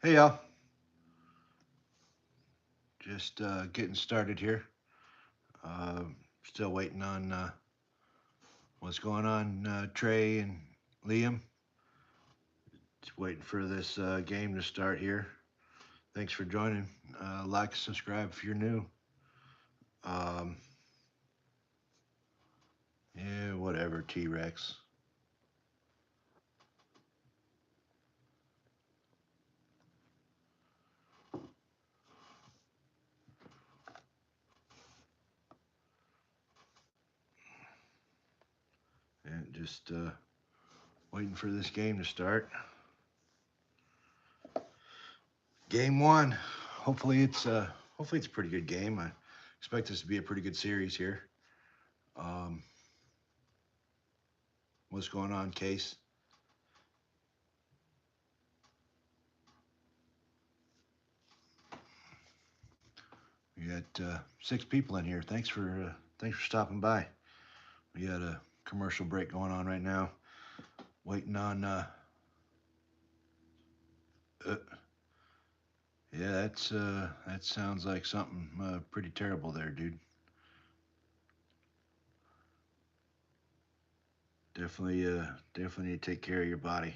Hey y'all, just getting started here. Uh, Still waiting on what's going on, Trey and Liam. Just waiting for this game to start here. Thanks for joining. Like, subscribe if you're new. Um, yeah, whatever, T Rex. And just waiting for this game to start. Game one. Hopefully it's a pretty good game. I expect this to be a pretty good series here. Um, what's going on, Case? We got six people in here. Thanks for stopping by. We got a commercial break going on right now. Waiting on. Uh yeah, that sounds like something pretty terrible there, dude. Definitely need to take care of your body.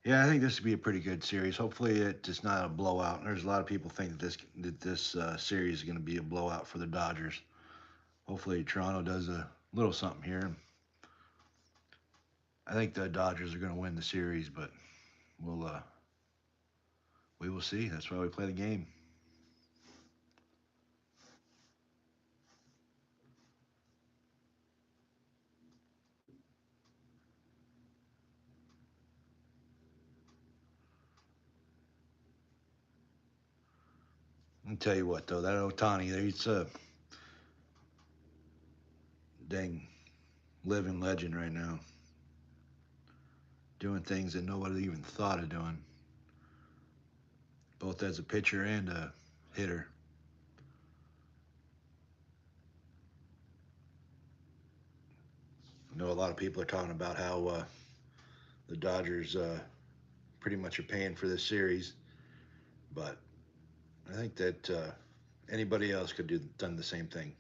Yeah, I think this would be a pretty good series. Hopefully, it's not a blowout. There's a lot of people think that this series is going to be a blowout for the Dodgers. Hopefully, Toronto does a little something here. I think the Dodgers are going to win the series, but we'll we will see. That's why we play the game. I'll tell you what, though, that Otani, he's a dang living legend right now, doing things that nobody even thought of doing, both as a pitcher and a hitter. I know a lot of people are talking about how the Dodgers pretty much are paying for this series, but I think that anybody else could do done the same thing.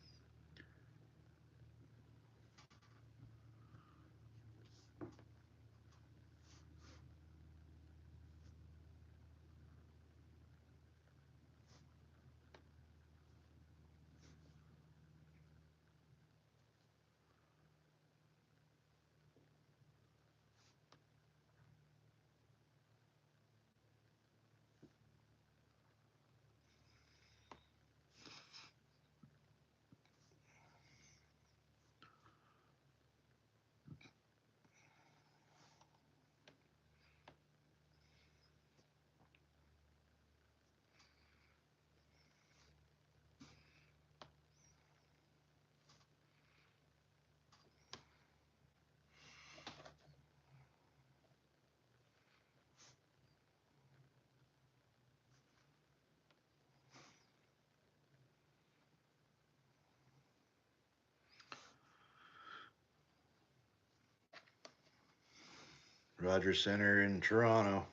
Rogers Center in Toronto.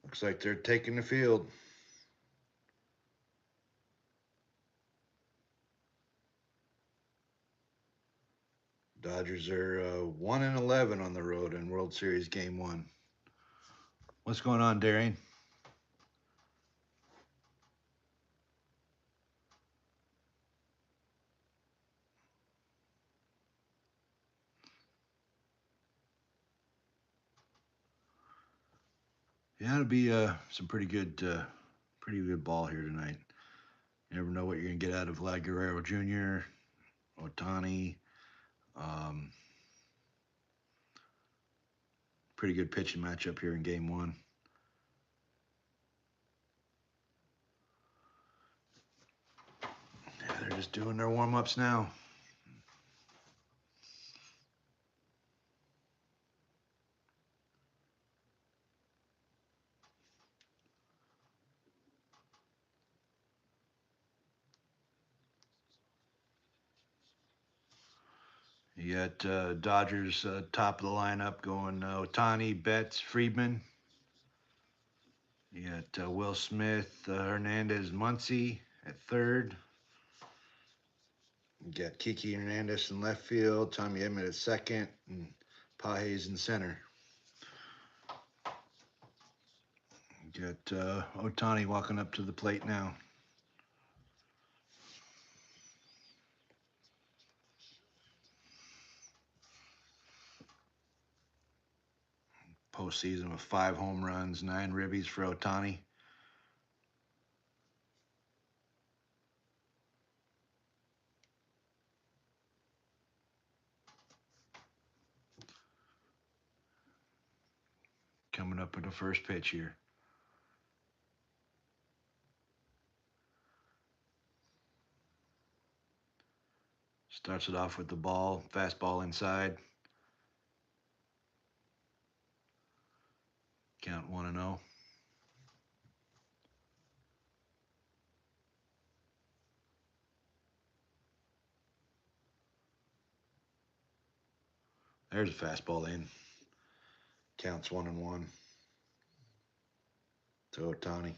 Looks like they're taking the field. Dodgers are 1-11 on the road in World Series Game One. What's going on, Darian? Yeah, it'll be some pretty good ball here tonight. You never know what you're gonna get out of Vlad Guerrero Jr., Otani. Um, Pretty good pitching matchup here in Game One. Yeah, they're just doing their warm ups now. You got Dodgers top of the lineup going Otani, Betts, Friedman. You got Will Smith, Hernandez, Muncy at third. You got Kiki Hernandez in left field, Tommy Edman at second, and Pages in center. You got Ohtani walking up to the plate now. Postseason with 5 home runs, 9 ribbies for Ohtani. Coming up with the first pitch here. Starts it off with the ball, fastball inside. Count 1-0. There's a fastball in. Counts 1-1 to Ohtani.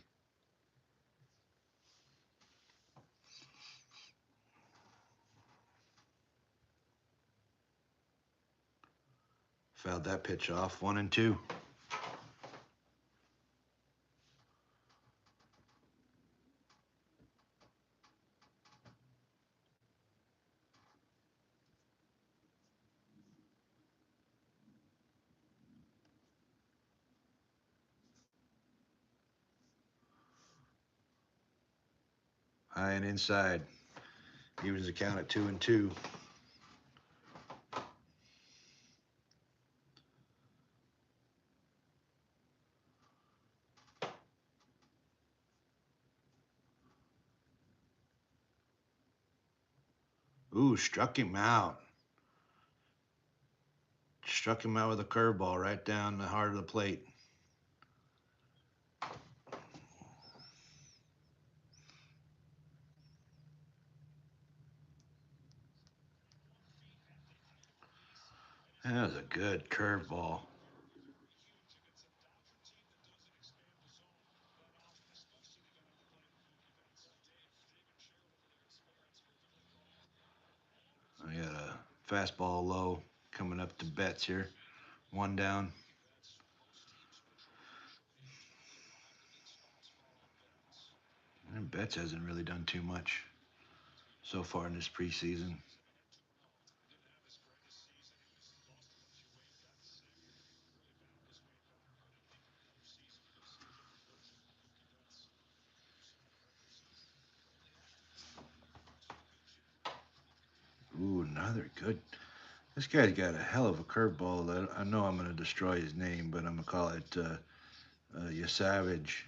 Fouled that pitch off. 1-2. High and inside. Evens the count at 2-2. Ooh, struck him out. Struck him out with a curveball right down the heart of the plate. That was a good curveball. I got a fastball low coming up to Betts here. 1 down. And Betts hasn't really done too much so far in this preseason. Ooh, another good. This guy's got a hell of a curveball. I know I'm going to destroy his name, but I'm going to call it Yasavage.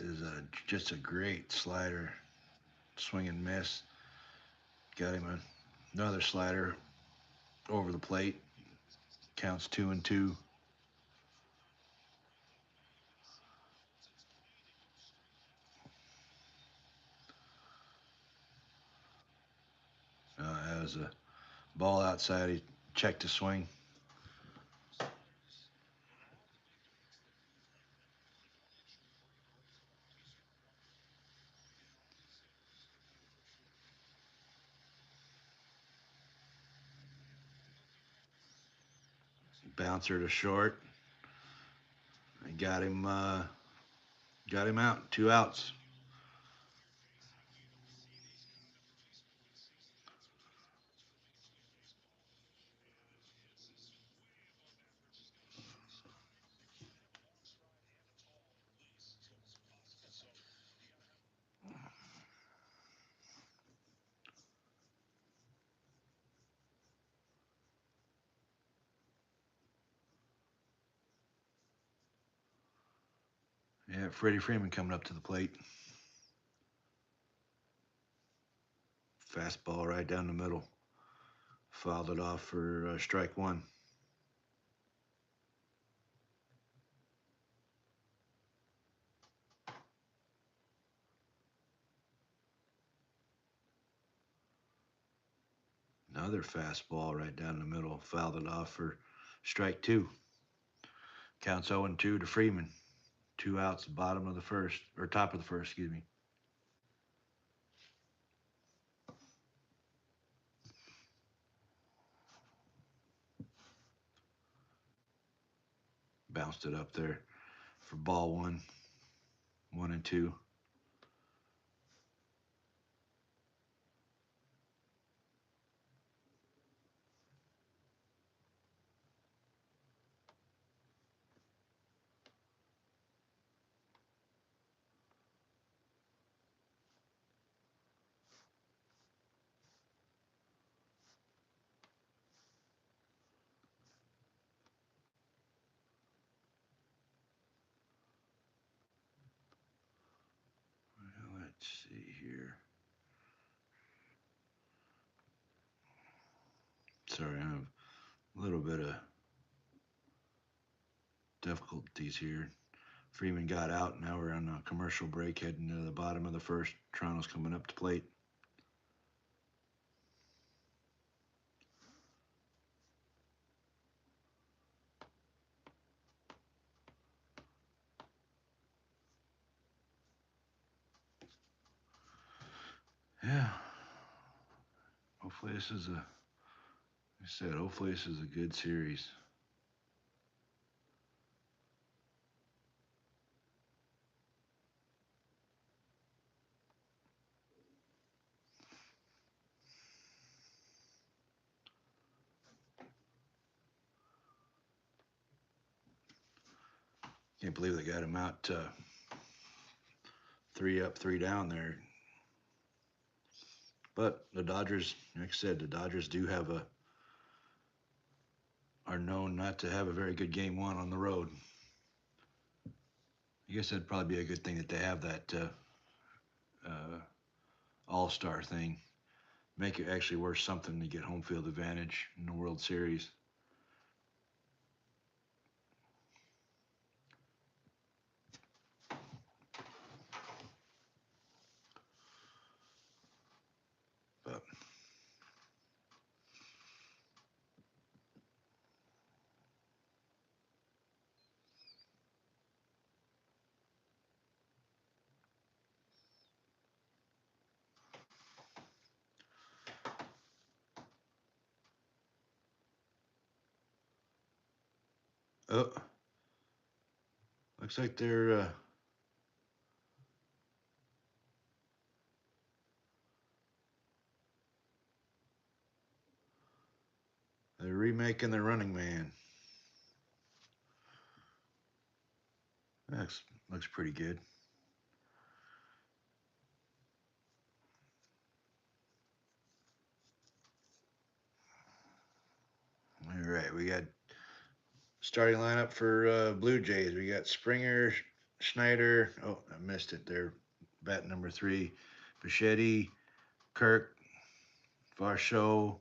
Is just a great slider. Swing and miss. Got him another slider over the plate. Counts 2-2. That was a ball outside. He checked the swing. Bouncer to short. I got him out. 2 outs. Yeah, Freddie Freeman coming up to the plate. Fastball right down the middle. Fouled it off for strike 1. Another fastball right down the middle. Fouled it off for strike 2. Counts 0-2 to Freeman. 2 outs, bottom of the first, or top of the first, excuse me. Bounced it up there for ball one. 1-2. Let's see here. Sorry, I have a little bit of difficulties here. Freeman got out. Now we're on a commercial break heading to the bottom of the first. Toronto's coming up to plate. Yeah. Hopefully this is like I said, hopefully this is a good series. Can't believe they got him out 3 up, 3 down there. But the Dodgers, like I said, the Dodgers are known not to have a very good game one on the road. I guess that'd probably be a good thing that they have that all-star thing. Make it actually worth something to get home field advantage in the World Series. But oh, looks like they're remaking the Running Man. Looks pretty good. All right, we got starting lineup for Blue Jays. We got Springer, Schneider. Oh, I missed it there. Bat number 3, Bichetti, Kirk, Varsho,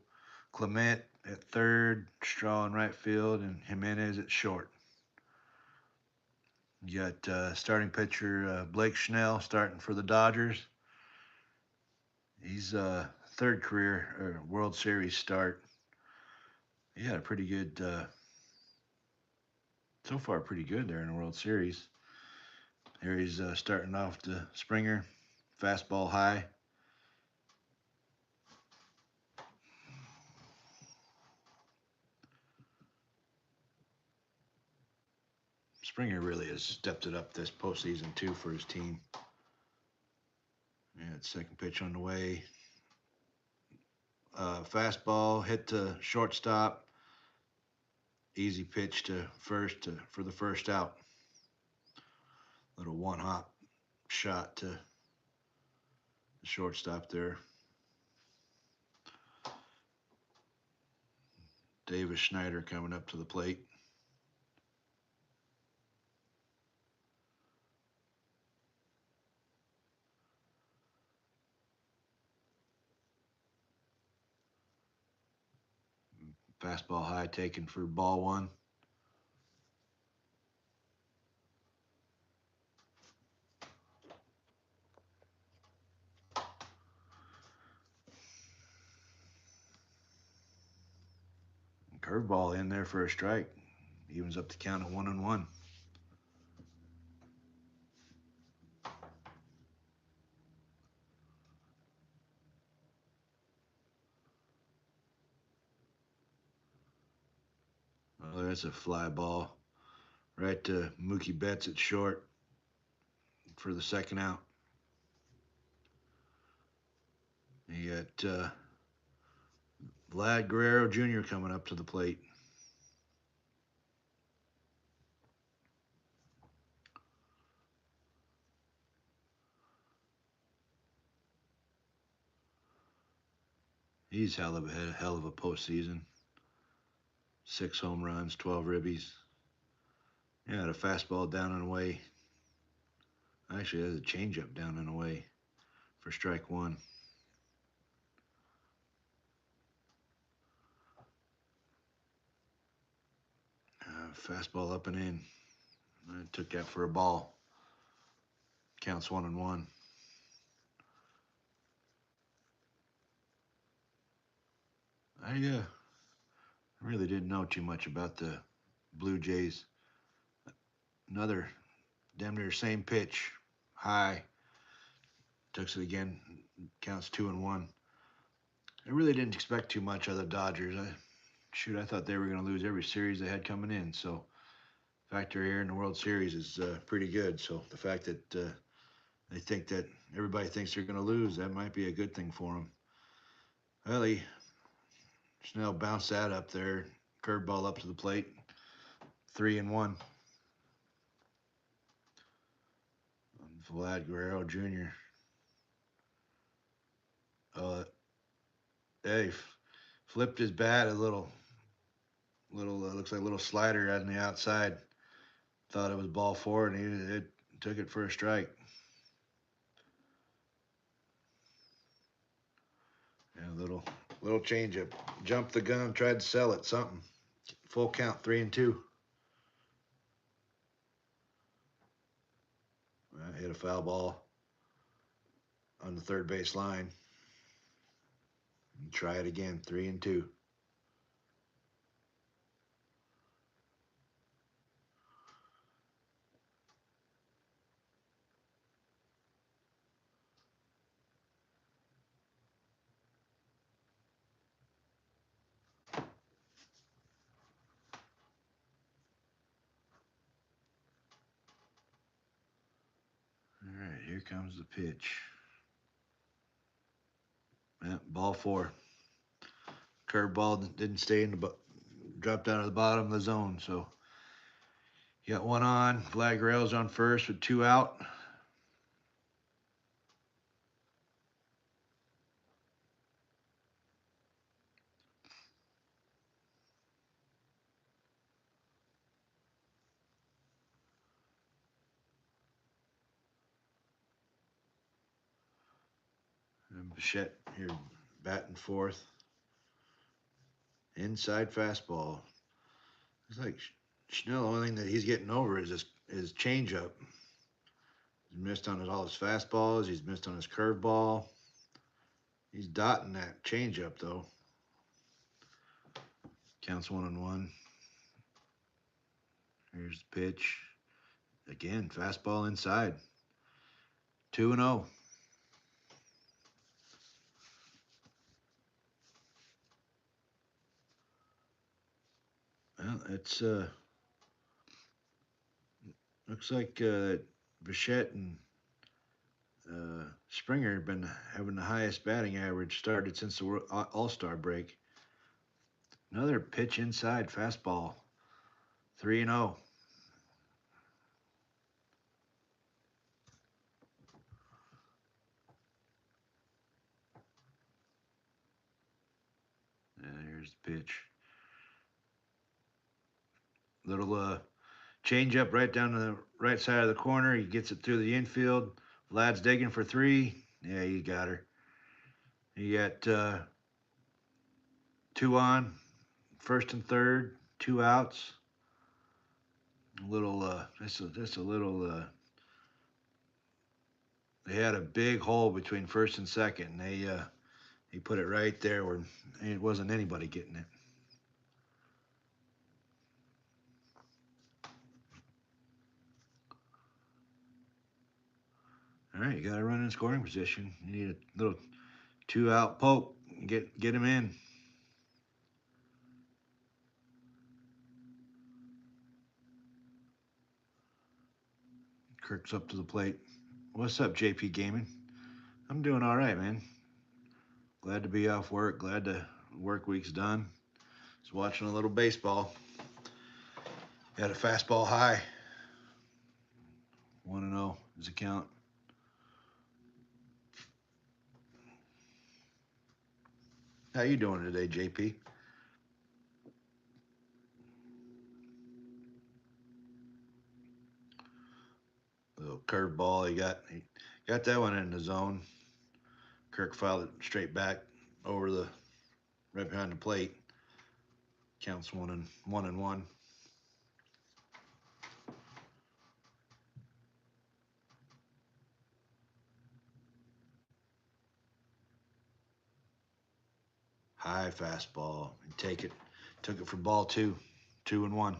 Clement at third, Straw in right field, and Jimenez at short. You got starting pitcher Blake Snell starting for the Dodgers. He's third career World Series start. He had a pretty good, so far pretty good there in the World Series. Here he's starting off to Springer, fastball high. Springer really has stepped it up this postseason too for his team. Yeah, second pitch on the way. Fastball hit to shortstop. Easy pitch to first for the first out. Little one hop shot to the shortstop there. Davis Schneider coming up to the plate. Fastball high taken for ball one. Curveball in there for a strike. Evens up the count at 1-1. Oh, there's a fly ball right to Mookie Betts at short for the second out. You got Vlad Guerrero Jr. coming up to the plate. He's hell of a postseason. 6 home runs, 12 ribbies. Yeah, had a fastball down and away. Actually, has a changeup down and away for strike one. Fastball up and in. I took that for a ball. Counts 1-1. I really didn't know too much about the Blue Jays. Another damn near same pitch, high. Takes it again. Counts 2-1. I really didn't expect too much of the Dodgers. I thought they were going to lose every series they had coming in. So factor here in the World Series is pretty good. So the fact that they think that everybody thinks they're going to lose, that might be a good thing for them. Well, Snell bounced that up there. Curveball up to the plate. 3-1. Vlad Guerrero Jr. Hey, flipped his bat a little. Looks like a little slider on the outside. Thought it was ball four, and it took it for a strike. Yeah, little changeup. Jumped the gun, tried to sell it. Something. Full count, 3-2. Hit a foul ball on the third base line. Try it again, 3-2. All right, here comes the pitch. Yeah, ball four. Curveball didn't stay in the dropped down to the bottom of the zone. So you got one on. Vlad Guerrero's on first with 2 out. And Bichette here batting fourth. Inside fastball. It's like Schnell, the only thing that he's getting over is his changeup. He's missed on all his fastballs. He's missed on his curveball. He's dotting that changeup, though. Counts 1-1. Here's the pitch. Again, fastball inside. 2-0. Well, it's looks like Bichette and Springer have been having the highest batting average started since the All-Star break. Another pitch inside fastball. 3-0. Here's the pitch. Little change up right down to the right side of the corner. He gets it through the infield. Vlad's digging for 3. Yeah, he got her. He got 2 on, first and third, 2 outs. A little, just a little. They had a big hole between first and second, and he put it right there where it wasn't anybody getting it. All right, you got to run in scoring position. You need a little 2-out poke. Get him in. Kirk's up to the plate. What's up, JP Gaming? I'm doing all right, man. Glad to be off work. Glad the work week's done. Just watching a little baseball. Got a fastball high. 1-0 is a count. How you doing today, JP? Little curveball. He got that one in the zone. Kirk filed it straight back over the right behind the plate. Counts 1-1. High fastball. And take it. Took it for ball 2. 2-1.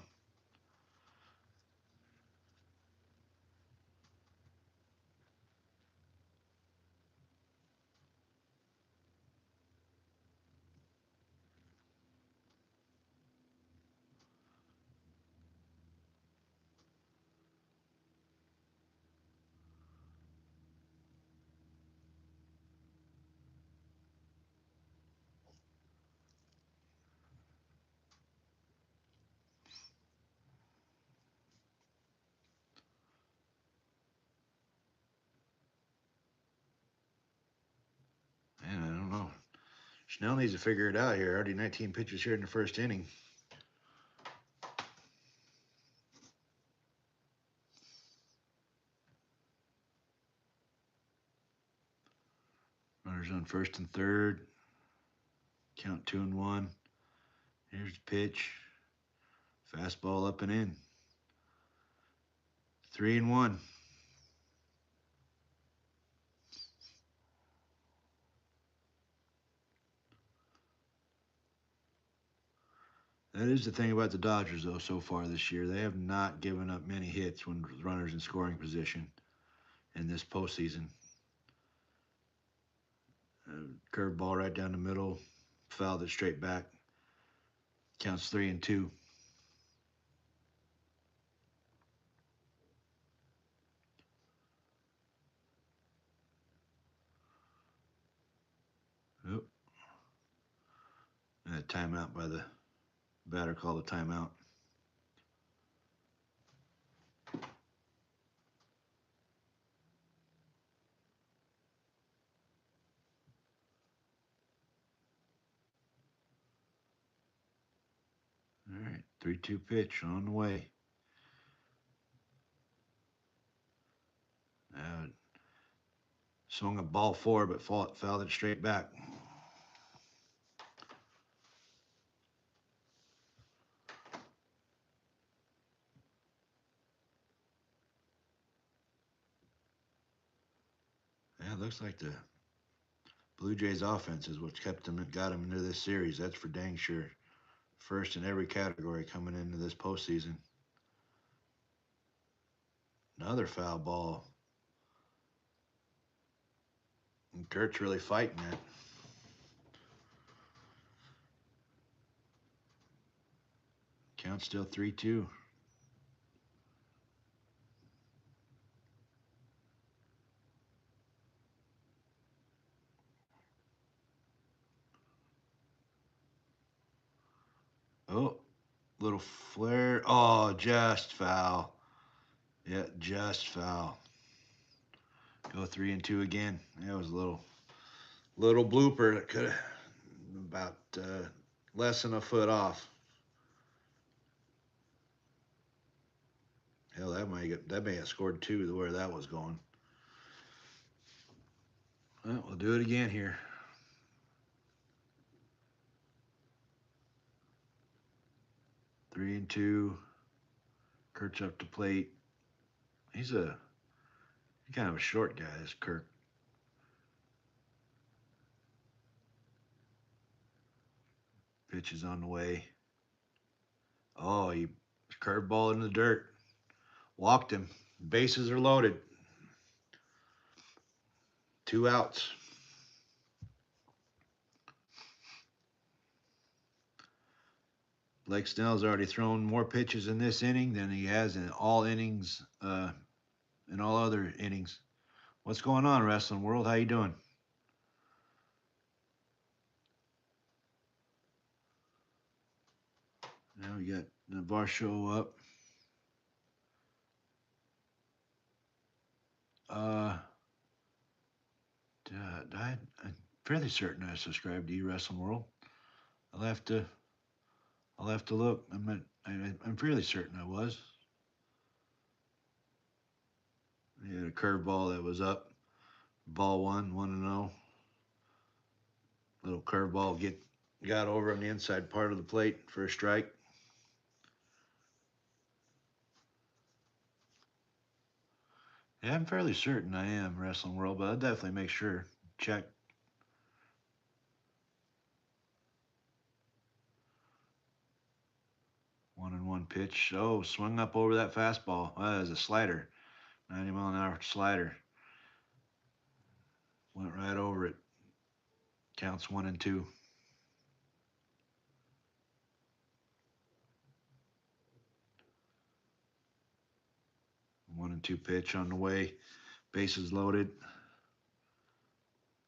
Man, I don't know. Schnell needs to figure it out here. Already 19 pitches here in the first inning. Runners on first and third. Count 2-1. Here's the pitch. Fastball up and in. 3-1. That is the thing about the Dodgers, though, so far this year. They have not given up many hits when runners in scoring position in this postseason. Curveball right down the middle. Fouled it straight back. Counts 3-2. Oh. And a timeout by the batter called a timeout. All right, 3-2 pitch on the way. Swung a ball 4, but fouled it straight back. Yeah, it looks like the Blue Jays offense is what's got them into this series. That's for dang sure. First in every category coming into this postseason. Another foul ball. And Kurt's really fighting that. Count still 3-2. Oh, little flare. Oh, just foul. Yeah, just foul. Go 3-2 again. That was a little blooper that could have about less than a foot off. Hell, that may have scored 2 where that was going. Well, we'll do it again here. 3-2. Kurt's up to plate. He's kind of a short guy, this Kirk. Pitch is on the way. Oh, he curveball in the dirt. Walked him. Bases are loaded. 2 outs. Blake Snell's already thrown more pitches in this inning than he has in all innings, in all other innings. What's going on, Wrestling World? How you doing? Now we got the Varsho up. I'm fairly certain I subscribed to you, Wrestling World. I'll have to look. I'm fairly certain I was. He had a curveball that was up. Ball 1-0. Little curveball got over on the inside part of the plate for a strike. Yeah, I'm fairly certain I am Wrestling World, but I'll definitely make sure. Check. 1-1 pitch. Oh, swung up over that fastball. That was a slider. 90-mile-an-hour slider. Went right over it. Counts 1-2. 1-2 pitch on the way. Bases loaded.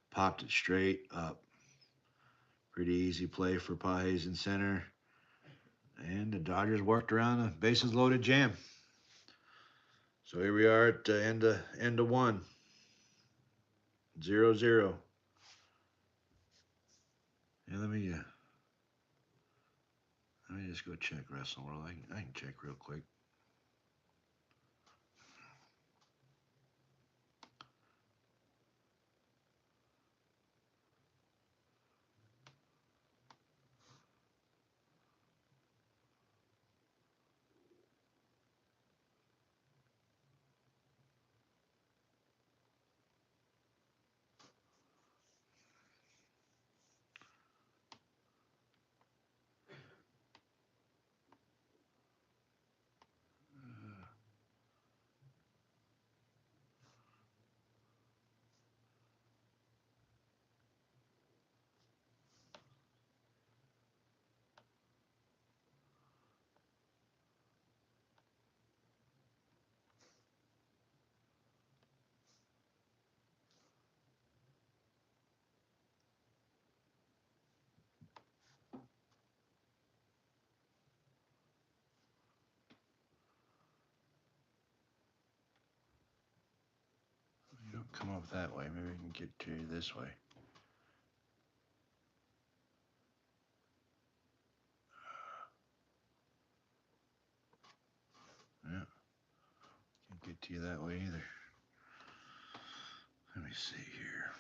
Popped it straight up. Pretty easy play for Pages in center. And the Dodgers worked around a bases loaded jam. So here we are at the end of 1. 0-0. Yeah, let me just go check Wrestling World. I can check real quick. You don't come up that way. Maybe we can get to you this way. Yeah. Can't get to you that way either. Let me see here.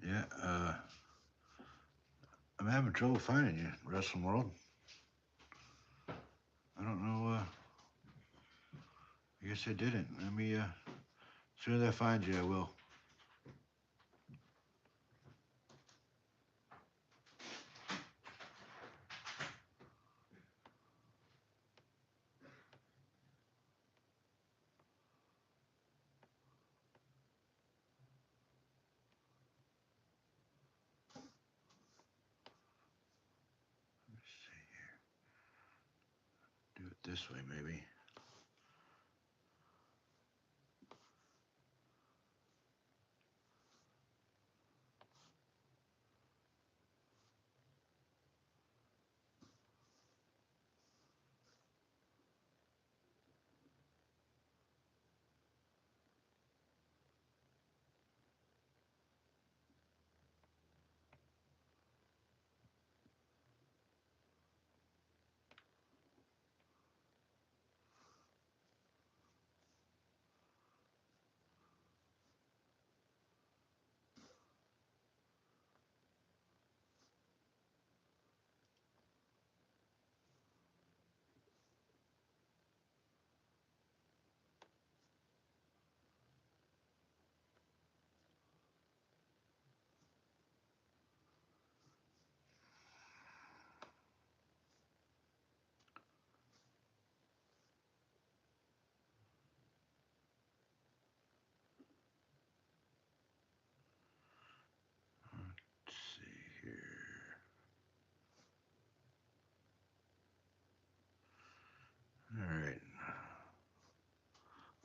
Yeah, I'm having trouble finding you, Wrestling World. I don't know, I guess I didn't. Let me, as soon as I find you, I will. Let's see here. Do it this way, maybe.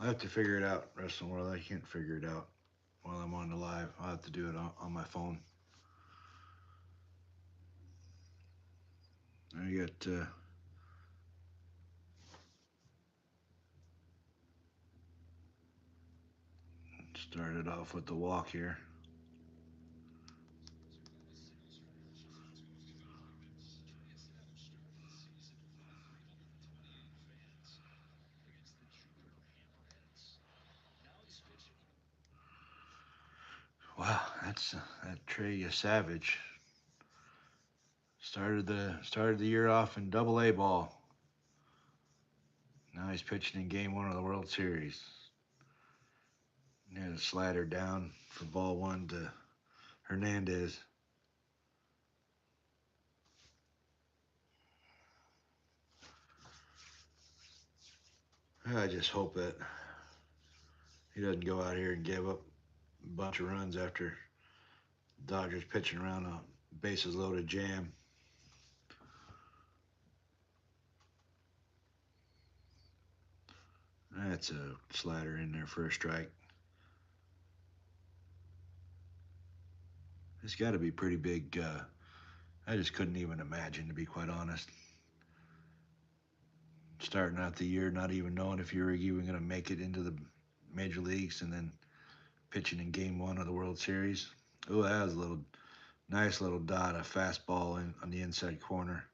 I have to figure it out, Wrestling World. I can't figure it out while I'm on the live. I'll have to do it on my phone. I got started off with the walk here. Wow, that's that Trey Savage started the year off in Double A ball. Now he's pitching in Game 1 of the World Series. He had a slider down for ball one to Hernandez. I just hope that he doesn't go out here and give up a bunch of runs after Dodgers pitching around a bases loaded jam. That's a slider in there for a strike. It's got to be pretty big. I just couldn't even imagine, to be quite honest. Starting out the year, not even knowing if you were even going to make it into the major leagues, and then pitching in Game 1 of the World Series. Oh, that was a nice little dot, a fastball on the inside corner.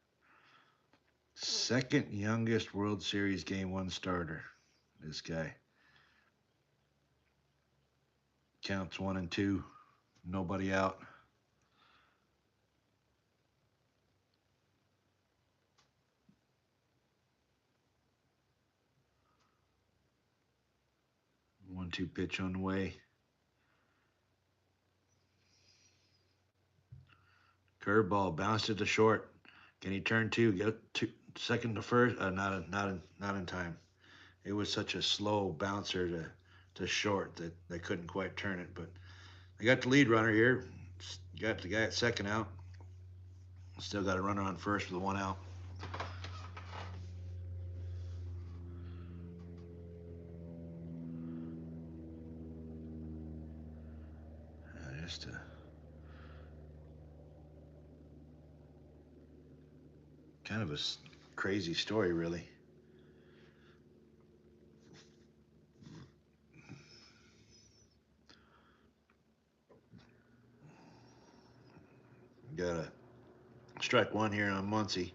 Second youngest World Series Game 1 starter, this guy. Counts 1-2, nobody out. One-two pitch on the way. Curveball bounced it to short. Can he turn two? Get second to first? Not in time. It was such a slow bouncer to short that they couldn't quite turn it. But they got the lead runner here. Got the guy at second out. Still got a runner on first with one out. Just kind of a crazy story, really. Got a strike one here on Muncy.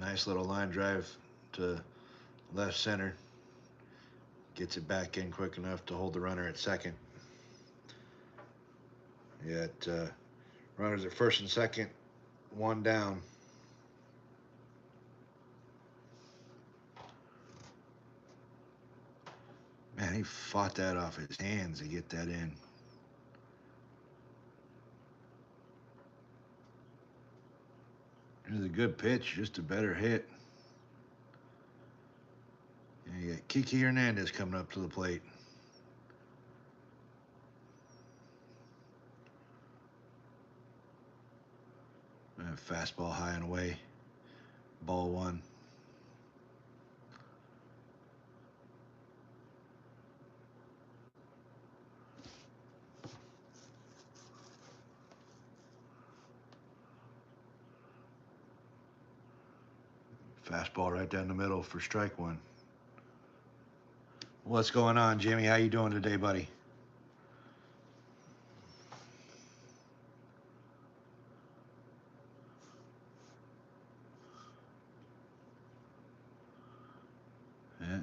Nice little line drive to left center. Gets it back in quick enough to hold the runner at second. Yet runners at first and second, one down. Man, he fought that off his hands to get that in. It was a good pitch, just a better hit. And you got Kiki Hernandez coming up to the plate. Fastball high and away. Ball one. Fastball right down the middle for strike one. What's going on, Jimmy? How you doing today, buddy? Yeah.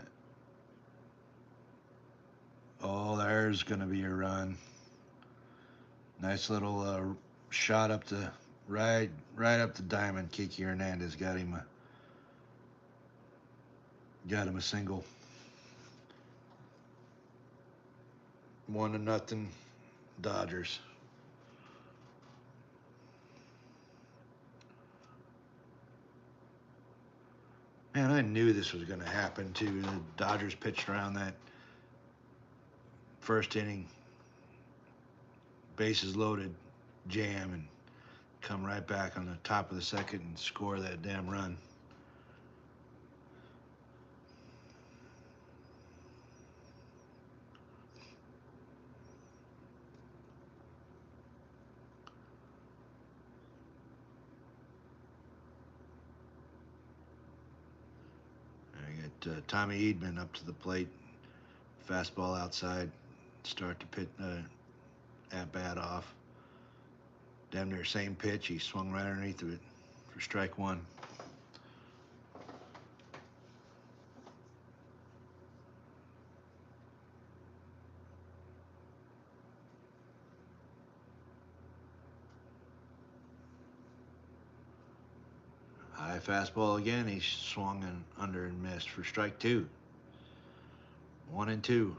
Oh, there's going to be a run. Nice little shot up the right up the diamond. Kiki Hernandez got him a single. 1-0 Dodgers. Man, I knew this was going to happen too. The Dodgers pitched around that first inning. bases loaded jam and come right back on the top of the second and score that damn run. I got Tommy Edman up to the plate, fastball outside, start to pit at bat off. Damn near same pitch, he swung right underneath of it for strike one. High fastball again. He swung and under and missed for strike two. 1-2.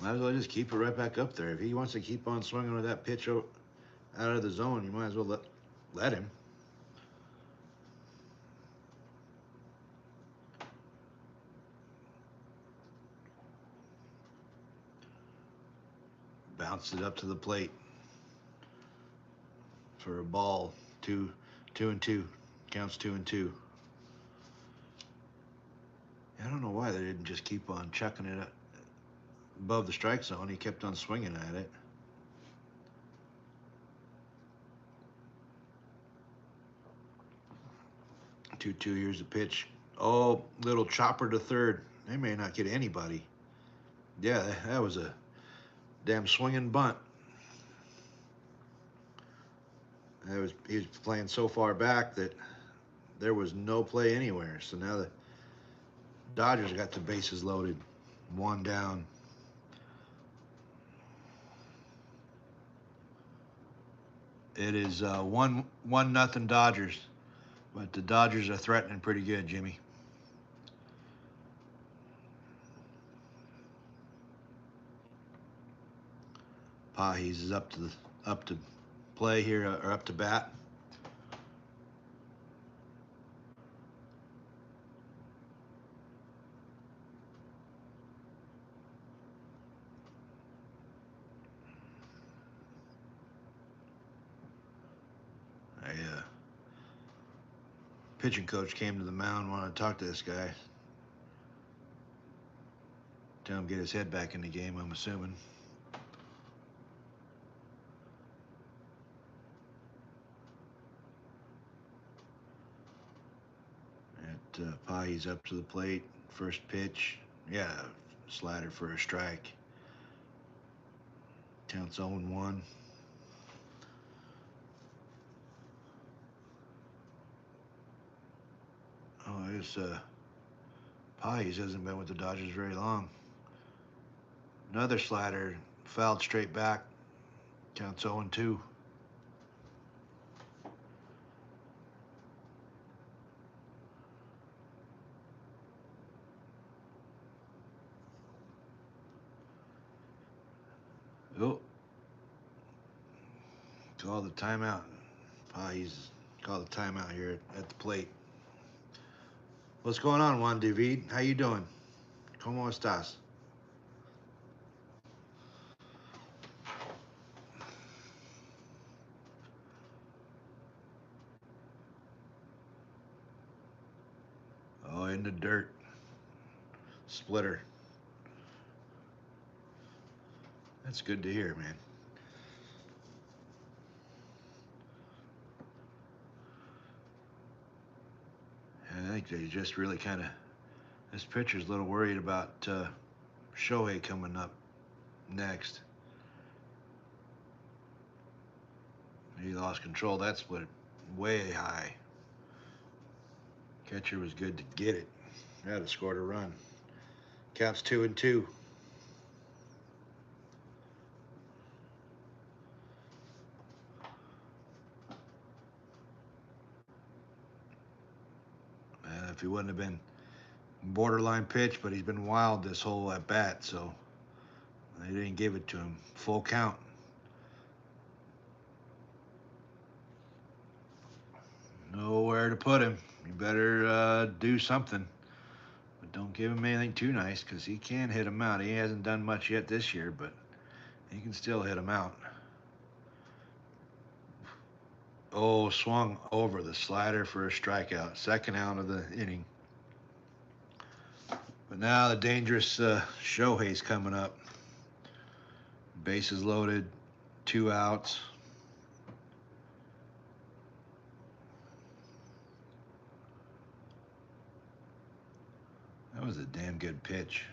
Might as well just keep it right back up there. If he wants to keep on swinging with that pitch out of the zone, you might as well let him. Bounced it up to the plate for a ball. 2-2. Counts 2-2. I don't know why they didn't just keep on chucking it above the strike zone. He kept on swinging at it. 2-2. Here's the pitch. Oh, little chopper to third. They may not get anybody. Yeah, that was a damn swinging bunt. He was playing so far back that there was no play anywhere. So now the Dodgers got the bases loaded. One down. It is 1-0 Dodgers. But the Dodgers are threatening pretty good, Jimmy. Pages is up to play here, or up to bat. Pitching coach came to the mound, wanted to talk to this guy. Tell him to get his head back in the game, I'm assuming. Pages up to the plate. First pitch. Yeah, slider for a strike. Counts 0-1. Oh, I guess Pages hasn't been with the Dodgers very long. Another slider, fouled straight back. Counts 0-2. Oh. Call the timeout. Pages called the timeout here at the plate. What's going on, Juan David? How you doing? ¿Cómo estás? Oh, in the dirt. Splitter. That's good to hear, man. I think they just really kind of, this pitcher's a little worried about Shohei coming up next. He lost control. That split way high. Catcher was good to get it. Had to scored a run. Counts 2-2. If he wouldn't have been borderline pitch, but he's been wild this whole at bat, so they didn't give it to him. Full count. Nowhere to put him. You better do something. Don't give him anything too nice because he can hit him out. He hasn't done much yet this year, but he can still hit him out. Oh, swung over the slider for a strikeout. Second out of the inning. But now the dangerous Shohei's coming up. Bases loaded, 2 outs. That was a damn good pitch.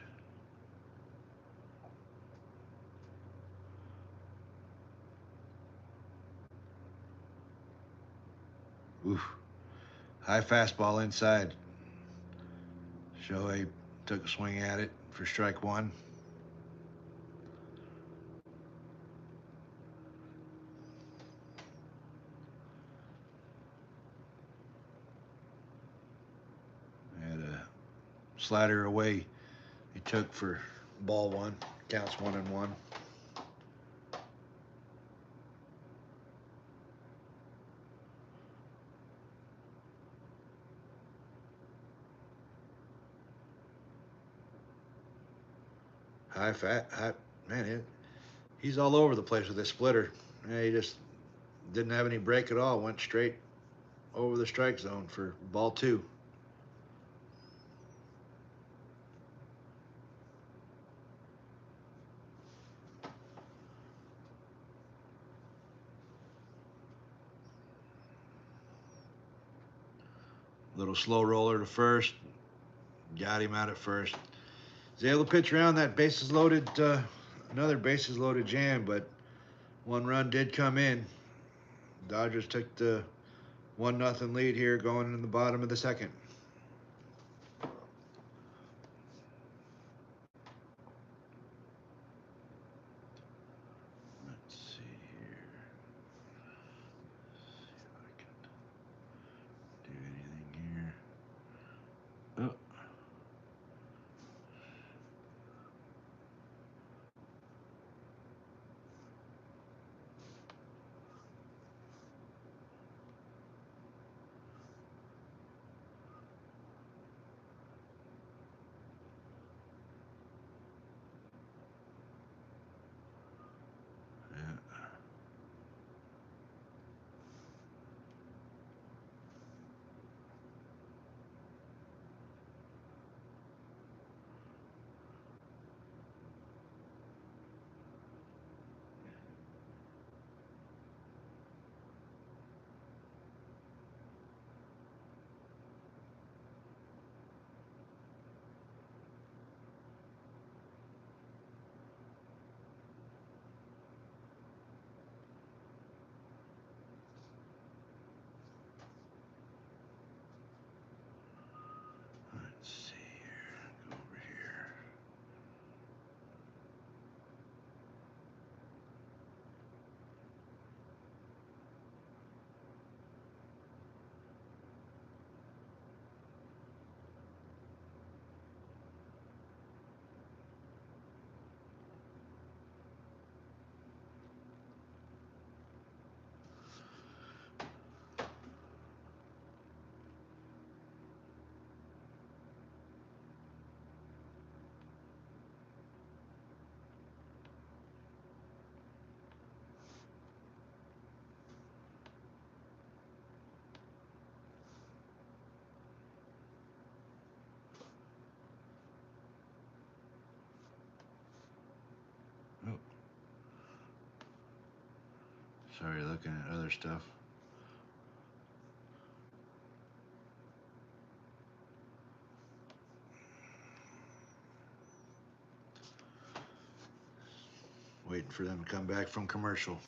Oof. High fastball inside. Shohei took a swing at it for strike one. Had a slider away. He took for ball one. Counts 1-1. High, man, he's all over the place with this splitter. Yeah, he just didn't have any break at all. Went straight over the strike zone for ball two. Little slow roller to first. Got him out at first. Was able to pitch around that bases loaded, another bases loaded jam, but 1 run did come in. Dodgers took the 1-0 lead here going in the bottom of the second. Let's see here. See if I can do anything here. Oh. Let's see here. Go over here. Oh. Sorry, looking at other stuff. Waiting for them to come back from commercial.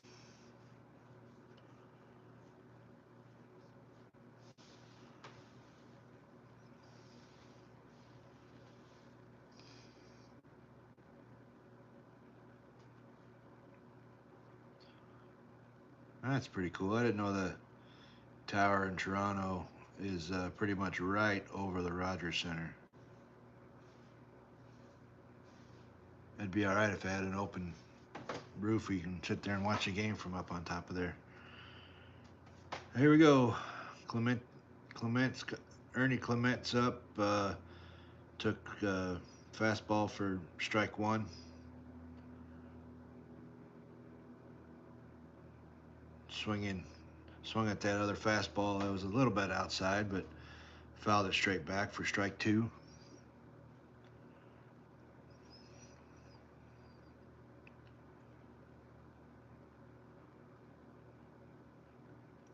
That's pretty cool. I didn't know the tower in Toronto is pretty much right over the Rogers Center. It'd be all right if I had an open roof where you can sit there and watch a game from up on top of there. Here we go. Ernie Clement's up Took fastball for strike one. Swung at that other fastball. That was a little bit outside, but fouled it straight back for strike two.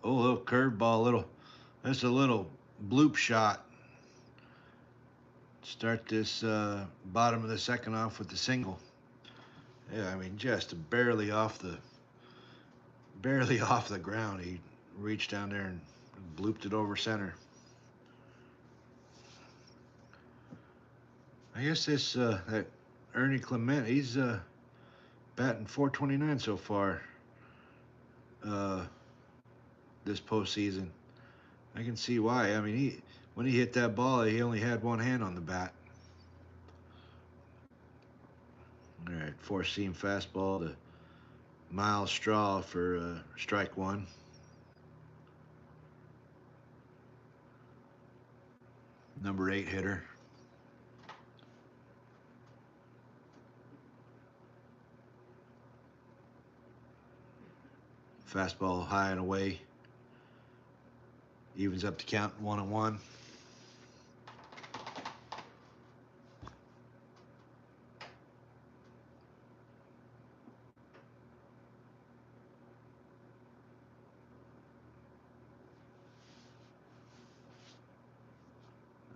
Oh, a little curveball, that's a little bloop shot. Start this bottom of the second off with the single. Yeah, I mean, just barely off the ground. He reached down there and blooped it over center. I guess this that Ernie Clement, he's batting .429 so far this postseason. I can see why. I mean, when he hit that ball, he only had one hand on the bat. All right, four-seam fastball to Miles Straw for strike one. Number 8 hitter. Fastball high and away. Evens up the count 1-1.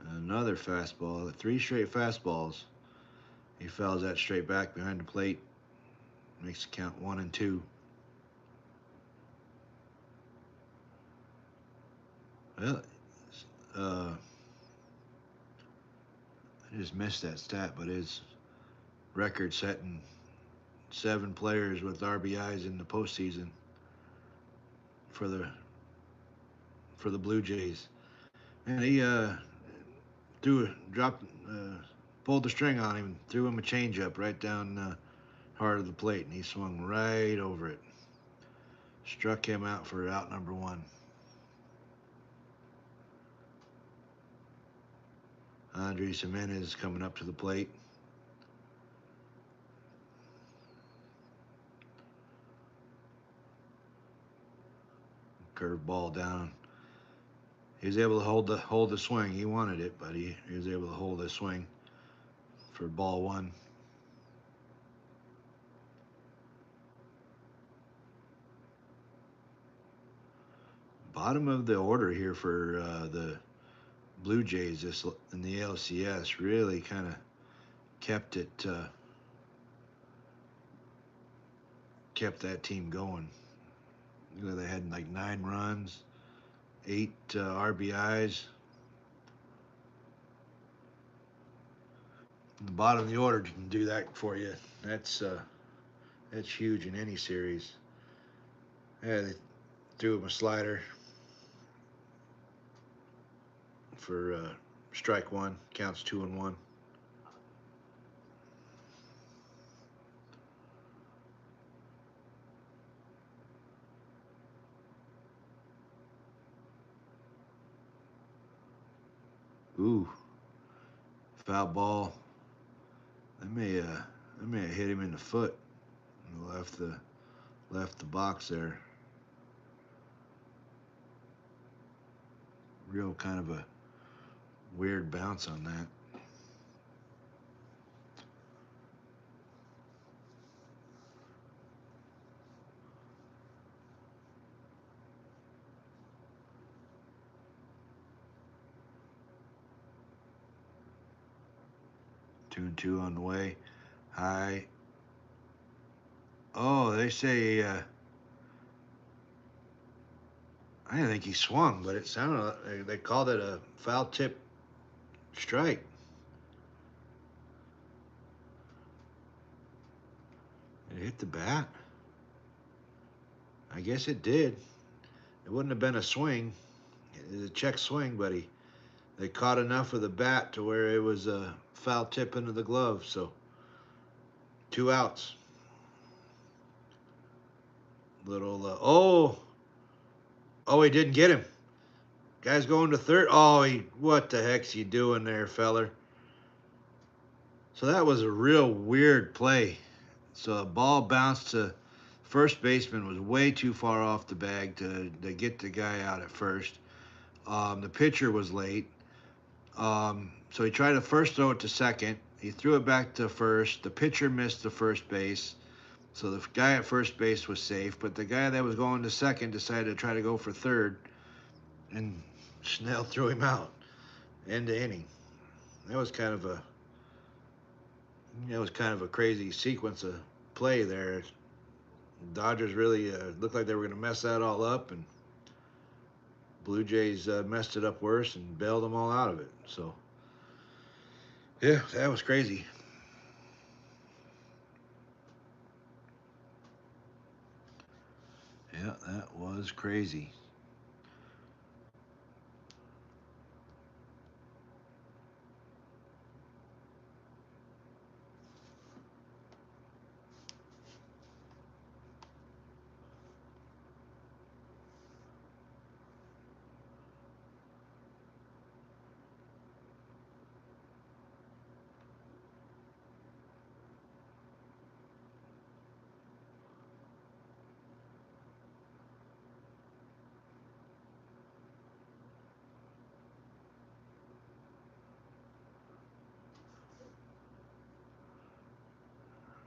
Another fastball. 3 straight fastballs. He fouls that straight back behind the plate. Makes the count 1-2. Well, I just missed that stat, but his record setting 7 players with RBIs in the postseason for the Blue Jays. And he pulled the string on him, threw him a changeup right down heart of the plate, and he swung right over it. Struck him out for out number 1. Andres Gimenez coming up to the plate. Curve ball down. He was able to hold the swing. He wanted it, but he was able to hold the swing for ball 1. Bottom of the order here for the Blue Jays in the ALCS really kind of kept that team going. You know, they had like 9 runs, 8 RBIs. The bottom of the order can do that for you. That's huge in any series. Yeah, they threw him a slider for strike 1. Counts 2-1. Ooh, foul ball. That may have hit him in the foot. Left the box there. Real kind of a weird bounce on that. Two and two on the way. High. Oh, they say I didn't think he swung, but it sounded like they called it a foul tip strike. It hit the bat. I guess it did. It wouldn't have been a swing. It was a check swing, but they caught enough of the bat to where it was a foul tip into the glove. So 2 outs. Little he didn't get him. Guy's going to third. Oh, what the heck's he doing there, feller? So that was a real weird play. So the ball bounced to first baseman, was way too far off the bag to get the guy out at first. The pitcher was late. So he tried to first throw it to second. He threw it back to first. The pitcher missed the first base. So the guy at first base was safe, but the guy that was going to second decided to try to go for third, and Snell threw him out. End of inning. That was kind of a crazy sequence of play there. Dodgers really looked like they were going to mess that all up, and Blue Jays messed it up worse and bailed them all out of it. So yeah, that was crazy. Yeah, that was crazy.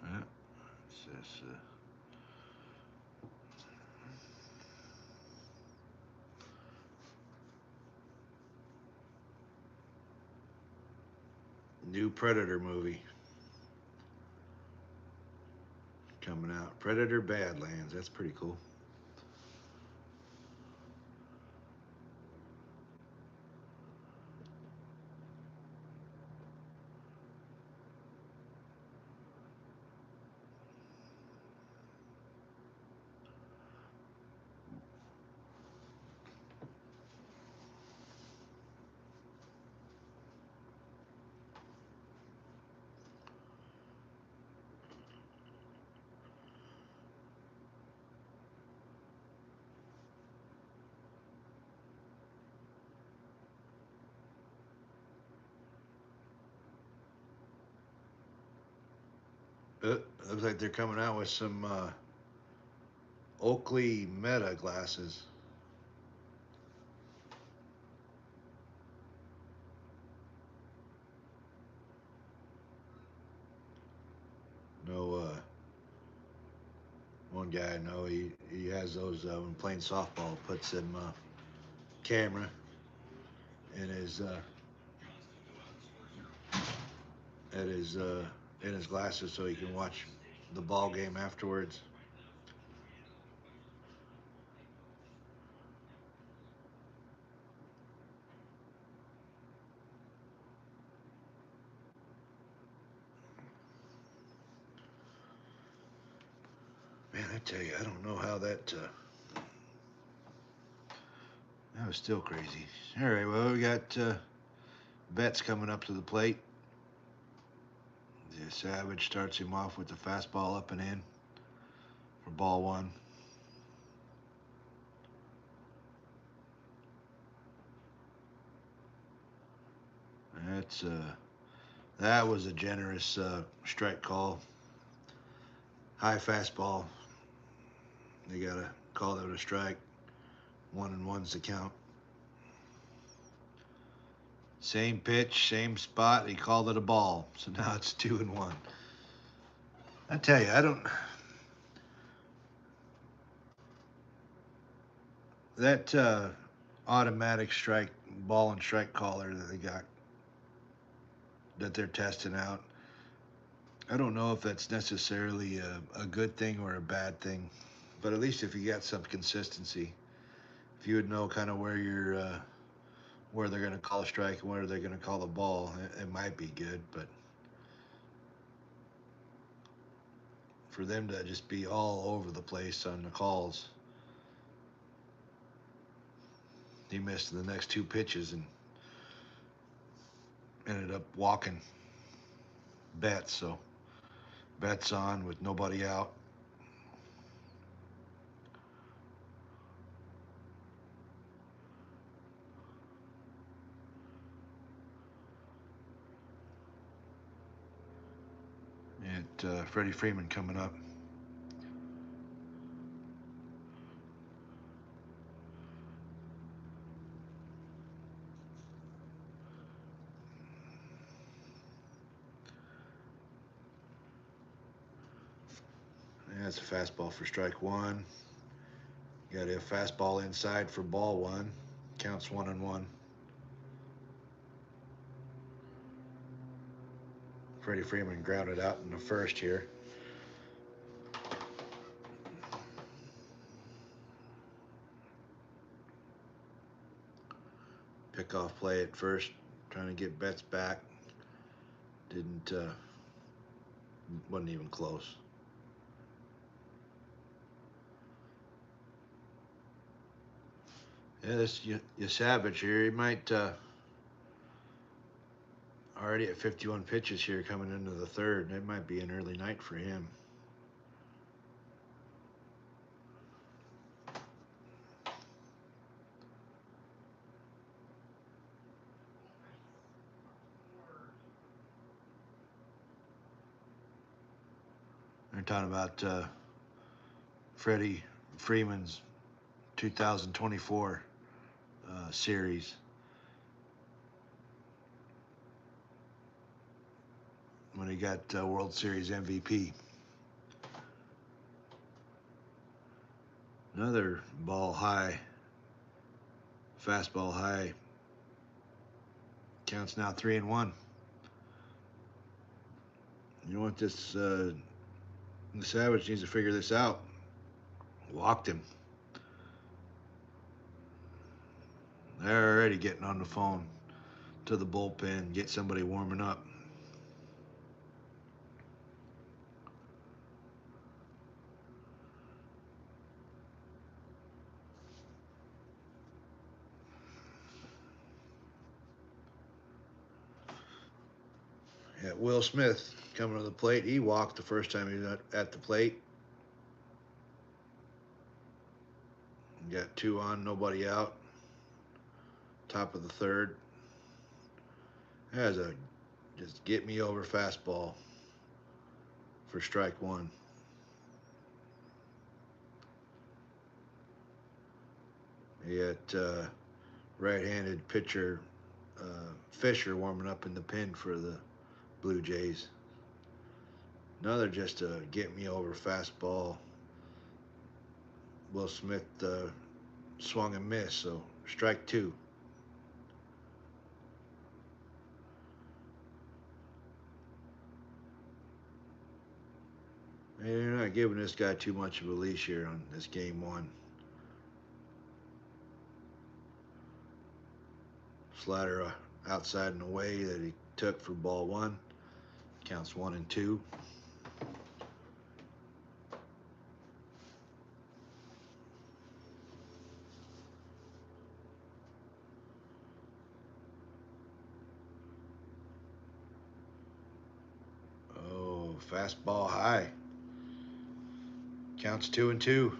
Yeah, it's new Predator movie coming out. Predator Badlands. That's pretty cool. Looks like they're coming out with some Oakley Meta glasses. No, one guy I know he has those when playing softball. Puts them camera in his at his in his glasses so he can watch the ball game afterwards. Man, I tell you, I don't know how that was still crazy. All right, well we got Betts coming up to the plate. Yeah, Savage starts him off with the fastball up and in for ball one. That's that was a generous strike call. High fastball. They gotta call that a strike. 1-1's the count. Same pitch, same spot. He called it a ball. So now it's 2-1. I tell you, I don't. That automatic strike, ball and strike caller that they got, that they're testing out. I don't know if that's necessarily a good thing or a bad thing, but at least if you got some consistency, if you would know kind of where they're going to call a strike and where they're going to call the ball, it might be good. But for them to just be all over the place on the calls, he missed the next two pitches and ended up walking Betts. So Betts on with nobody out. at Freddie Freeman coming up. That's a fastball for strike one. Got a fastball inside for ball one. Counts 1-1. Freddie Freeman grounded out in the first here. Pickoff play at first, trying to get Betts back. Wasn't even close. Yeah, this Savage here, he might already at 51 pitches here coming into the third. It might be an early night for him. They're talking about Freddie Freeman's 2024 series. When he got World Series MVP. Another ball high, fastball high. Counts now 3-1. You know what this the Savage needs to figure this out. Walked him. They're already getting on the phone to the bullpen, get somebody warming up. Yeah, Will Smith coming to the plate. He walked the first time he was at the plate. Got 2 on, nobody out. Top of the third. Has a just get me over fastball for strike one. He got right-handed pitcher Fisher warming up in the pen for the Blue Jays. Another just a get me over fastball. Will Smith swung and missed, so strike two. And they're not giving this guy too much of a leash here on this game one. Slider outside and away that he took for ball one. Counts 1-2. Oh, fastball high. Counts 2-2.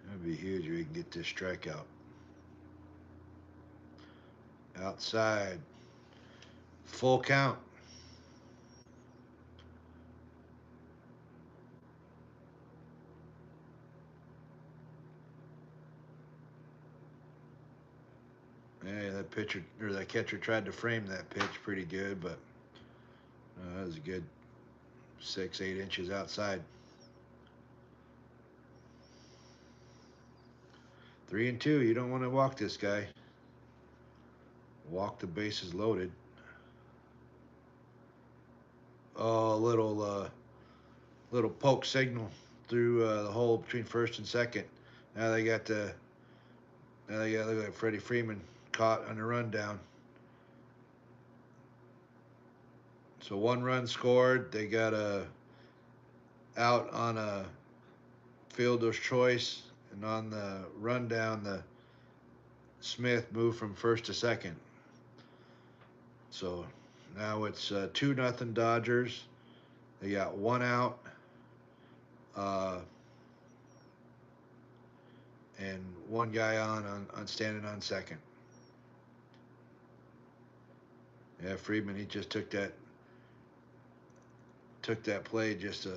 That'd be huge if we can get this strikeout. Outside. Full count. Hey, that pitcher or that catcher tried to frame that pitch pretty good, but that was a good 6-8 inches outside. 3-2. You don't want to walk this guy. Walk the bases loaded. Oh, little poke signal through the hole between first and second. Now they got look like Freddie Freeman caught on the rundown. So 1 run scored. They got a out on a fielder's choice, and on the rundown, the Smith moved from first to second. So now it's 2-0 Dodgers. They got 1 out. and one guy on standing on second. Yeah, Friedman, he just took that play, just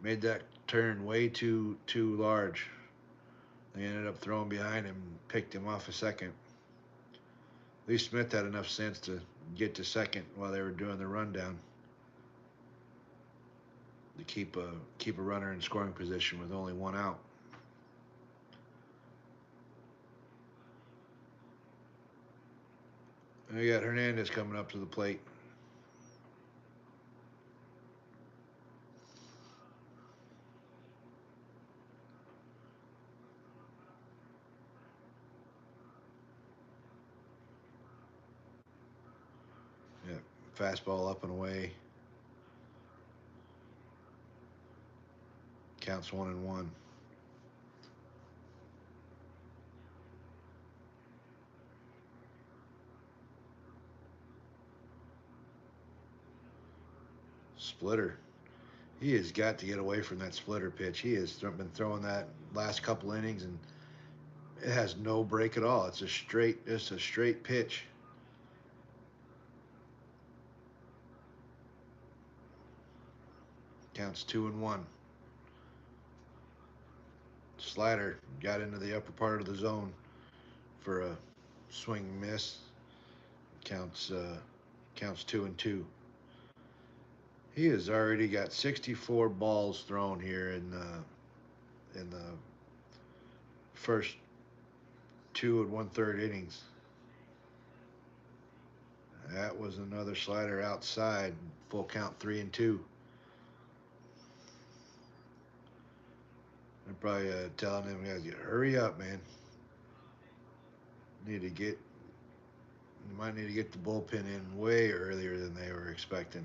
made that turn way too large. They ended up throwing behind him, picked him off a second. Lee Smith had enough sense to get to second while they were doing the rundown to keep a runner in scoring position with only one out. And we got Hernandez coming up to the plate. Yeah, fastball up and away. Counts 1-1. Splitter. He has got to get away from that splitter pitch. He has been throwing that last couple innings, and it has no break at all. It's a straight pitch. Counts 2-1. Slider got into the upper part of the zone for a swing and miss. Counts 2-2. He has already got 64 balls thrown here in the first 2 1/3 innings. That was another slider outside. Full count 3-2. They're probably telling him, guys, hurry up, man. You might need to get the bullpen in way earlier than they were expecting.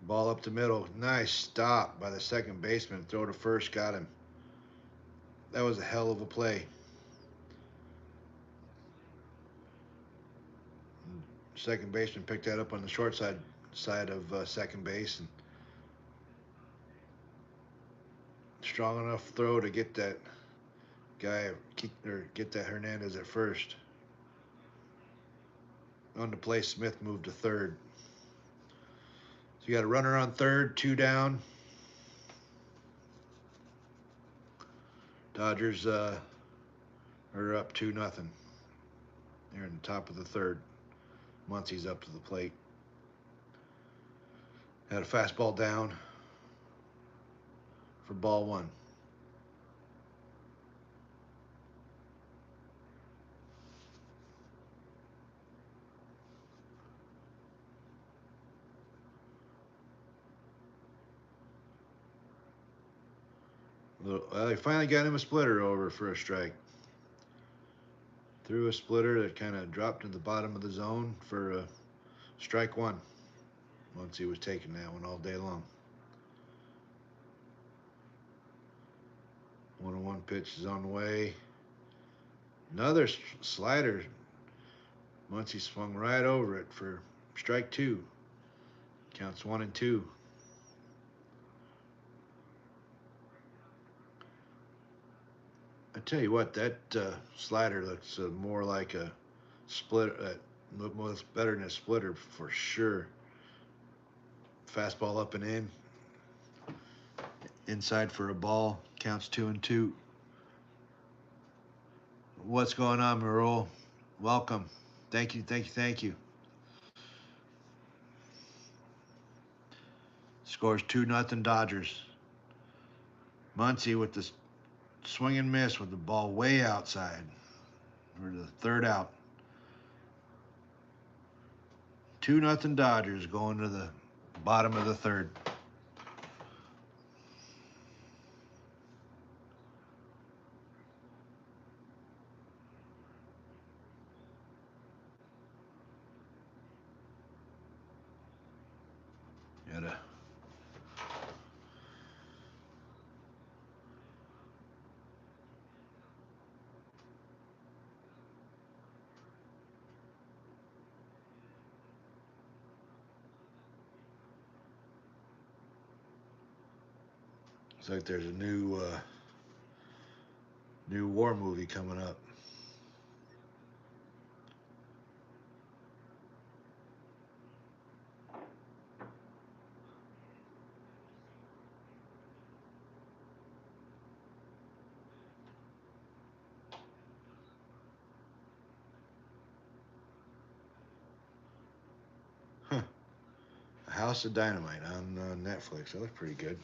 Ball up the middle. Nice stop by the second baseman. Throw to first. Got him. That was a hell of a play. Second baseman picked that up on the short side of second base, and strong enough throw to get that guy or get that Hernandez at first. On the play, Smith moved to third. So you got a runner on third, 2 down. Dodgers are up 2-0. They're in the top of the third. Muncy's up to the plate. Had a fastball down for ball 1. Well, they finally got him a splitter over for a strike. Threw a splitter that kind of dropped to the bottom of the zone for strike 1. Muncy was taking that one all day long. 1-1 pitch is on the way. Another slider. Muncy swung right over it for strike 2. Counts 1-2. I tell you what, that slider looks more like a splitter. Looks better than a splitter for sure. Fastball up and in. Inside for a ball. Counts 2-2. What's going on, Marul? Welcome. Thank you. Scores 2-0 Dodgers. Muncy with the swing and miss with the ball way outside for the third out. 2-0 Dodgers going to the bottom of the third. Gotta Looks like there's a new war movie coming up. Huh. House of Dynamite on Netflix. That looks pretty good.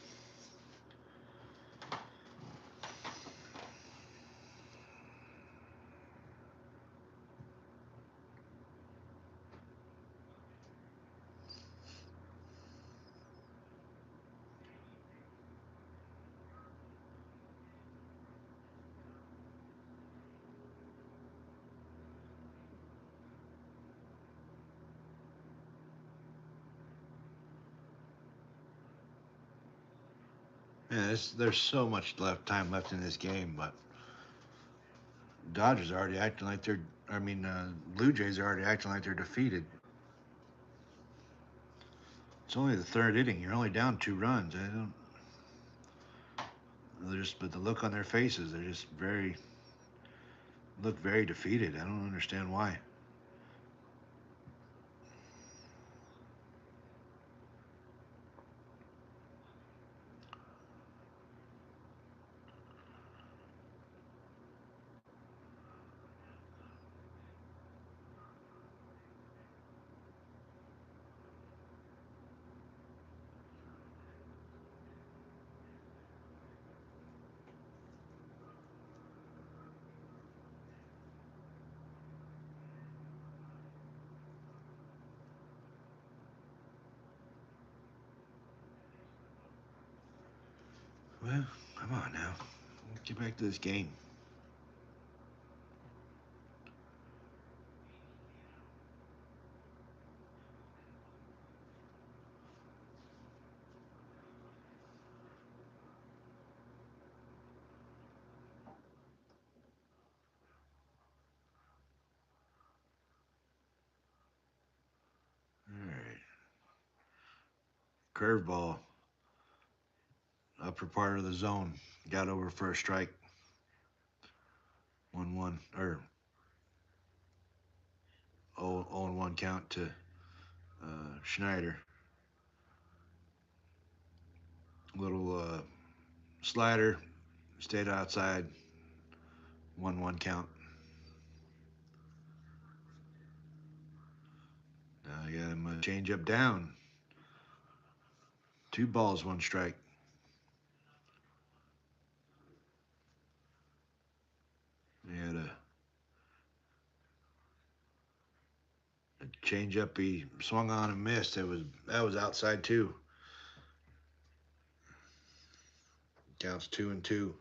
Yeah, there's so much time left in this game, but Dodgers are already acting like they're. I mean, Blue Jays are already acting like they're defeated. It's only the third inning. You're only down 2 runs. I don't. They're just, but the look on their faces, they're just look very defeated. I don't understand why. Well, come on now. Let's get back to this game. All right. Curveball, upper part of the zone. Got over for a strike. 1-1 or 0-1 count to Schneider. Little slider, stayed outside. 1-1 count. Now I got him a change up down. 2 balls, 1 strike. He had a change up he swung on and missed. That was outside too. Counts 2-2.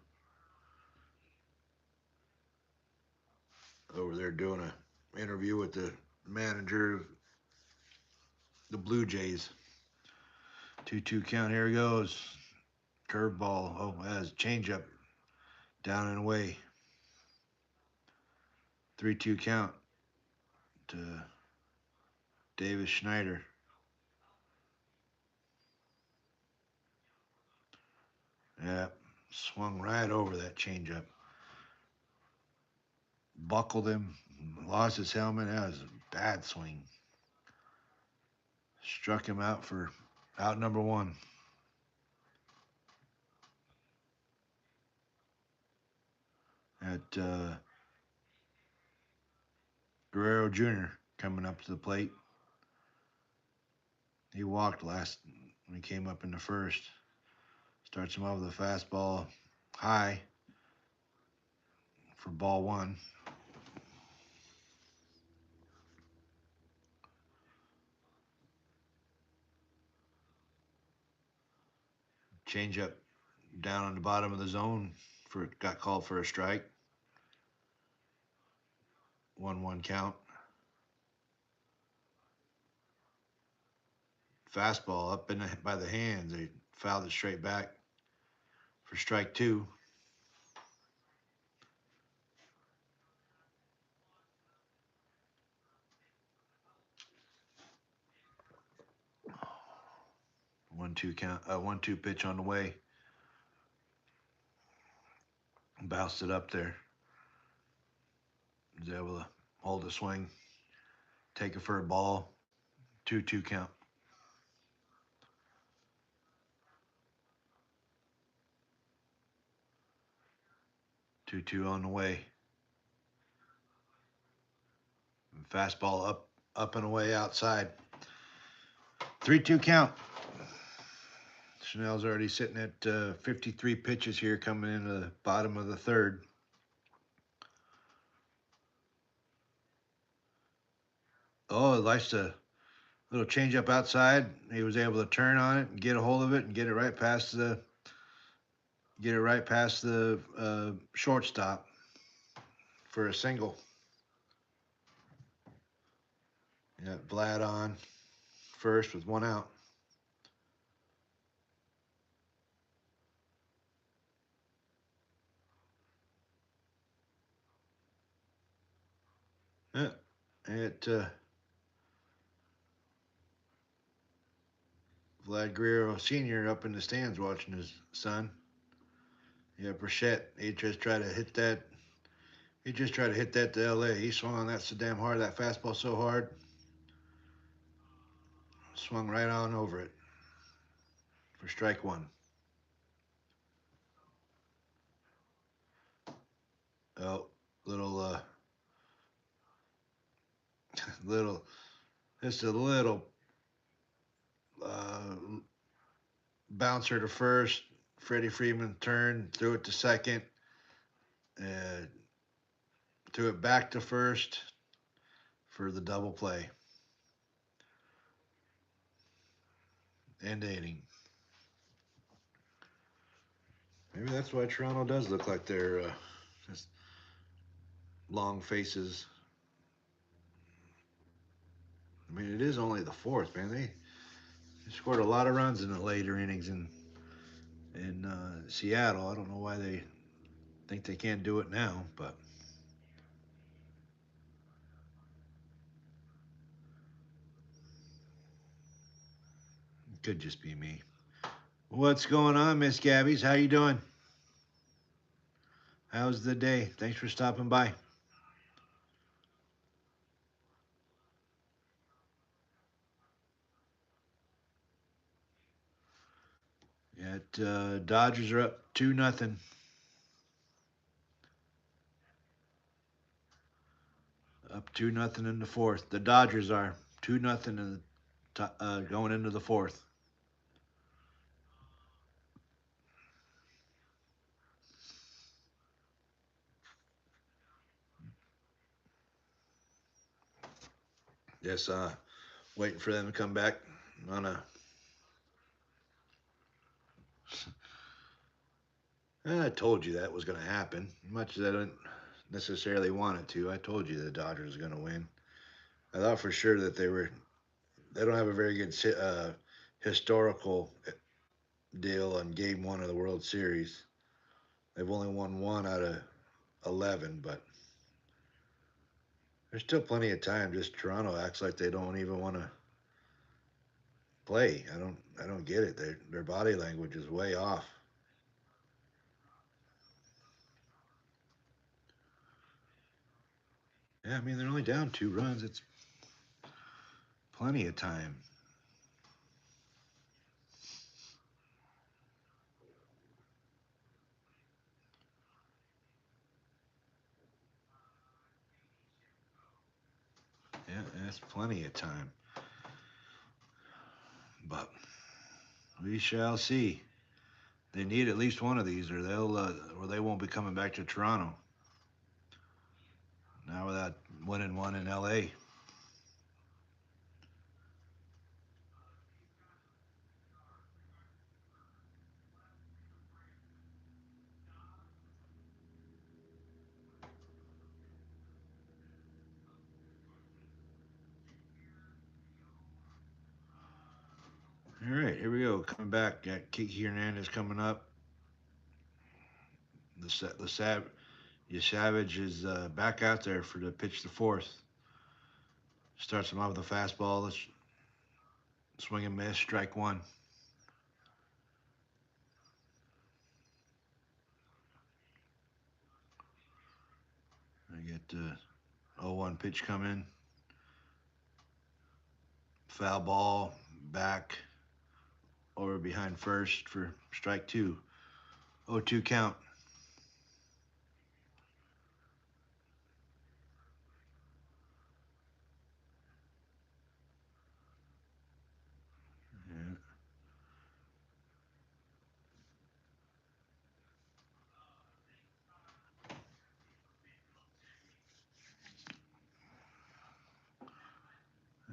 Over there doing a interview with the manager of the Blue Jays. 2-2 count. Here he goes. Curveball. Oh, has changeup down and away. 3-2 count to Davis Schneider. Yeah, swung right over that changeup. Buckled him, lost his helmet. That was a bad swing. Struck him out for out number 1. At Guerrero Jr. coming up to the plate. He walked last when he came up in the first. Starts him off with a fastball high for ball 1. Changeup down on the bottom of the zone got called for a strike. 1-1 count. Fastball up by the hands. They fouled it straight back for strike 2. One two count. 1-2 pitch on the way. Bounced it up there. Was able to hold the swing, take it for a ball. 2-2 count. 2-2 on the way. Fastball up and away outside. 3-2 count. Schnell's already sitting at 53 pitches here coming into the bottom of the third. Oh, it likes to little change up outside. He was able to turn on it and get a hold of it and get it right past the shortstop for a single. Yeah, Vlad on first with one out. Yeah, Vlad Guerrero Sr. up in the stands watching his son. Yeah, Burchett, he just tried to hit that. He just tried to hit that to L.A. He swung on that so damn hard, that fastball so hard. Swung right on over it for strike one. Oh, little, just a little uh, bouncer to first. Freddie Freeman turned, threw it to second, threw it back to first for the double play. End inning. Maybe that's why Toronto does look like they're just long faces. I mean, it is only the fourth, man. They scored a lot of runs in the later innings in Seattle. I don't know why they think they can't do it now, but it could just be me. What's going on, Miss Gabby's? How you doing? How's the day? Thanks for stopping by. Dodgers are up 2-0. Up 2-0 in the fourth. The Dodgers are 2-0 in the going into the fourth. Yes, waiting for them to come back on a. I told you that was going to happen. Much as I didn't necessarily want it to, I told you the Dodgers were going to win. I thought for sure that they were. They don't have a very good historical deal on Game 1 of the World Series. They've only won 1 out of 11, but there's still plenty of time. Just Toronto acts like they don't even want to play. I don't get it. Their body language is way off. Yeah, I mean they're only down 2 runs. It's plenty of time. Yeah, that's plenty of time. But we shall see. They need at least one of these, or they won't be coming back to Toronto. Now without winning one in L.A. All right, here we go. Coming back, got Kiki Hernandez coming up. Savage is back out there for the pitch the fourth. Starts him off with a fastball. Let's swing and miss. Strike one. I get the 0-1 pitch coming. Foul ball, back, over behind first for strike two. 0-2 count. Yeah.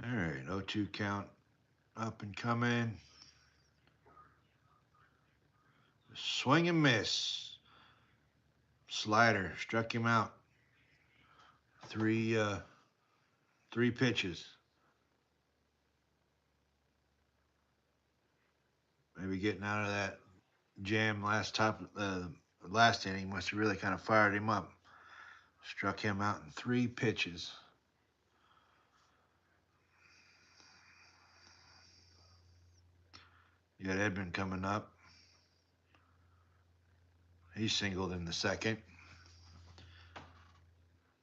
All right, 0-2 count, up and coming. Swing and miss. Slider struck him out. Three pitches. Maybe getting out of that jam last inning must have really kind of fired him up. Struck him out in 3 pitches. You got Edman coming up. He singled in the second.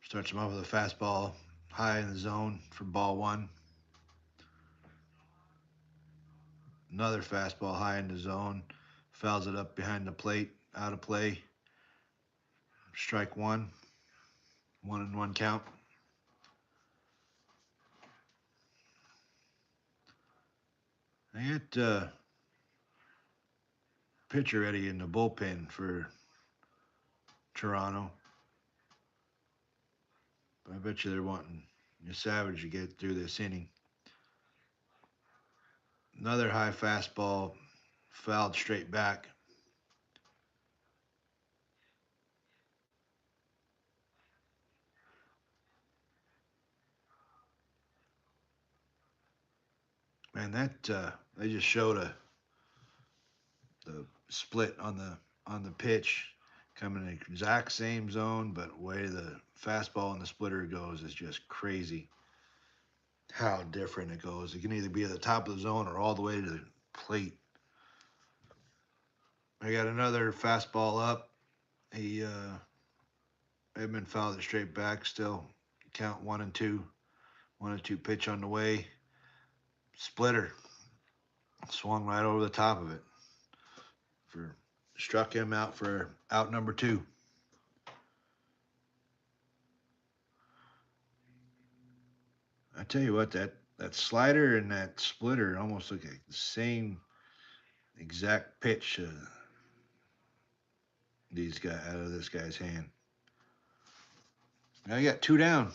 Starts him off with a fastball high in the zone for ball 1. Another fastball high in the zone. Fouls it up behind the plate. Out of play. Strike 1. 1-1 count. I get pitcher ready in the bullpen for Toronto. I bet you they're wanting Savage to get through this inning. Another high fastball, fouled straight back. Man, that they just showed the split on the pitch, coming in the exact same zone, but the way the fastball and the splitter goes is just crazy. How different it goes. It can either be at the top of the zone or all the way to the plate. I got another fastball up. He Edman fouled it straight back. Still count 1-2. 1-2 pitch on the way. Splitter swung right over the top of it. Struck him out for out number 2. I tell you what, that slider and that splitter almost look like the same exact pitch. These guys out of this guy's hand. Now you got 2 down.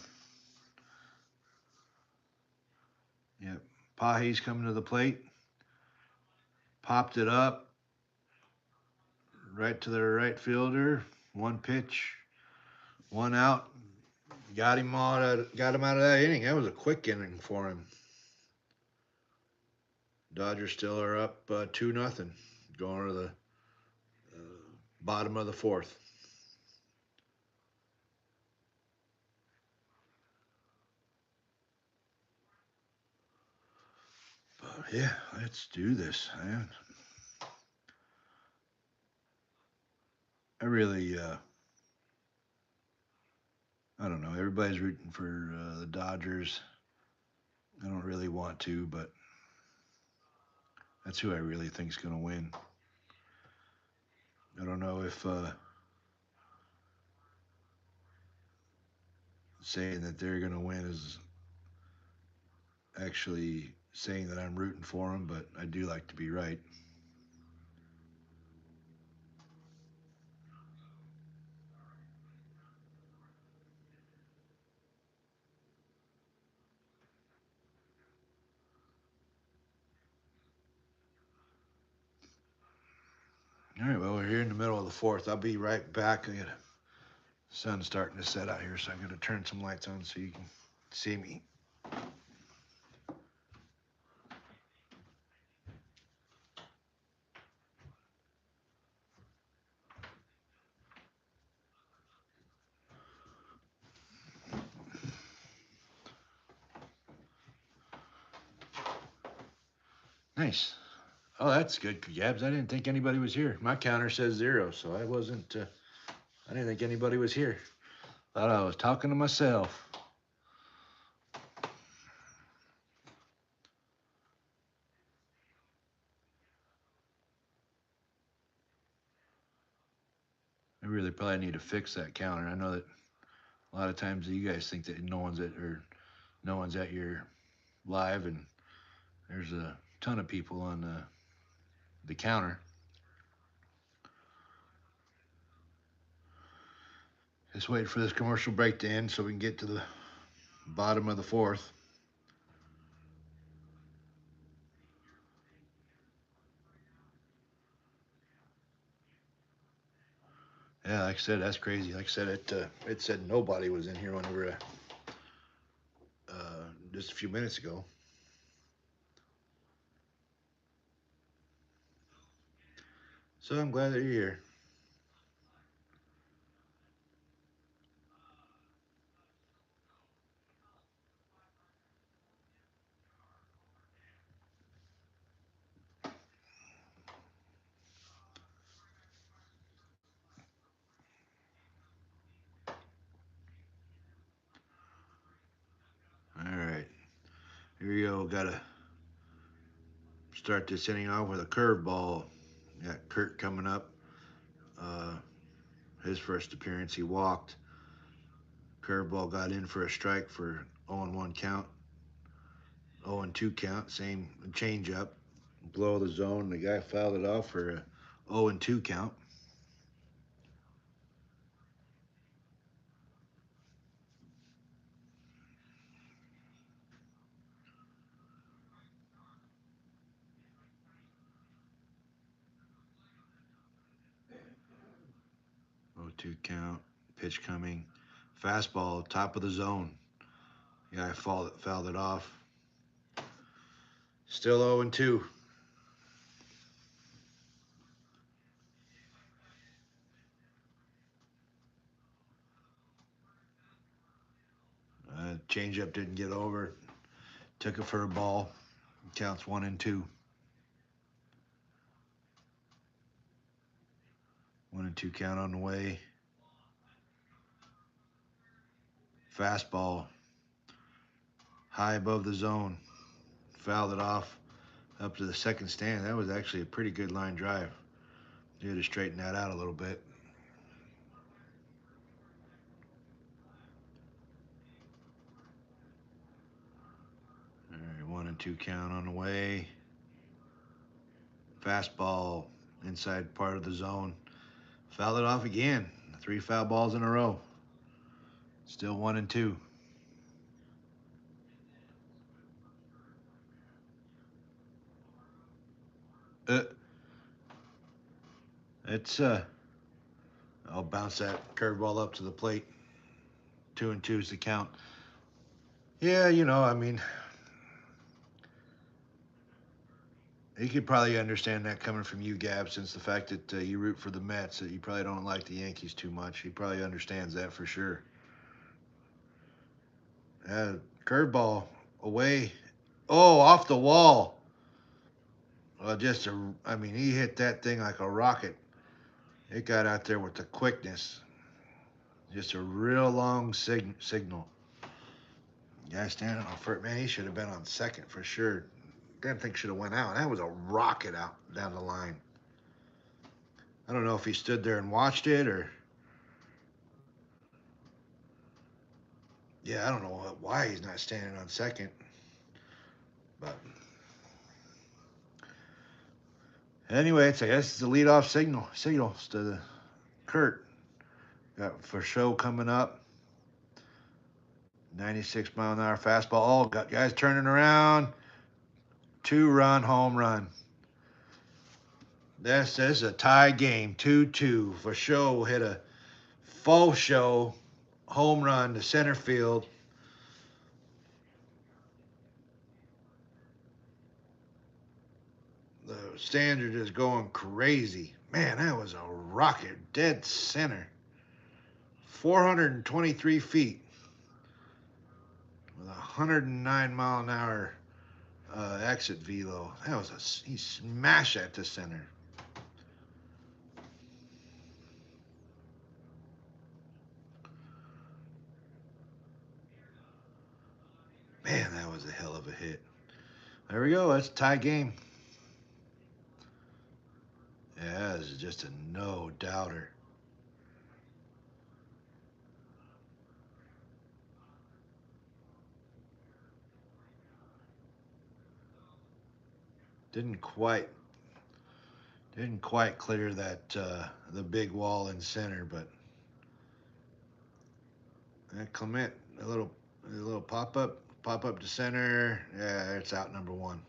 Yep, Pahi's coming to the plate. Popped it up right to the right fielder. 1 pitch, 1 out. Got him out of that inning. That was a quick inning for him. Dodgers still are up 2-0, going to the bottom of the 4th. But yeah, let's do this, man. I really, I don't know. Everybody's rooting for the Dodgers. I don't really want to, but that's who I really think is going to win. I don't know if saying that they're going to win is actually saying that I'm rooting for them, but I do like to be right. All right, well, we're here in the middle of the 4th. I'll be right back. I got the sun starting to set out here, so I'm going to turn some lights on so you can see me. Nice. Oh, that's good, Gabs. I didn't think anybody was here. My counter says 0, so I didn't think anybody was here. Thought I was talking to myself. I really probably need to fix that counter. I know that a lot of times you guys think that no one's at your live, and there's a ton of people on the counter. Just waiting for this commercial break to end so we can get to the bottom of the fourth. Yeah, like I said, that's crazy. Like I said, it said nobody was in here whenever just a few minutes ago. So I'm glad that you're here. All right, here we go. Gotta start this inning off with a curveball. Got Kurt coming up. Uh, his first appearance, he walked. Curveball got in for a strike for 0-1 count. 0-2 count. Same changeup. Below the zone. The guy fouled it off for a 0-2 count. 0-2 count. Pitch coming. Fastball, top of the zone. The guy fouled it off. Still 0-2. Changeup didn't get over. Took it for a ball. Counts 1-2. 1-2 count on the way. Fastball. High above the zone. Fouled it off up to the second stand. That was actually a pretty good line drive. You had to straighten that out a little bit. All right, 1-2 count on the way. Fastball inside part of the zone. Fouled it off again. 3 foul balls in a row. Still 1-2. Uh, it's I'll bounce that curveball up to the plate. 2-2 is the count. Yeah, I mean, you could probably understand that coming from you, Gab, since the fact that you root for the Mets, that you probably don't like the Yankees too much. He probably understands that for sure. Curveball away. Oh, off the wall. Well, I mean, he hit that thing like a rocket. It got out there with the quickness. Just a real long signal. Guy standing on first, man, he should have been on second for sure. Damn thing should have went out. That was a rocket out down the line. I don't know if he stood there and watched it or, yeah, I don't know why he's not standing on second. But anyway, I guess it's a leadoff signals to the Kurt. Got for show coming up. 96-mile-an-hour fastball. Oh, got guys turning around. 2-run home run. This is a tie game. 2-2. For show hit a full show home run to center field. The standard is going crazy. Man, that was a rocket. Dead center. 423 feet with a 109-mile-an-hour exit velo. He smashed that to center. was a hell of a hit. There we go. That's a tie game. Yeah, this is just a no doubter. Didn't quite didn't quite clear that the big wall in center, but Clement a little pop up to center. Yeah, it's out number one.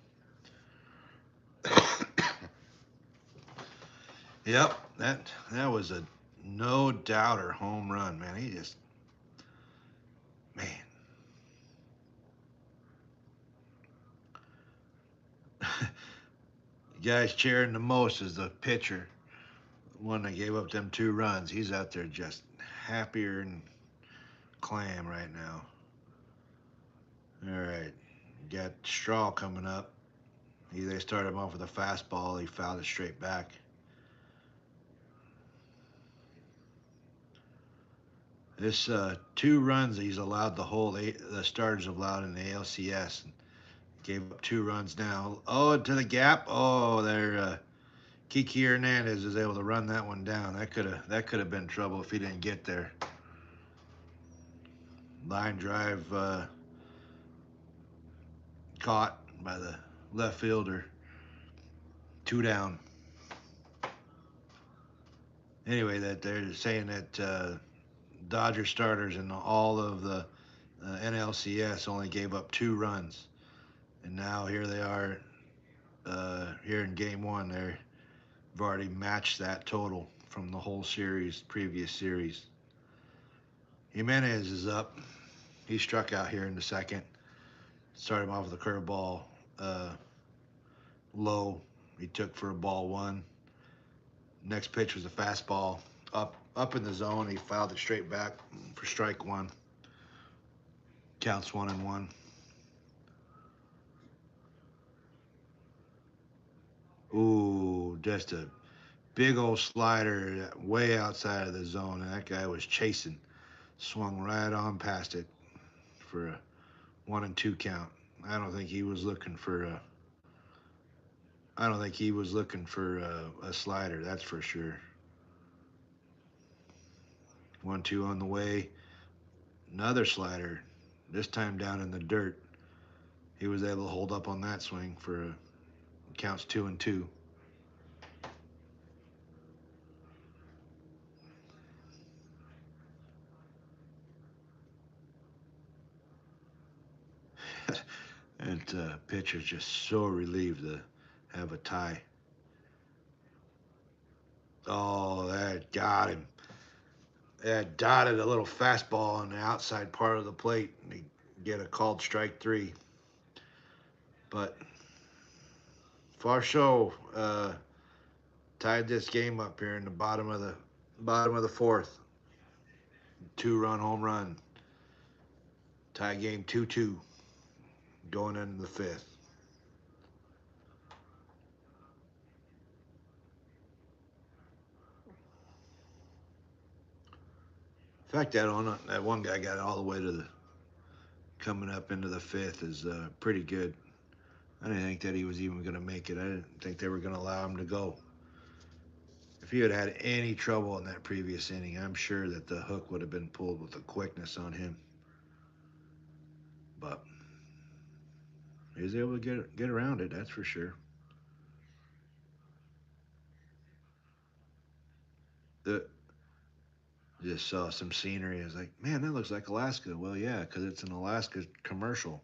Yep, that was a no doubter home run, man. He just man. The guy's cheering the most is the pitcher, the one that gave up them 2 runs. He's out there just happier than clam right now. All right, got Straw coming up. They started him off with a fastball. He fouled it straight back. This 2 runs he's allowed the starters have allowed in the ALCS. Gave up 2 runs now. Oh, to the gap. Oh, there. Kiki Hernandez is able to run that one down. That could have been trouble if he didn't get there. Line drive caught by the left fielder. 2 down. Anyway, that they're saying that Dodger starters in all of the NLCS only gave up 2 runs, and now here they are here in Game 1. They've already matched that total from the whole previous series. Jimenez is up. He struck out here in the second. Started him off with a curveball low. He took for a ball 1. Next pitch was a fastball up in the zone. He fouled it straight back for strike 1. Counts 1-1. Ooh, just a big old slider way outside of the zone, and that guy was chasing. Swung right on past it for a 1-2 count. I don't think he was looking for a slider. That's for sure. 1-2 on the way. Another slider. This time down in the dirt. He was able to hold up on that swing for counts 2-2. And pitcher's just so relieved to have a tie. Oh, that got him. That dotted a little fastball on the outside part of the plate, and he get a called strike 3. But Farsho tied this game up here in the bottom of the fourth. 2-run home run. Tie game 2-2 going into the fifth. In fact, that one guy got all the way to the coming up into the fifth is pretty good. I didn't think that he was even going to make it. I didn't think they were going to allow him to go. If he had had any trouble in that previous inning, I'm sure that the hook would have been pulled with the quickness on him. But he was able to get around it, that's for sure. The Just saw some scenery. I was like, man, that looks like Alaska. Well, yeah, because it's an Alaska commercial.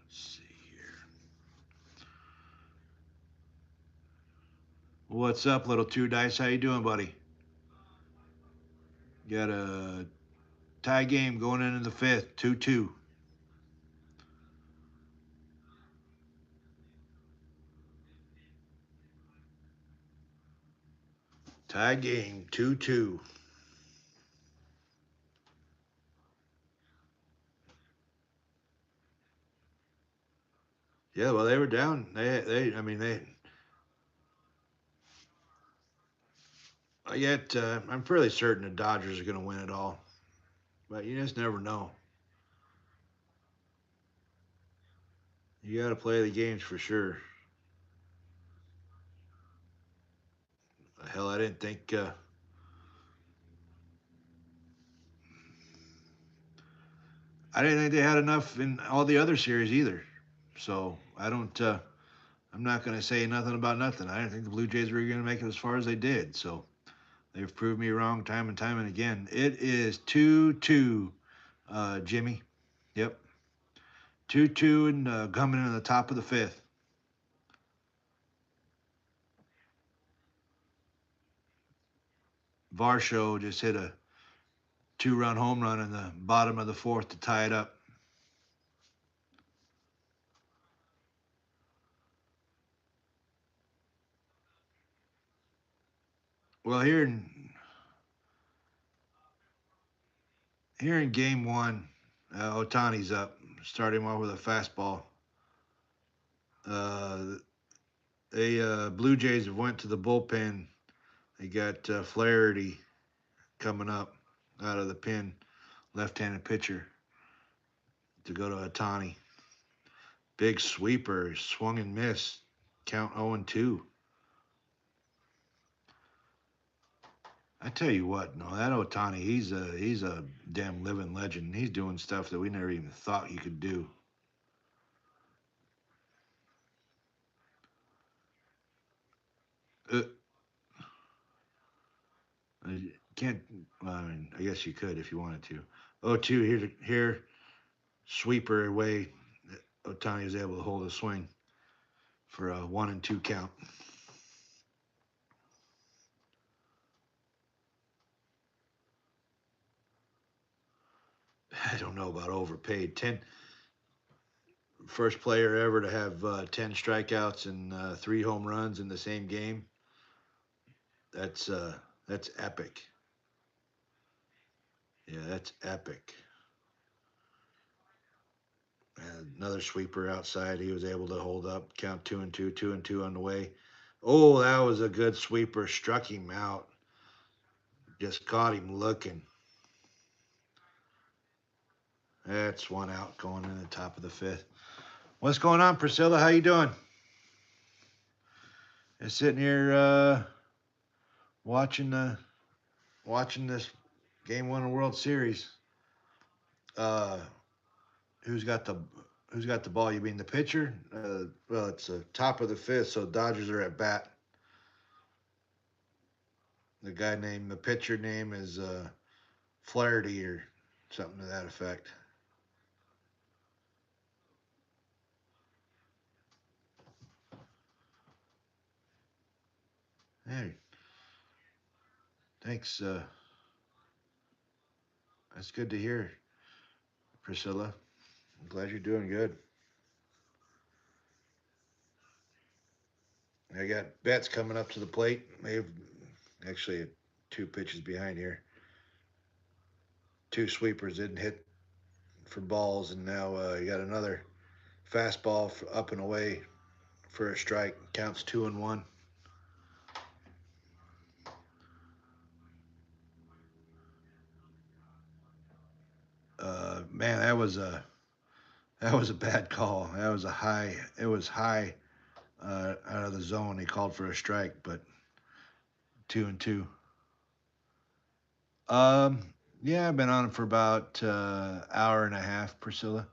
Let's see here. What's up, little Two Dice? How you doing, buddy? Got a tie game going into the fifth, 2-2. Tie game, 2-2. Yeah, well, they were down. I mean, yet I'm fairly certain the Dodgers are going to win it all, but you just never know. You got to play the games for sure. Hell, I didn't think they had enough in all the other series either. So I don't. I'm not going to say nothing about nothing. I didn't think the Blue Jays were going to make it as far as they did. So they've proved me wrong time and again. It is 2-2, Jimmy. Yep, 2-2, and coming in the top of the fifth. Varsho just hit a two-run home run in the bottom of the fourth to tie it up. Well, here in game one, Otani's up. Start him off with a fastball. Uh, they Blue Jays have went to the bullpen. They got Flaherty coming up out of the pen, left-handed pitcher to go to Otani. Big sweeper, swung and missed. Count 0-2. I tell you what, no, that Otani, he's a damn living legend. He's doing stuff that we never even thought he could do. Uh, I can't. Well, I mean, I guess you could if you wanted to. 0-2 here, sweeper away. Otani was able to hold a swing for a 1-2 count. I don't know about overpaid. First player ever to have 10 strikeouts and 3 home runs in the same game. That's epic. Yeah, that's epic. And another sweeper outside. He was able to hold up, count 2-2, 2-2 on the way. Oh, that was a good sweeper. Struck him out. Just caught him looking. That's one out going in the top of the fifth. What's going on, Priscilla? How you doing? Just sitting here watching watching this game one of the World Series. Uh, who's got the who's got the ball? You mean the pitcher? Well, it's the top of the fifth, so Dodgers are at bat. The pitcher name is Flaherty or something to that effect. Hey, thanks. That's good to hear, Priscilla. I'm glad you're doing good. I got Betts coming up to the plate. They've actually 2 pitches behind here. 2 sweepers didn't hit for balls, and now you got another fastball up and away for a strike. Counts 2-1. Man, that was a bad call. That was a high. It was high out of the zone. He called for a strike, but 2-2. Yeah, I've been on it for about hour and a half, Priscilla.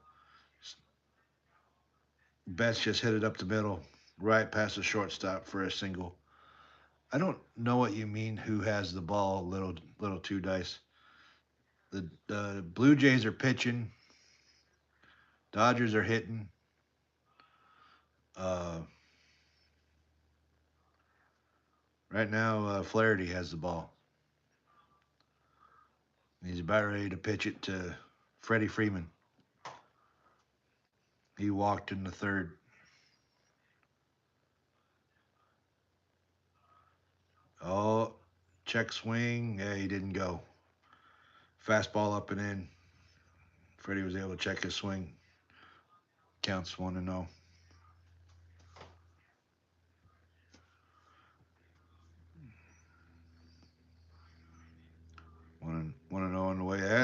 Betts just hit it up the middle, right past the shortstop for a single. I don't know what you mean. Who has the ball? Little two dice. The Blue Jays are pitching. Dodgers are hitting. Uh, right now, Flaherty has the ball. He's about ready to pitch it to Freddie Freeman. He walked in the third. Oh, check swing. Yeah, he didn't go. Fastball up and in. Freddie was able to check his swing. Counts 1-0.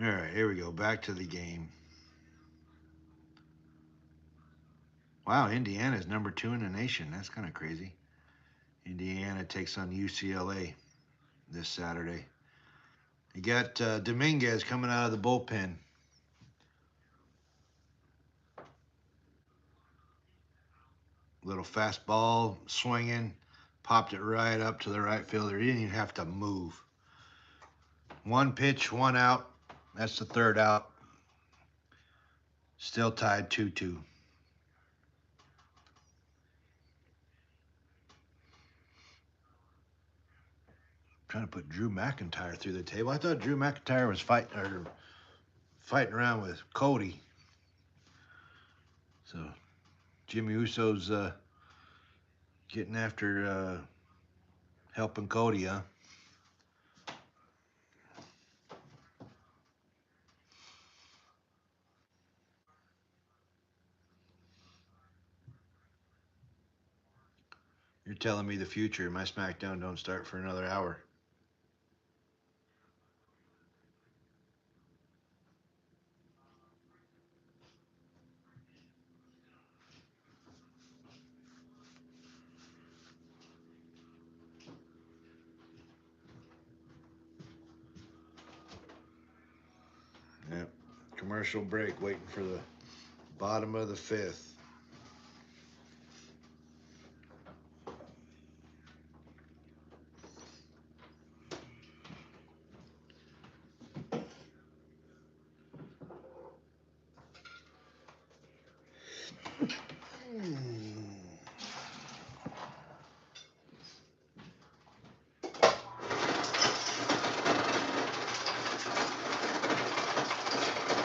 All right, here we go. Back to the game. Wow, Indiana's #2 in the nation. That's kind of crazy. Indiana takes on UCLA this Saturday. You got Dominguez coming out of the bullpen. Little fastball swinging, popped it right up to the right fielder. He didn't even have to move. One pitch, one out. That's the third out. Still tied 2-2. Trying to put Drew McIntyre through the table. I thought Drew McIntyre was fighting around with Cody. So Jimmy Uso's getting after helping Cody, huh? You're telling me the future. My SmackDown don't start for another hour. Yep. Commercial break waiting for the bottom of the fifth.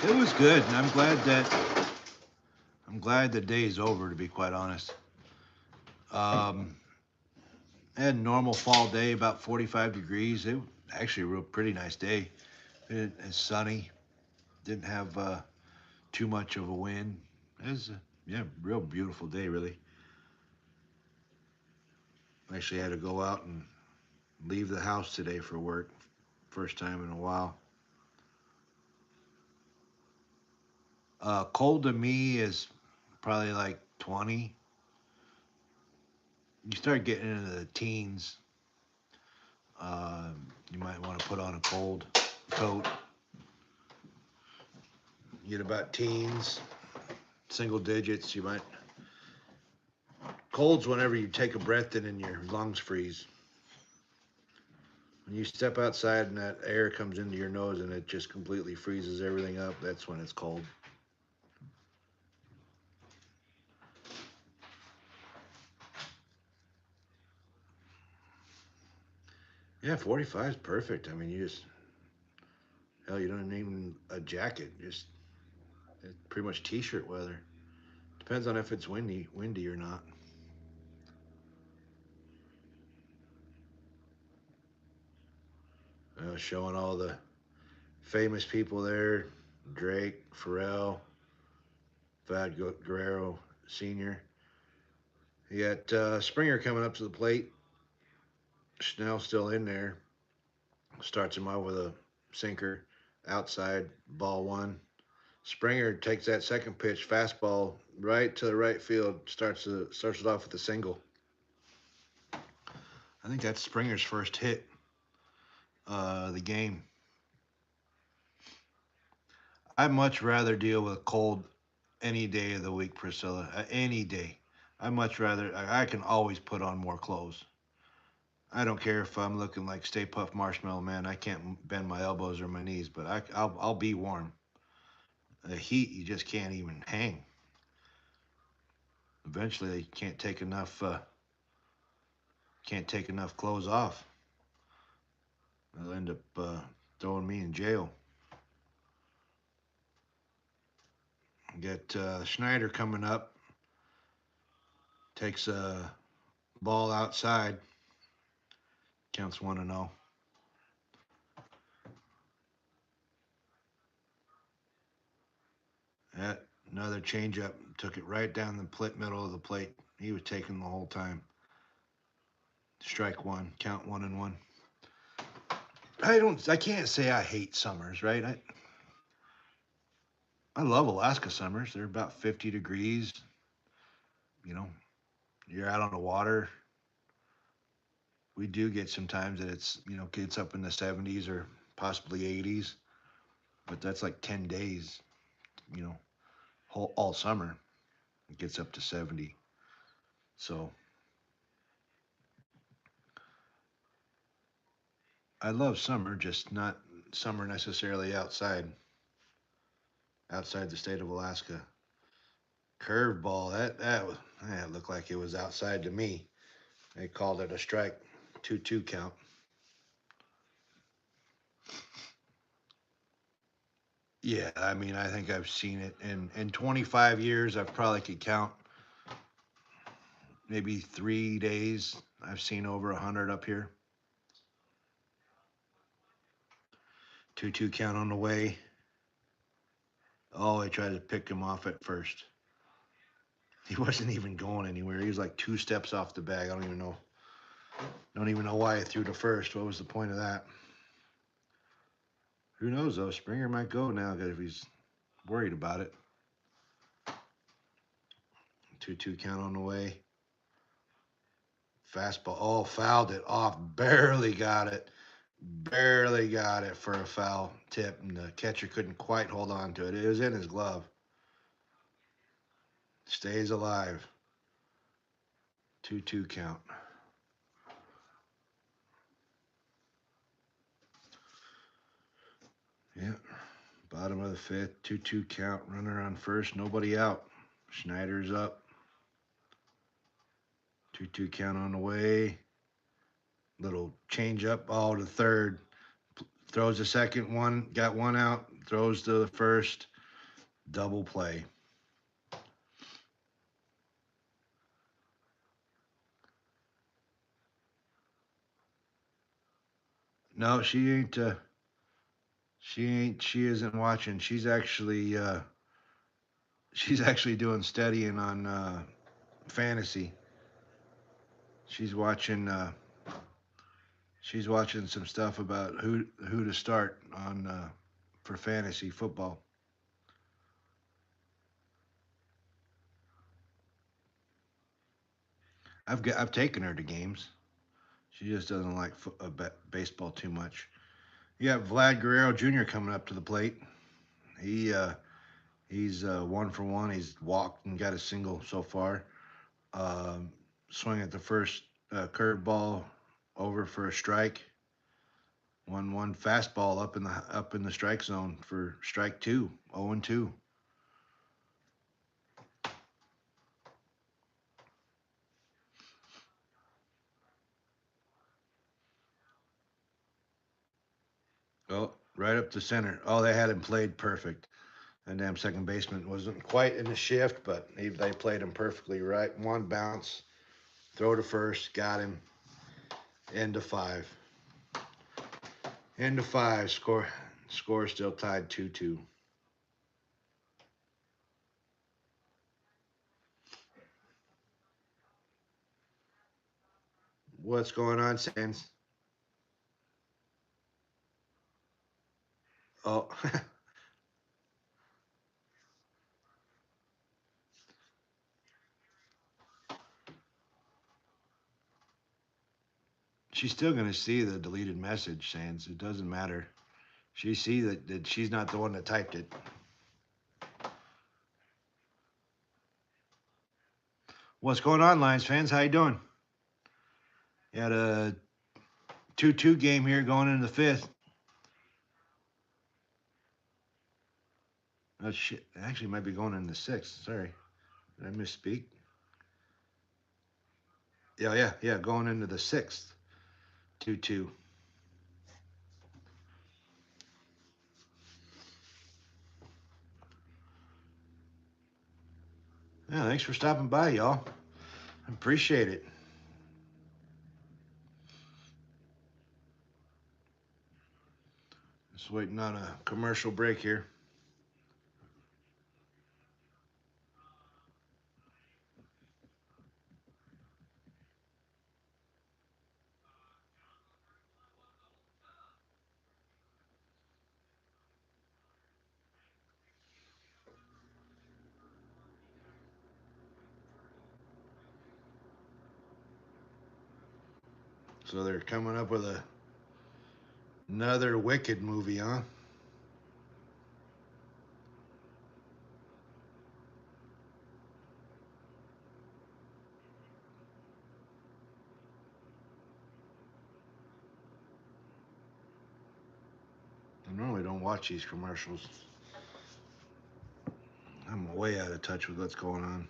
It was good, and I'm glad the day is over. To be quite honest, I had a normal fall day, about 45 degrees. It was actually a real pretty nice day. It's sunny. Didn't have too much of a wind. It was yeah, real beautiful day, really. Actually had to go out and leave the house today for work. First time in a while. Cold to me is probably like 20. You start getting into the teens, you might want to put on a cold coat. You get about teens, single digits, you might. Cold's whenever you take a breath in and your lungs freeze. When you step outside and that air comes into your nose and it just completely freezes everything up, that's when it's cold. Yeah, 45 is perfect. I mean, you just, hell, you don't need a jacket. Just it's pretty much t-shirt weather. Depends on if it's windy or not. Showing all the famous people there: Drake, Pharrell, Vad Guerrero Sr. You got Springer coming up to the plate. Snell still in there. Starts him out with a sinker outside, ball one. Springer takes that second pitch, fastball right to the right field. Starts it off with a single. I think that's Springer's first hit the game. I'd much rather deal with cold any day of the week, Priscilla. Any day. I much rather. I can always put on more clothes. I don't care if I'm looking like Stay Puft Marshmallow Man. I can't bend my elbows or my knees, but I'll be warm. The heat, you just can't even hang. Eventually, you can't take enough clothes off. They'll end up throwing me in jail. Get Schneider coming up. Takes a ball outside. Counts 1-0. That another changeup. Took it right down the middle of the plate. He was taking the whole time. Strike one. Count 1-1. I can't say I hate Summers, right? I love Alaska summers. They're about 50 degrees. You know, you're out on the water. We do get sometimes that it's, gets up in the 70s or possibly 80s, but that's like 10 days, you know, all summer. It gets up to 70. So I love summer, just not summer necessarily outside the state of Alaska. Curveball, that looked like it was outside to me. They called it a strike, 2-2 count. Yeah, I mean, I think I've seen it in 25 years. I've probably could count maybe 3 days. I've seen over 100 up here. 2-2 count on the way. Oh, I tried to pick him off at first. He wasn't even going anywhere. He was like 2 steps off the bag. I don't even know. Don't even know why I threw to first. What was the point of that? Who knows though? Springer might go now if he's worried about it. 2-2 count on the way. Fastball. Oh, fouled it off. Barely got it. Barely got it for a foul tip, and the catcher couldn't quite hold on to it. It was in his glove. Stays alive. 2-2 count. Yeah. Bottom of the fifth. 2-2 count. Runner on first. Nobody out. Schneider's up. 2-2 count on the way. Little change up. Oh, to third. Throws the second one. Got one out. Throws to the first. Double play. No, she ain't. She ain't. She isn't watching. She's actually doing studying on fantasy. She's watching. She's watching some stuff about who to start on for fantasy football. I've taken her to games. She just doesn't like baseball too much. You got Vlad Guerrero Jr. coming up to the plate. He he's 1 for 1. He's walked and got a single so far. Um, Swing at the first curveball over for a strike. 1-1 fastball up in the strike zone for strike two. 0-2. Oh, right up to center. Oh, they had him played perfect. And damn second baseman wasn't quite in the shift, but they played him perfectly right. One bounce, throw to first, got him. End of five. End of five. Score still tied 2-2. What's going on, Sands? Oh, she's still gonna see the deleted message, Sands. It doesn't matter. She see that she's not the one that typed it. What's going on, Lions fans? How you doing? You had a 2-2 game here going into the fifth. Oh shit! It actually might be going into the sixth. Sorry, did I misspeak? Yeah, yeah, yeah. Going into the sixth. 2-2. Yeah, thanks for stopping by, y'all. Appreciate it. Just waiting on a commercial break here. So they're coming up with another Wicked movie, huh? I normally don't watch these commercials. I'm way out of touch with what's going on.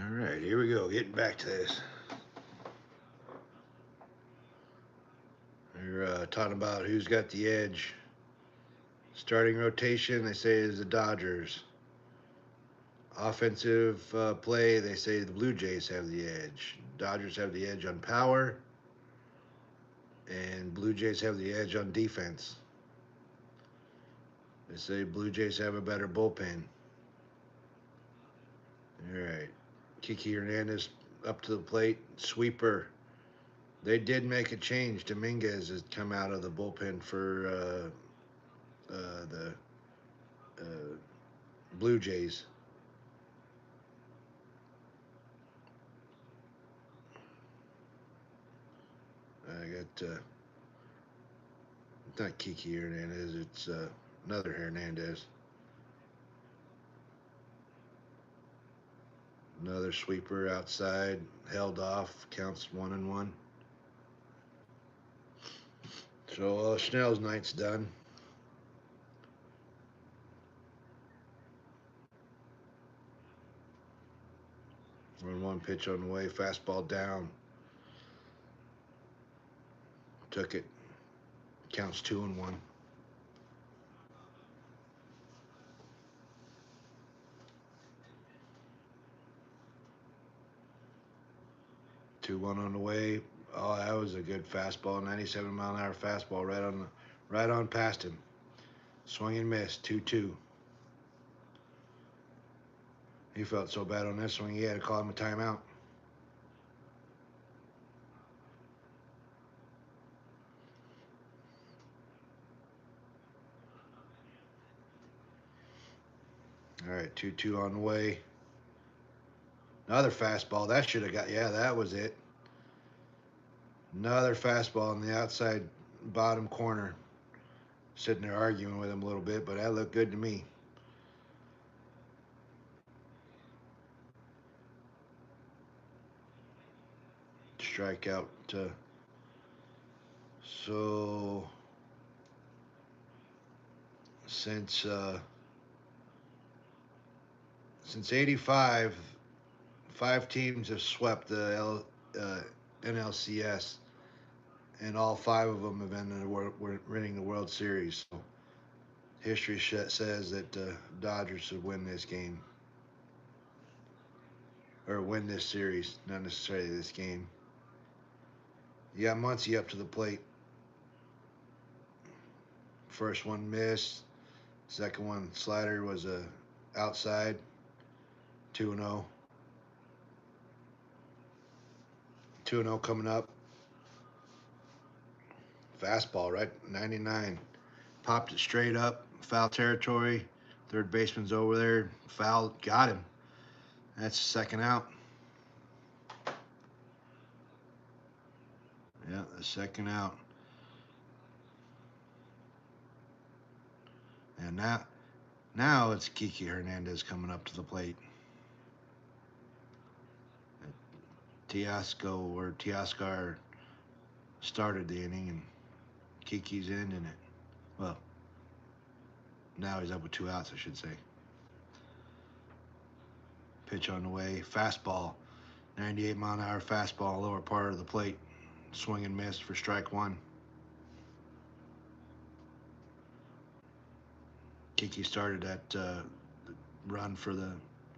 All right, here we go. Getting back to this. We're talking about who's got the edge. Starting rotation, they say, is the Dodgers. Offensive play, they say the Blue Jays have the edge. Dodgers have the edge on power, and Blue Jays have the edge on defense. They say Blue Jays have a better bullpen. All right. Kiki Hernandez up to the plate. Sweeper. They did make a change. Dominguez has come out of the bullpen for the Blue Jays. I got it's not Kiki Hernandez. It's another Hernandez. Another sweeper outside, held off, counts 1-1. So Schnell's night's done. One pitch on the way, fastball down. Took it. Counts 2-1. 2-1 on the way. Oh, that was a good fastball. 97-mile-an-hour fastball right on past him. Swing and miss. 2-2. He felt so bad on this swing, he had to call him a timeout. All right, 2-2 on the way. Another fastball. That should have got, yeah, that was it. Another fastball on the outside bottom corner. Sitting there arguing with him a little bit, but that looked good to me. Strikeout. So since '85, 5 teams have swept the NLCS, and all 5 of them have ended winning the World Series. So history says that the Dodgers would win this game, or win this series, not necessarily this game. You got Muncy up to the plate. First one missed. Second one, slider, was outside. 2-0. 2-0 coming up. Fastball, right? 99. Popped it straight up. Foul territory. Third baseman's over there. Foul. Got him. That's the second out. Yeah, the second out. And now it's Kiki Hernandez coming up to the plate. Teoscar started the inning, and Kiki's in it. Well, now he's up with 2 outs, I should say. Pitch on the way. Fastball. 98-mile-an-hour fastball, lower part of the plate. Swing and miss for strike 1. Kiki started that run for the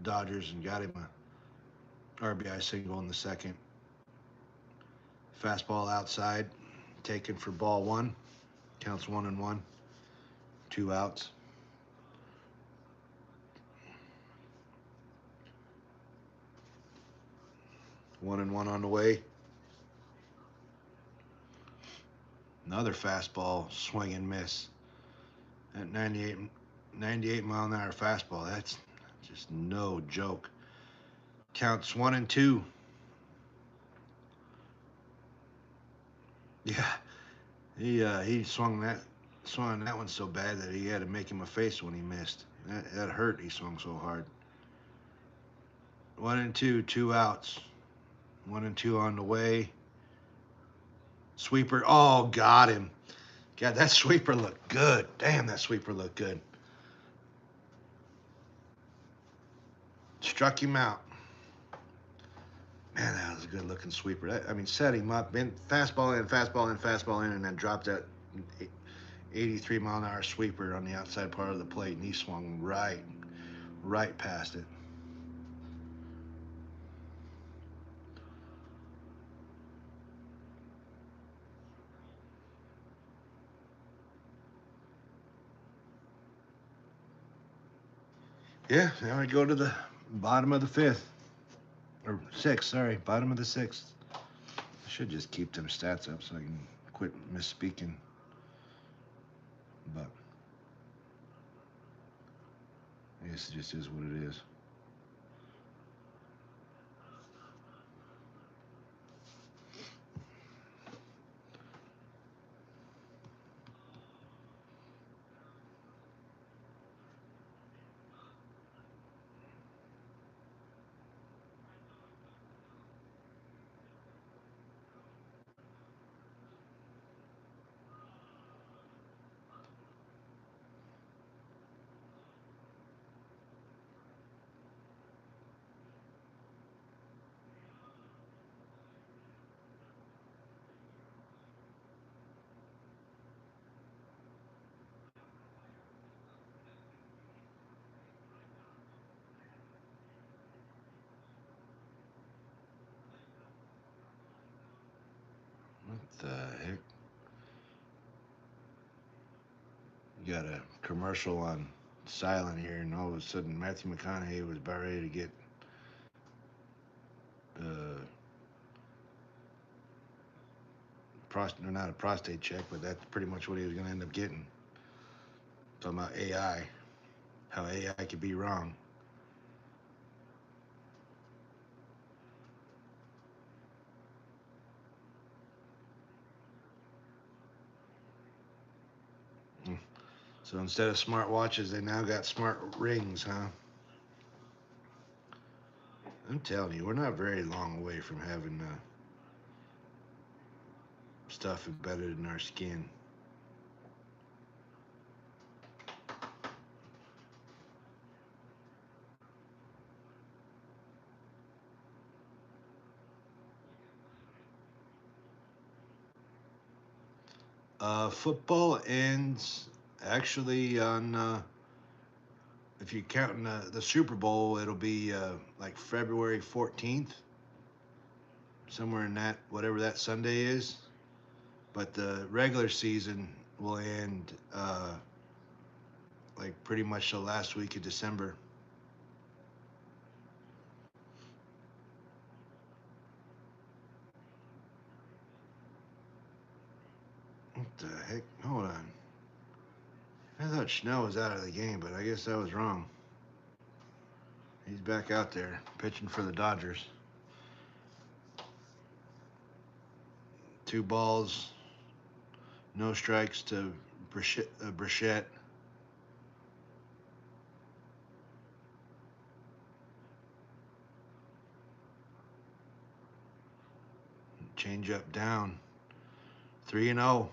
Dodgers and got him a RBI single in the second. Fastball outside, taken for ball one. Counts 1-1. 2 outs. One and one on the way. Another fastball, swing and miss. That 98 mile an hour fastball, that's just no joke. Counts 1-2. Yeah, he swung that one so bad that he had to make him a face when he missed. That hurt. He swung so hard. 1-2, 2 outs. 1-2 on the way. Sweeper. Oh, got him. God, that sweeper looked good. Damn, that sweeper looked good. Struck him out. Man, that was a good looking sweeper. Set him up, fastball in, fastball in, fastball in, and then dropped that 83 mile an hour sweeper on the outside part of the plate, and he swung right past it. Yeah, now we go to the bottom of the fifth. Or sixth, sorry. Bottom of the sixth. I should just keep them stats up so I can quit misspeaking. But I guess it just is what it is. What the heck? You got a commercial on silent here, and all of a sudden Matthew McConaughey was about ready to get not a prostate check, but that's pretty much what he was going to end up getting. Talking about AI, how AI could be wrong. So instead of smart watches, they now got smart rings, huh? I'm telling you, we're not very long away from having stuff embedded in our skin. Football ends actually on, if you count the Super Bowl, it'll be like February 14th, somewhere in that, whatever that Sunday is. But the regular season will end like pretty much the last week of December. What the heck? Hold on. I thought Schnell was out of the game, but I guess I was wrong. He's back out there pitching for the Dodgers. 2 balls, no strikes to Bichette. Change up down. 3-0.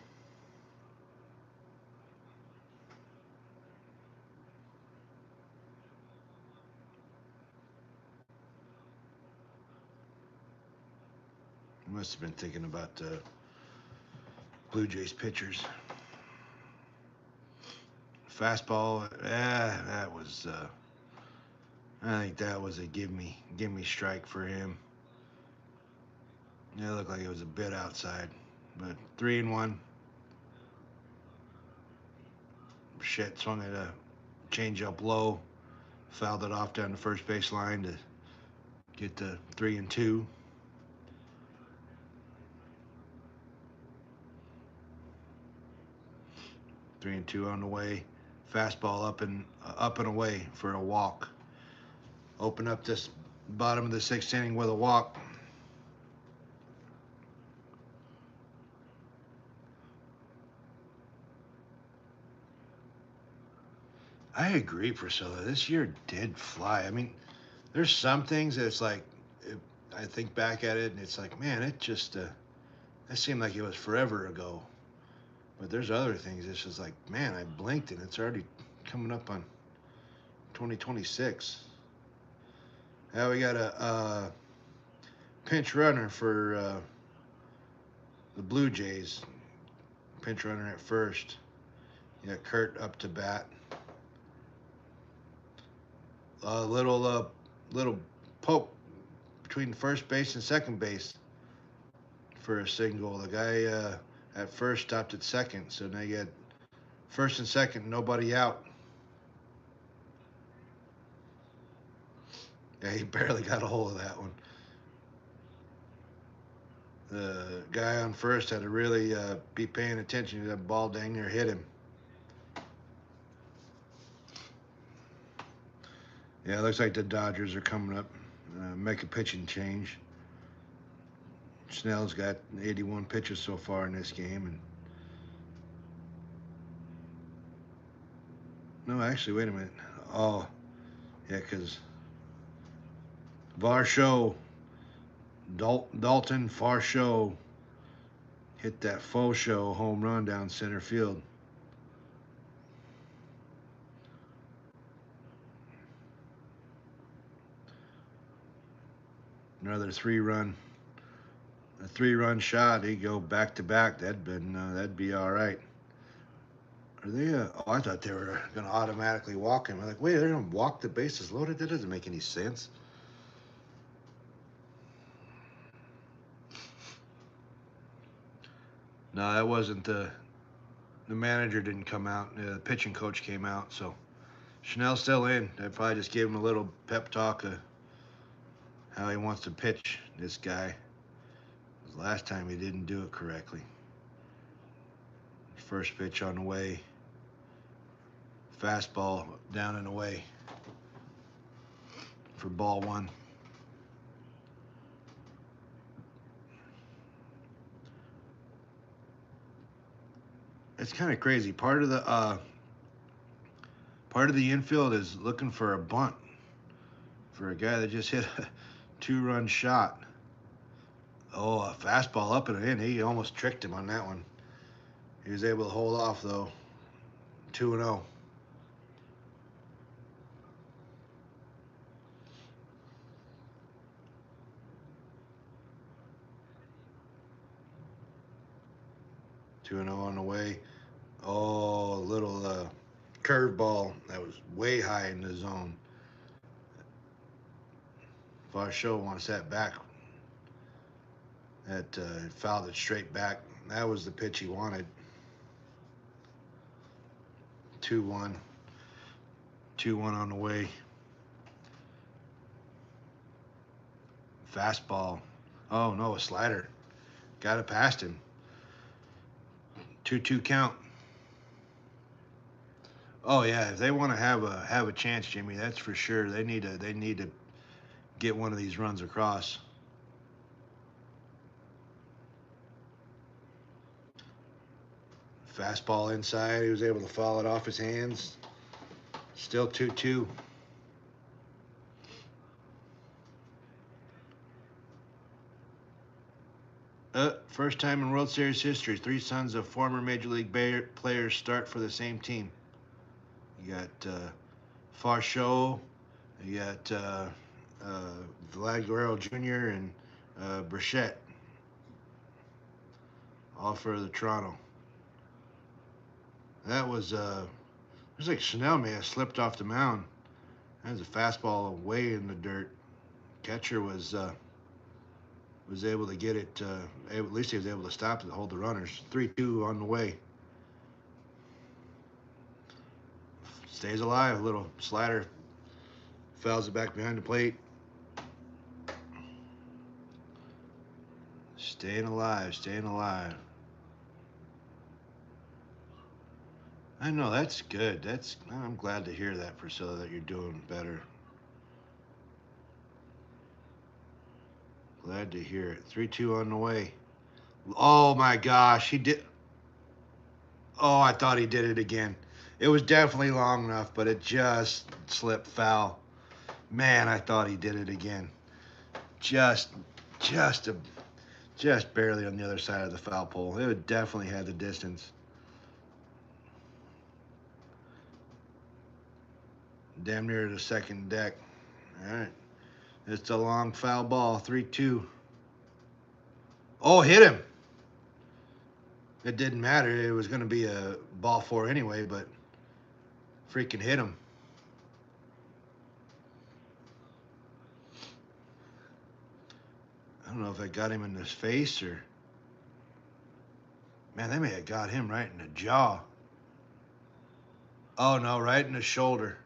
Must have been thinking about the Blue Jays pitchers. Fastball, that was I think that was a give me strike for him. It looked like it was a bit outside, but 3-1. Shit swung at a change up low, fouled it off down the first base line to get to 3-2. 3-2 on the way. Fastball up and away for a walk. Open up this bottom of the sixth inning with a walk. I agree, Priscilla. This year did fly. I mean, there's some things that it's like, I think back at it and it's like, man, it just, it seemed like it was forever ago. But there's other things. It's just like, man, I blinked and it's already coming up on 2026. Now we got a pinch runner for the Blue Jays. Pinch runner at first. You got Kurt up to bat. Little poke between first base and second base for a single. The guy at first stopped at second, so now you got first and second, nobody out. Yeah, he barely got a hold of that one. The guy on first had to really be paying attention to that ball. Dang near hit him. Yeah, it looks like the Dodgers are coming up, make a pitching change. Snell's got 81 pitches so far in this game, and no, actually, wait a minute. Oh, yeah, because Varsho, Dalton Varsho hit that faux show home run down center field. Another a 3-run shot. He'd go back to back. That'd be all right. Are they? Oh, I thought they were going to automatically walk him. I'm like, wait, they're going to walk the bases loaded? That doesn't make any sense. No, that wasn't the manager didn't come out. The pitching coach came out. So Schnell's still in. They probably just gave him a little pep talk of how he wants to pitch this guy. Last time he didn't do it correctly. First pitch on the way. Fastball down and away for ball one. It's kind of crazy. Part of the infield is looking for a bunt for a guy that just hit a 2-run shot. Oh, a fastball up and in. He almost tricked him on that one. He was able to hold off though. 2-0. On the way. Oh, a little curveball that was way high in the zone. Varsho wants that back. That fouled it straight back. That was the pitch he wanted. 2-1. 2-1 on the way. Fastball. Oh, no, a slider. Got it past him. 2-2 count. Oh yeah, if they want to have a chance, Jimmy, that's for sure. They need to get one of these runs across. Fastball inside. He was able to foul it off his hands. Still 2-2. First time in World Series history, 3 sons of former Major League players start for the same team. You got Varsho, you got Vlad Guerrero Jr. and Bichette, all for the Toronto. That was it was like Schnell may have slipped off the mound. That was a fastball way in the dirt. Catcher was able to get it. At least he was able to stop it, to hold the runners. 3-2 on the way. Stays alive. Little slider fouls it back behind the plate. Staying alive. Staying alive. I know, that's good. I'm glad to hear that, Priscilla, that you're doing better. Glad to hear it. 3-2 on the way. Oh my gosh, he did. Oh, I thought he did it again. It was definitely long enough, but it just slipped foul. Man, I thought he did it again. Just, just a, just barely on the other side of the foul pole. It would definitely had the distance. Damn near the second deck. All right. It's a long foul ball. 3-2. Oh, hit him. It didn't matter. It was going to be a ball four anyway, but freaking hit him. I don't know if that got him in his face or... Man, they may have got him right in the jaw. Oh, no, right in the shoulder.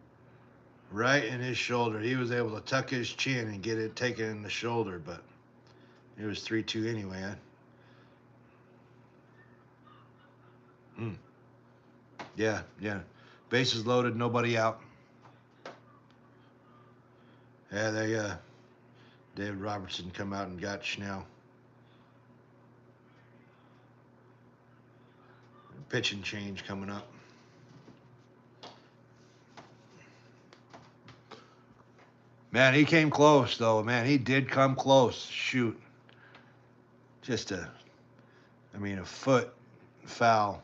Right in his shoulder. He was able to tuck his chin and get it taken in the shoulder, but it was 3-2 anyway. Yeah, yeah. Bases loaded, nobody out. Yeah, David Robertson come out and got Schnell. Pitching change coming up. Man, he came close, though. Man, he did come close. Shoot. Just a foot foul.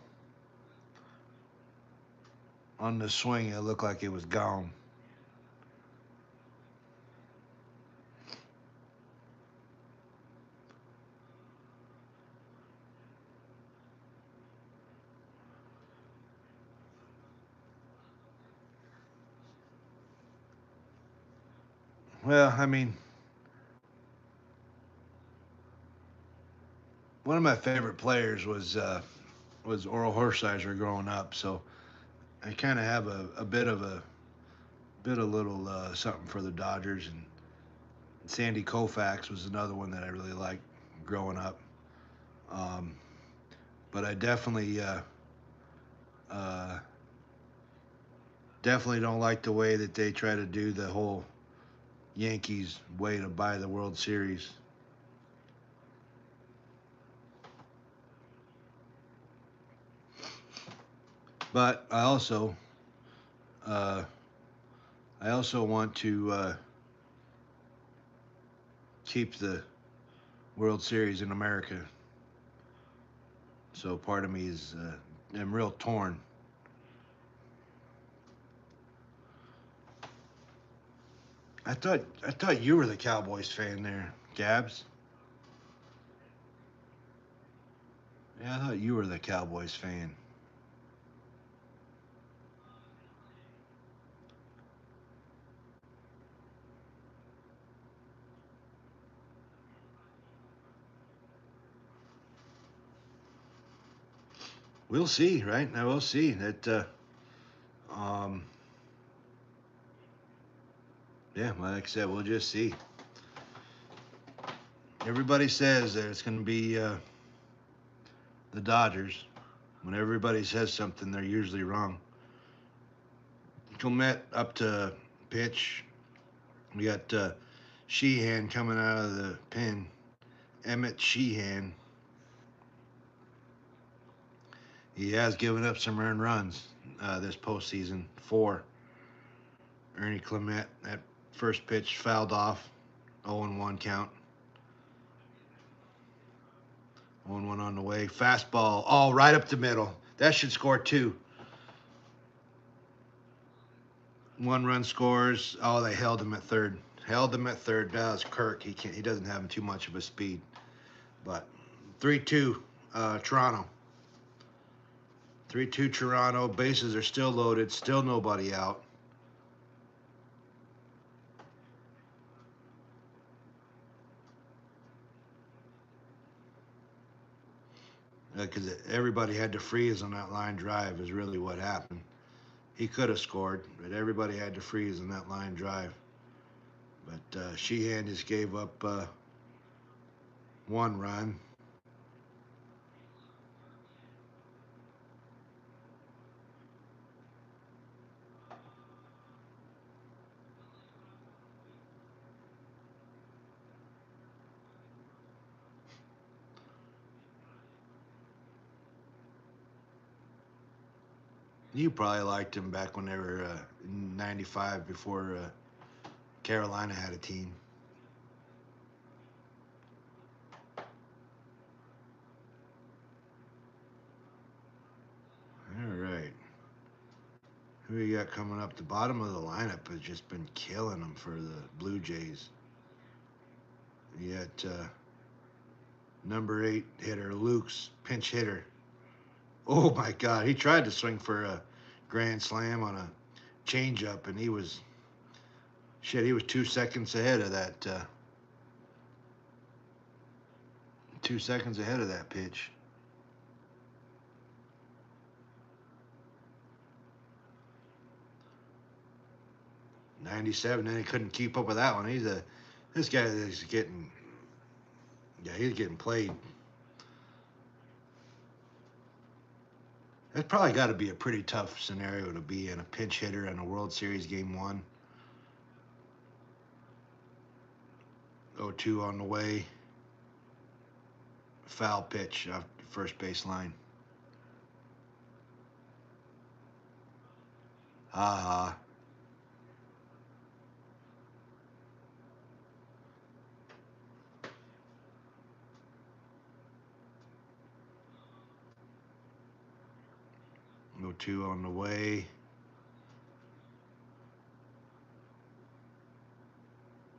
On the swing, it looked like it was gone. Well, one of my favorite players was Oral Horsizer growing up, so I kind of have a bit of little something for the Dodgers, and Sandy Koufax was another one that I really liked growing up. Um, but I uh, definitely don't like the way that they try to do the whole Yankees way to buy the World Series. But uh, I also want to keep the World Series in America. So part of me is I'm real torn. I thought you were the Cowboys fan there, Gabs. Yeah, I thought you were the Cowboys fan. We'll see, right? Now we'll see that. Um, yeah, like I said, we'll just see. Everybody says that it's going to be the Dodgers. When everybody says something, they're usually wrong. Clement up to pitch. We got Sheehan coming out of the pen. Emmett Sheehan. He has given up some earned runs this postseason. 4. Ernie Clement, that first pitch fouled off. 0-1 count. 0-1 on the way. Fastball. Oh, right up the middle. That should score 2. 1 run scores. Oh, they held him at third. Held him at third. That was Kirk. He doesn't have too much of a speed. But 3-2 Toronto. 3-2 Toronto. Bases are still loaded. Still nobody out. because everybody had to freeze on that line drive is really what happened. He could have scored, but everybody had to freeze on that line drive. But Sheehan just gave up one run. You probably liked him back when they were in '95 before Carolina had a team. All right. Who you got coming up? The bottom of the lineup has just been killing them for the Blue Jays. You got number 8 hitter, Luke's pinch hitter. Oh my God, he tried to swing for a grand slam on a changeup, and he was 2 seconds ahead of that. 2 seconds ahead of that pitch. 97, and he couldn't keep up with that one. This guy is getting, yeah, he's getting played. That's probably got to be a pretty tough scenario to be in, a pinch hitter in a World Series Game 1. 0-2 on the way. Foul pitch off first base line. Ah. 0-2 on the way.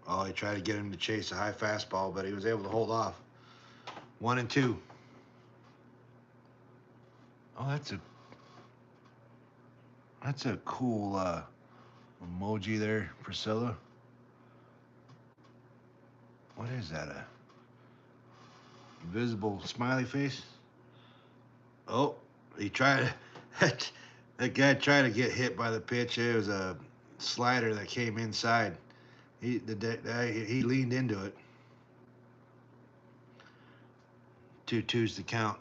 Oh, he tried to get him to chase a high fastball, but he was able to hold off. 1-2. Oh, that's a cool emoji there, Priscilla. What is that? A invisible smiley face? Oh, he tried. That guy tried to get hit by the pitch. It was a slider that came inside. He leaned into it. 2-2's the count.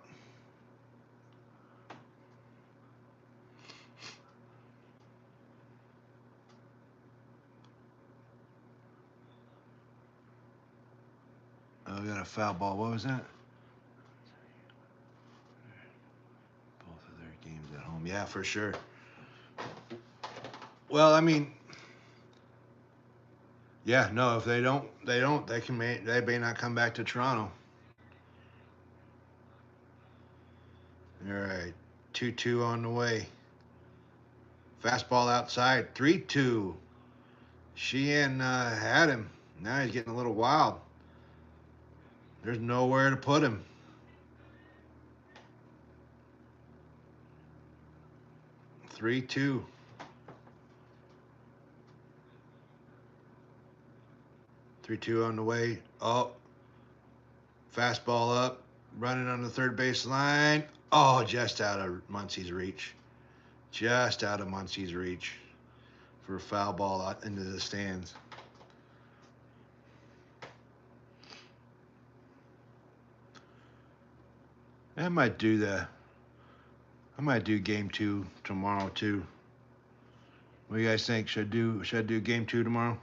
Oh, we got a foul ball. What was that? Both of their games at home. Yeah, for sure. Well, I mean, yeah, no. If they don't, they may not come back to Toronto. All right, 2-2 on the way. Fastball outside, 3-2. Sheehan had him. Now he's getting a little wild. There's nowhere to put him. 3-2. 3-2 on the way. Oh, fastball up, running on the third base line. Oh, just out of Muncie's reach. Just out of Muncie's reach for a foul ball out into the stands. I might do game 2 tomorrow too. What do you guys think? Should I do game 2 tomorrow?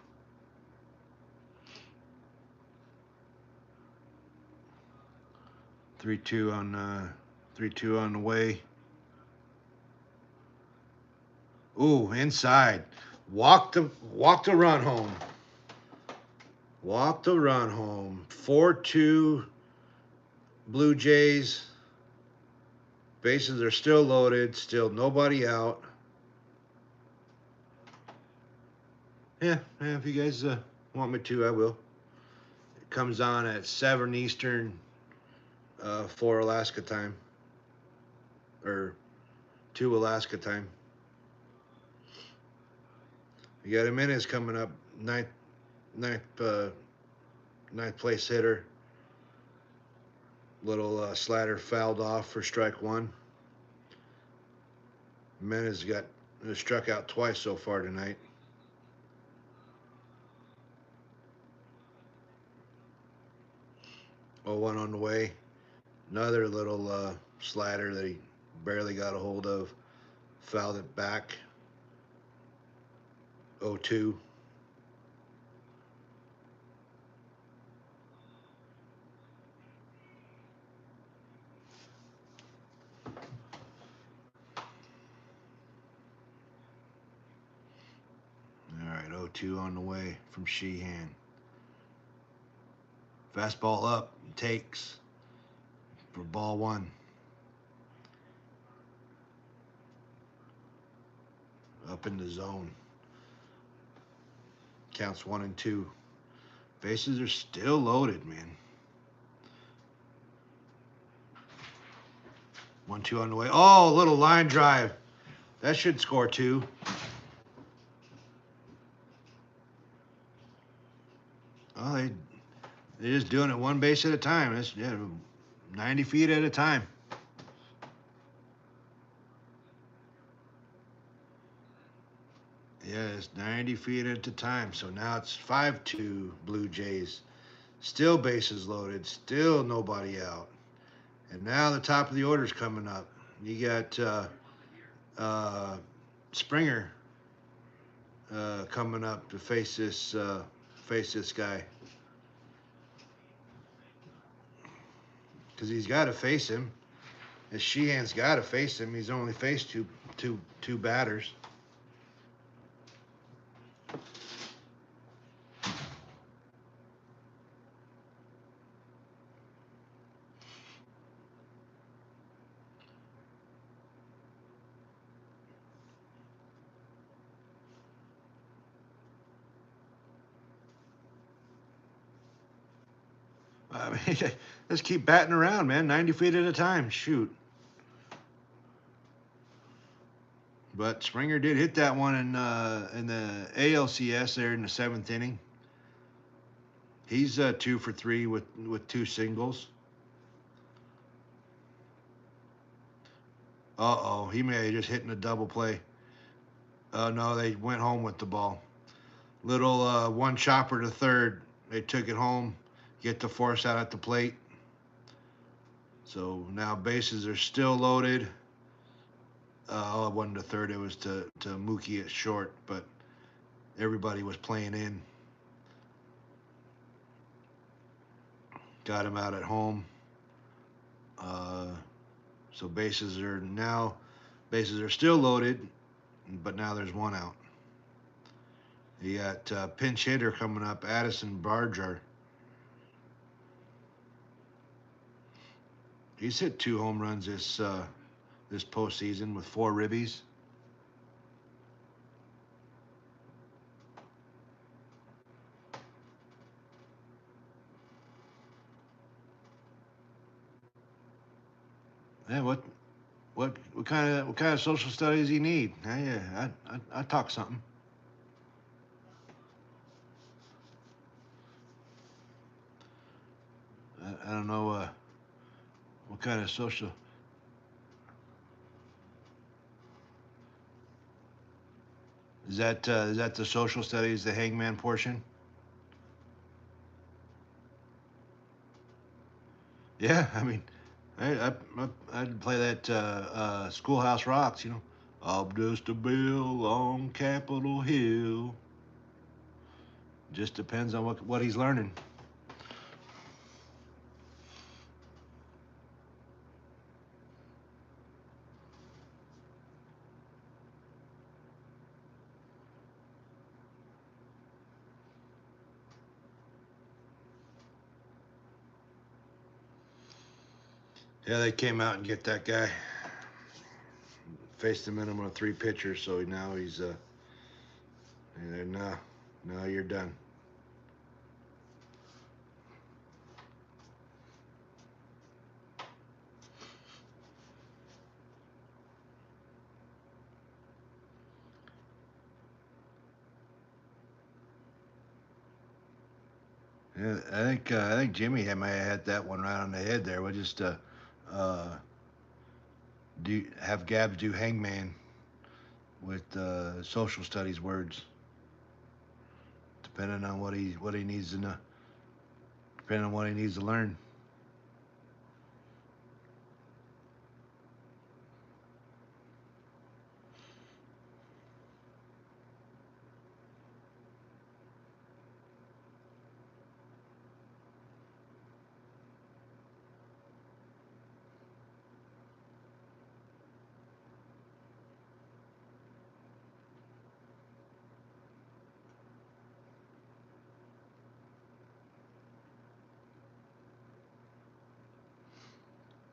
Three two on the way. Ooh, inside. Walk the run home. Walk the run home. 4-2 Blue Jays. Bases are still loaded. Still nobody out. Yeah, if you guys want me to, I will. It comes on at 7 Eastern, 4 Alaska time. Or 2 Alaska time. You got Jimenez coming up, ninth place hitter. Little slider fouled off for strike one. Mena's has struck out twice so far tonight. Oh, one on the way. Another little slider that he barely got a hold of. Fouled it back. 0-2. All right, 0-2 on the way from Sheehan. Fastball up, takes for ball one. Up in the zone. Counts 1-2. Bases are still loaded, man. 1-2 on the way. Oh, little line drive. That should score two. Oh, they're just doing it one base at a time. It's 90 feet at a time. Yeah, it's 90 feet at a time. So now it's 5-2 Blue Jays. Still bases loaded. Still nobody out. And now the top of the order's coming up. You got Springer coming up to face this guy. Because he's got to face him. And Sheehan's got to face him. He's only faced two batters. I mean, let's keep batting around, man. 90 feet at a time. Shoot. But Springer did hit that one in the ALCS there in the seventh inning. He's 2 for 3 with two singles. Uh-oh, he may have just hit in a double play. No, they went home with the ball. Little one chopper to third. They took it home. Get the force out at the plate. So now bases are still loaded. It wasn't to third. It was to Mookie at short, but everybody was playing in. Got him out at home. So bases are still loaded, but now there's one out. You got pinch hitter coming up, Addison Barger. He's hit 2 home runs this postseason with 4 ribbies. Yeah, what kind of social studies you need? Yeah, I talk something. I don't know what kind of social. Is that the social studies, the hangman portion? Yeah, I mean, I'd play that Schoolhouse Rocks, you know. I'm just a bill on Capitol Hill. Just depends on what he's learning. Yeah, they came out and get that guy. Faced him in on 3 pitchers, so now he's no, you're done. Yeah, I think Jimmy might have had that one right on the head there. We'll just uh, have Gabs do Hangman with social studies words, depending on what he needs to know, depending on what he needs to learn.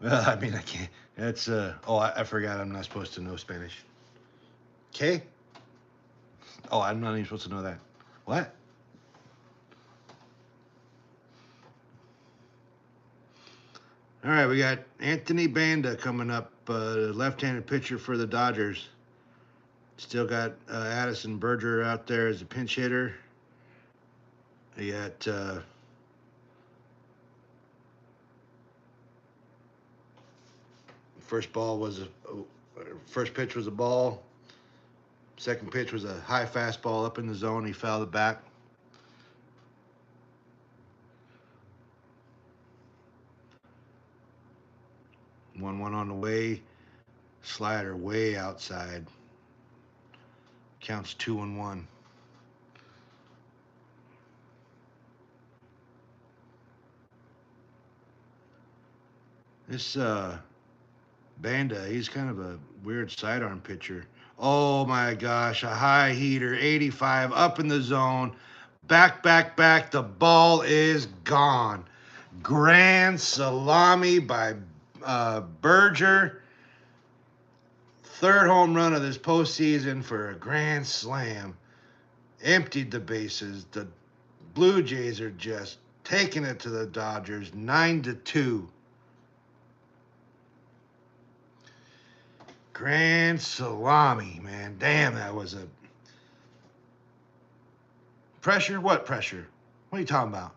Well, I mean, I can't. That's oh, I forgot. I'm not supposed to know Spanish. Okay. Oh, I'm not even supposed to know that. What? All right, we got Anthony Banda coming up, left-handed pitcher for the Dodgers. Still got Addison Berger out there as a pinch hitter. You got first pitch was a ball. Second pitch was a high fastball up in the zone. He fouled it back. 1-1 on the way. Slider way outside. Counts 2-1. This Banda, he's kind of a weird sidearm pitcher. Oh my gosh, a high heater, 85 up in the zone. Back, back, back. The ball is gone. Grand salami by Berger. Third home run of this postseason for a grand slam. Emptied the bases. The Blue Jays are just taking it to the Dodgers, 9-2. Grand salami, man. Damn, that was a pressure. What pressure? What are you talking about?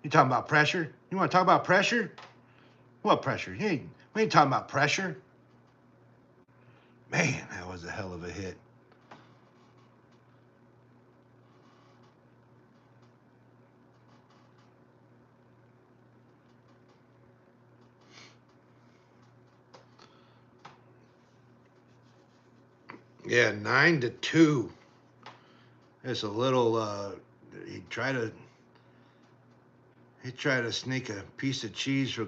You talking about pressure? You want to talk about pressure? What pressure? We ain't talking about pressure. Man, that was a hell of a hit. Yeah, 9-2. It's a little. He tried to. He tried to sneak a piece of cheese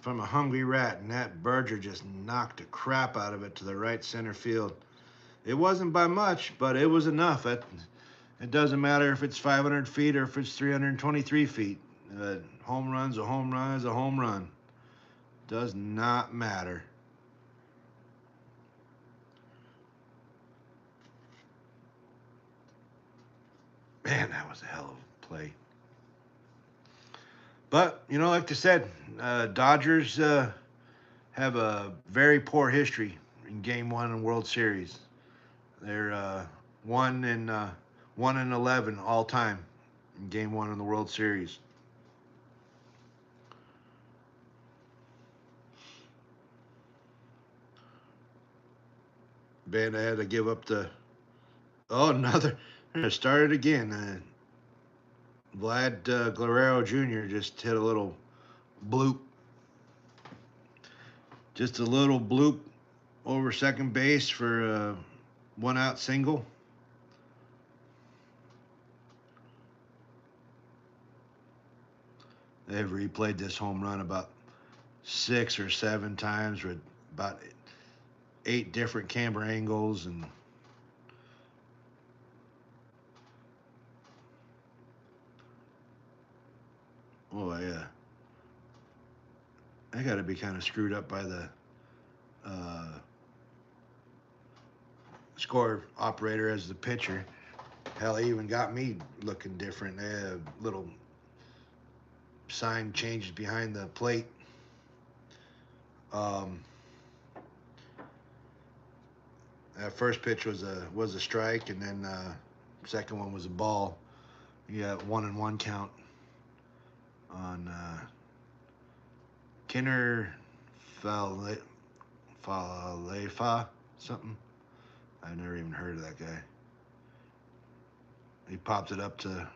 from a hungry rat, and that Berger just knocked the crap out of it to the right center field. It wasn't by much, but it was enough. It doesn't matter if it's 500 feet or if it's 323 feet. Home run's a home run is a home run. Does not matter. Man, that was a hell of a play. But, like I said, Dodgers have a very poor history in Game 1 in World Series. They're 1-11 all time in Game 1 in the World Series. Banda had to give up the. Oh, another. Started again. Vlad Guerrero Jr. just hit a little bloop. Just a little bloop over second base for a one out single. They've replayed this home run about 6 or 7 times with about 8 different camera angles and oh yeah, I got to be kind of screwed up by the uh, score operator as the pitcher. Hell, he even got me looking different. They had little sign changes behind the plate. Um, that first pitch was a strike, and then second one was a ball. You got 1-1 count. on Kinner Falefa something. I've never even heard of that guy. He popped it up to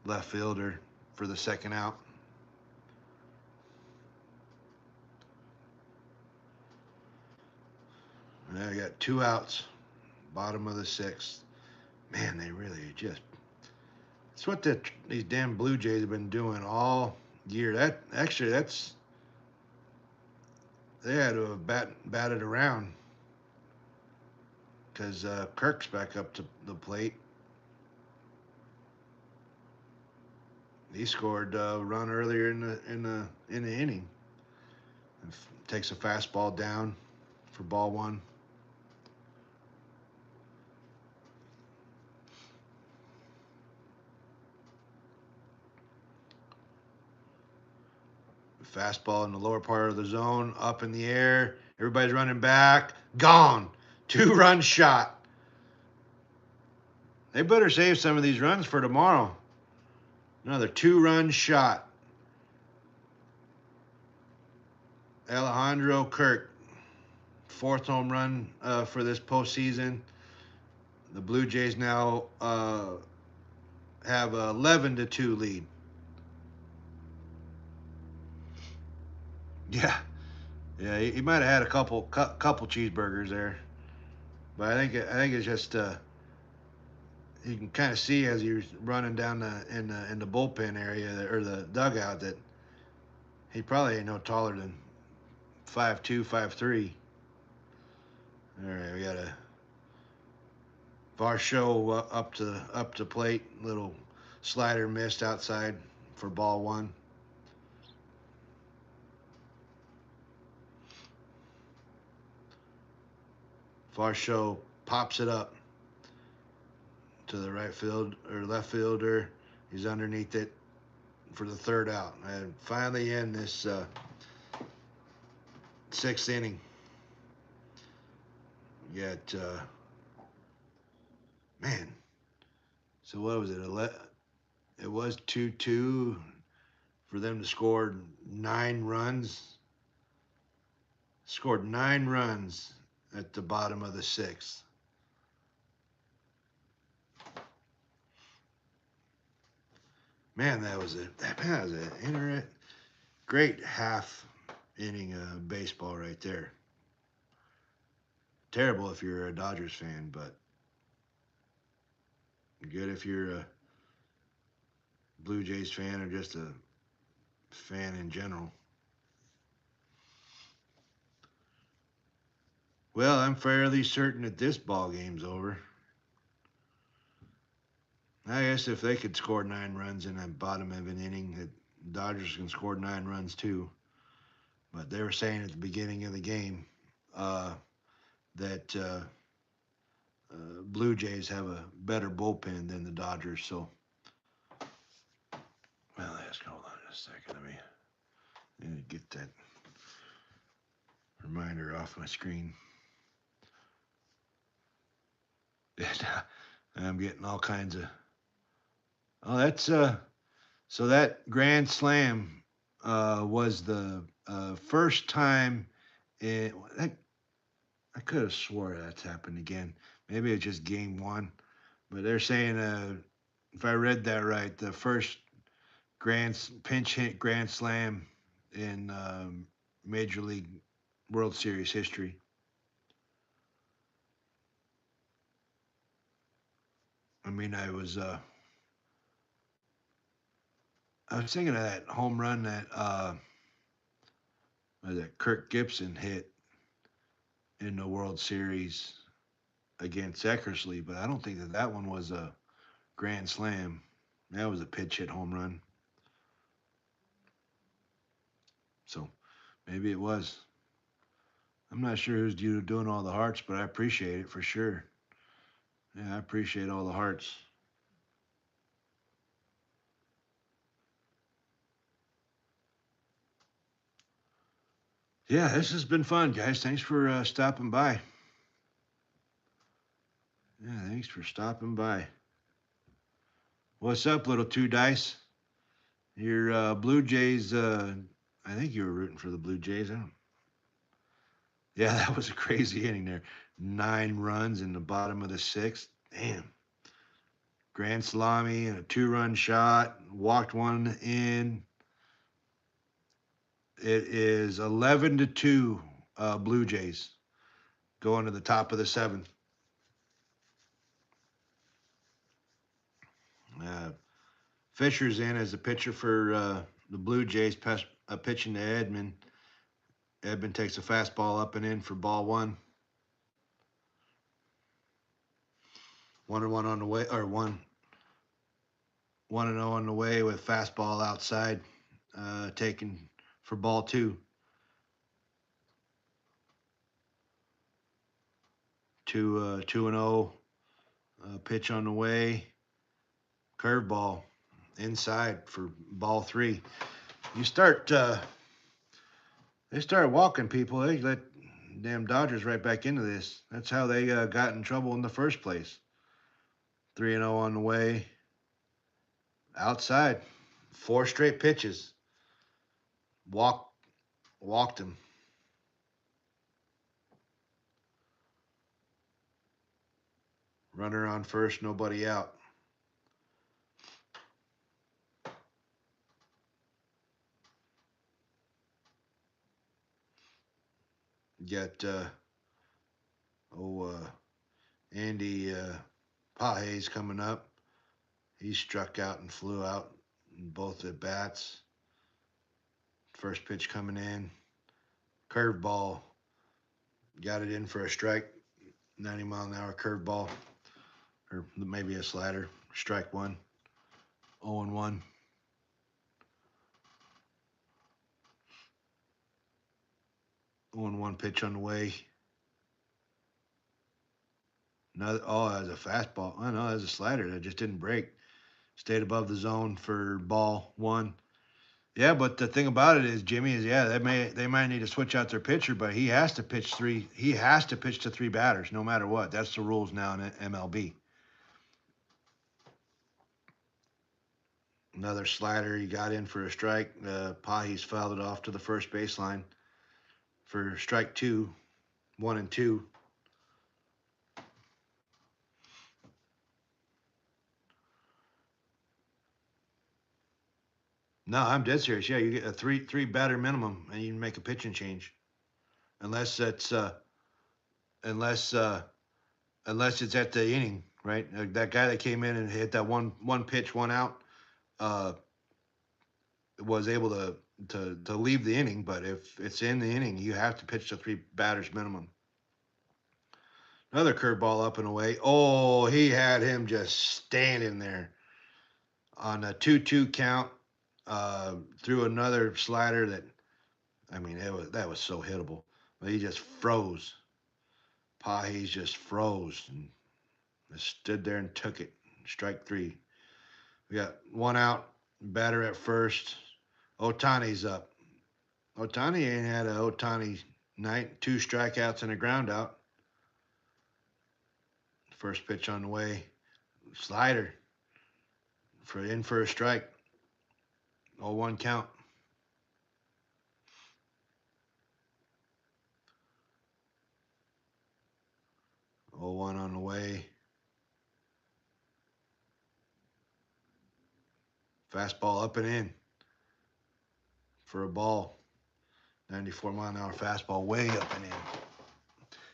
left fielder for the second out. And I got 2 outs, bottom of the 6th. Man, they really just. It's what these damn Blue Jays have been doing all year. That's they had to have batted around because Kirk's back up to the plate. He scored a run earlier in the inning. Takes a fastball down for ball 1. Fastball in the lower part of the zone, up in the air. Everybody's running back. Gone. 2-run shot. They better save some of these runs for tomorrow. Another 2-run shot. Alejandro Kirk, 4th home run for this postseason. The Blue Jays now have a 11-2 lead. Yeah, he might have had a couple cheeseburgers there, but I think it's just you can kind of see as he was running down in the bullpen area or the dugout that he probably ain't no taller than 5'2", 5'3". All right, we got a Varsho up to plate, little slider missed outside for ball 1. Varsho pops it up to the right field or left fielder. He's underneath it for the 3rd out. And finally in this 6th inning. You got man. So what was it? It was 2-2 for them to score 9 runs. Scored 9 runs at the bottom of the 6th. Man, that was an great half inning of baseball right there. Terrible if you're a Dodgers fan, but good if you're a Blue Jays fan or just a fan in general. Well, I'm fairly certain that this ball game's over. I guess if they could score 9 runs in the bottom of an inning, the Dodgers can score 9 runs too. But they were saying at the beginning of the game that Blue Jays have a better bullpen than the Dodgers. So, well, hold on a second. I need to get that reminder off my screen. I'm getting all kinds of. Oh, that's so that Grand Slam was the first time I could have swore that's happened again. Maybe it's just game 1, but they're saying if I read that right, the first pinch hit Grand Slam in Major League World Series history. I mean, I was thinking of that home run that Kirk Gibson hit in the World Series against Eckersley, but I don't think that one was a grand slam. That was a pitch hit home run. So maybe it was. I'm not sure who's doing all the hearts, but I appreciate it for sure. Yeah, I appreciate all the hearts. Yeah, this has been fun, guys. Thanks for stopping by. Yeah, thanks for stopping by. What's up, little 2 Dice? Your Blue Jays. I think you were rooting for the Blue Jays. I don't. Yeah, that was a crazy inning there. 9 runs in the bottom of the sixth. Damn. Grand Salami and a 2-run shot. Walked one in. It is 11-2 Blue Jays going to the top of the seventh. Uh, Fisher's in as a pitcher for the Blue Jays, pitching to Edman. Edman takes a fastball up and in for ball one. 1-1 on the way, or 1-0 on the way with fastball outside, taken for ball two. 2-0 pitch on the way. Curveball inside for ball three. You start. They started walking people. They let damn Dodgers right back into this. That's how they got in trouble in the first place. 3-0 on the way. Outside. 4 straight pitches. Walked him. Runner on first, nobody out. Got Andy Pages coming up. He struck out and flew out in both at bats. First pitch coming in. Curveball. Got it in for a strike. 90-mile-an-hour curveball. Or maybe a slider. Strike one. 0-1. One pitch on the way. Another, oh, that was a fastball. Oh no, that was a slider that just didn't break. Stayed above the zone for ball one. Yeah, but the thing about it is, Jimmy, is they might need to switch out their pitcher, but he has to pitch three. He has to pitch to 3 batters no matter what. That's the rules now in MLB. Another slider. He got in for a strike. Pages fouled it off to the first baseline for strike 2, 1-2. No, I'm dead serious. Yeah, you get a three batter minimum, and you can make a pitching change, unless it's unless unless it's at the inning, right? That guy that came in and hit that one pitch, 1 out, uh, was able to leave the inning. But if it's in the inning, you have to pitch to 3 batters minimum. Another curveball up and away. Oh, he had him just standing there on a 2-2 count. Threw another slider that, I mean, that was so hittable. But he just froze. Pages just froze and just stood there and took it. Strike 3. We got 1 out. Batter at first. Ohtani's up. Ohtani ain't had a Ohtani night. 2 strikeouts and a ground out. First pitch on the way. Slider for a strike. 0-1 count. Oh, 1 on the way. Fastball up and in for a ball. 94-mile-an-hour fastball way up and in.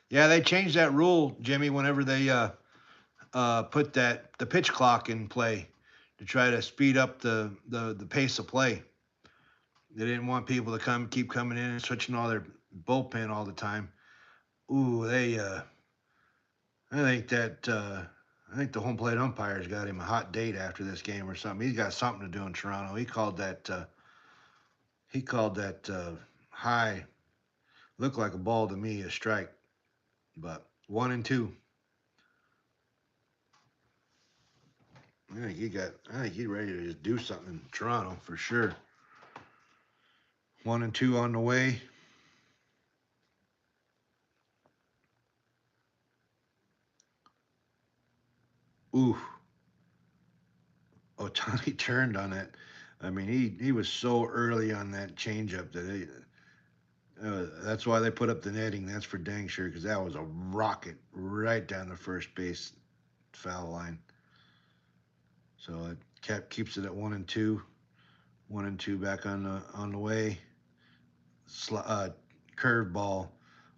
Yeah, they changed that rule, Jimmy, whenever they put the pitch clock in play to try to speed up the pace of play. They didn't want people to keep coming in and switching all their bullpen all the time. Ooh, I think the home plate umpire's got him a hot date after this game or something. He's got something to do in Toronto. He called that high, looked like a ball to me, a strike, but 1-2. I think he's ready to just do something in Toronto for sure. 1-2 on the way. Ooh. Ohtani turned on it. I mean, he was so early on that changeup that that's why they put up the netting. That's for dang sure, because that was a rocket right down the first base foul line. So it keeps it at 1-2, 1-2 back on the way. Curveball.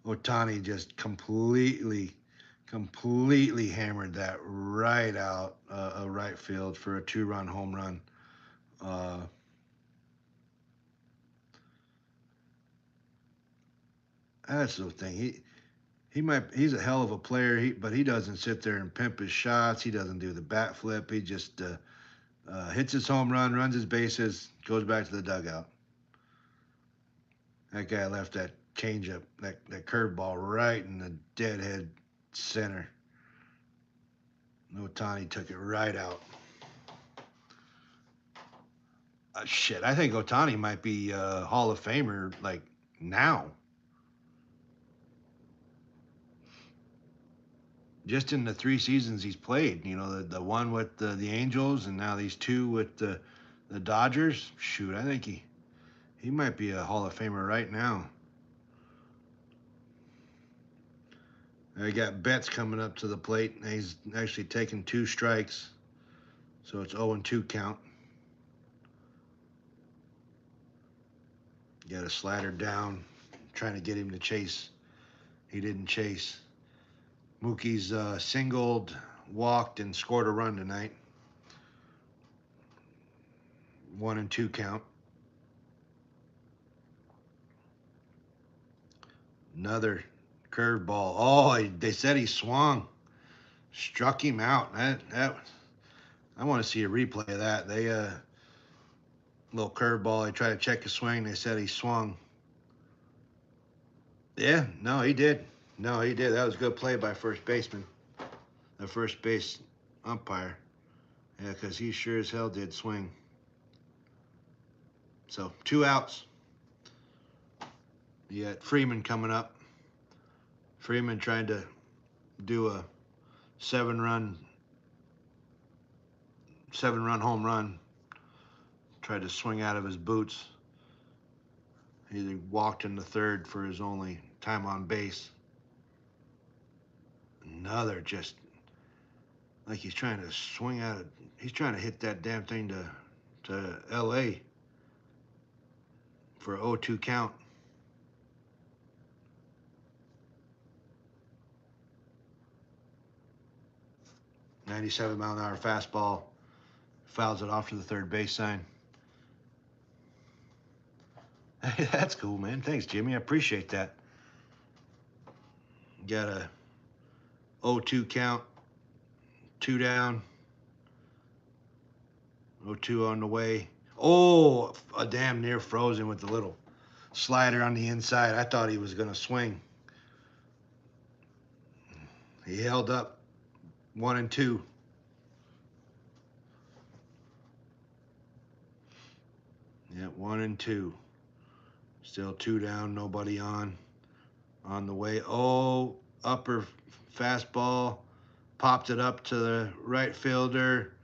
Otani just completely hammered that right out right field for a 2-run home run. Uh, that's the thing. He's a hell of a player. But he doesn't sit there and pimp his shots. He doesn't do the bat flip. He just hits his home run, runs his bases, goes back to the dugout. That guy left that changeup, that curveball right in the deadhead center. Otani took it right out. Shit, I think Otani might be Hall of Famer like now. Just in the 3 seasons he's played, the one with the Angels and now these two with the Dodgers. Shoot, I think he might be a Hall of Famer right now. I got Betts coming up to the plate, and he's actually taken 2 strikes, so it's 0-2 count. Got a slider down, trying to get him to chase. He didn't chase. Mookie's singled, walked, and scored a run tonight. 1-2 count. Another curveball. Oh, they said he swung, struck him out. I want to see a replay of that. They little curveball. They tried to check his swing. They said he swung. Yeah, no, he did. No, he did. That was a good play by first baseman, the first base umpire. Yeah, because he sure as hell did swing. So 2 outs. You got Freeman coming up. Freeman tried to do a 7-run home run. Tried to swing out of his boots. He walked in the third for his only time on base. Another just like he's trying to swing out. He's trying to hit that damn thing to L.A. for a 0-2 count. .97-mile-an-hour fastball. Fouls it off to the third base sign. Hey, that's cool, man. Thanks, Jimmy. I appreciate that. Got a 0-2 count. 2 down. 0-2 on the way. Oh, a damn near frozen with the little slider on the inside. I thought he was going to swing. He held up 1-2. Yeah, 1-2. Still 2 down, nobody on the way. Oh, upper fastball. Popped it up to the right fielder.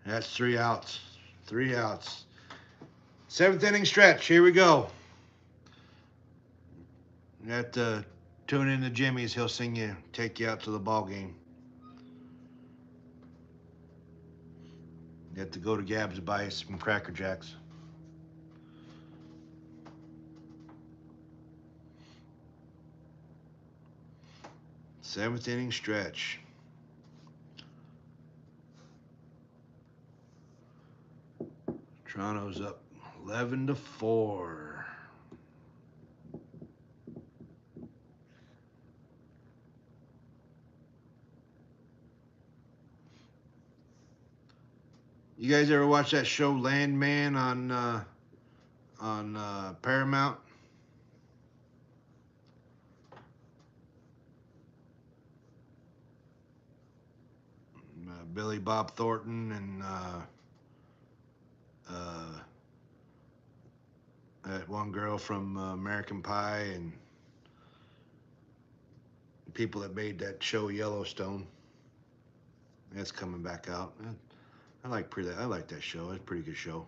That's 3 outs. 3 outs. 7th inning stretch. Here we go. You have to tune in to Jimmy's. He'll take you out to the ball game. You have to go to Gab's to buy some Cracker Jacks. Seventh inning stretch. Toronto's up 11-4. You guys ever watch that show Landman on Paramount? Billy Bob Thornton and that one girl from American Pie and people that made that show Yellowstone. That's coming back out. I like that show. It's a pretty good show.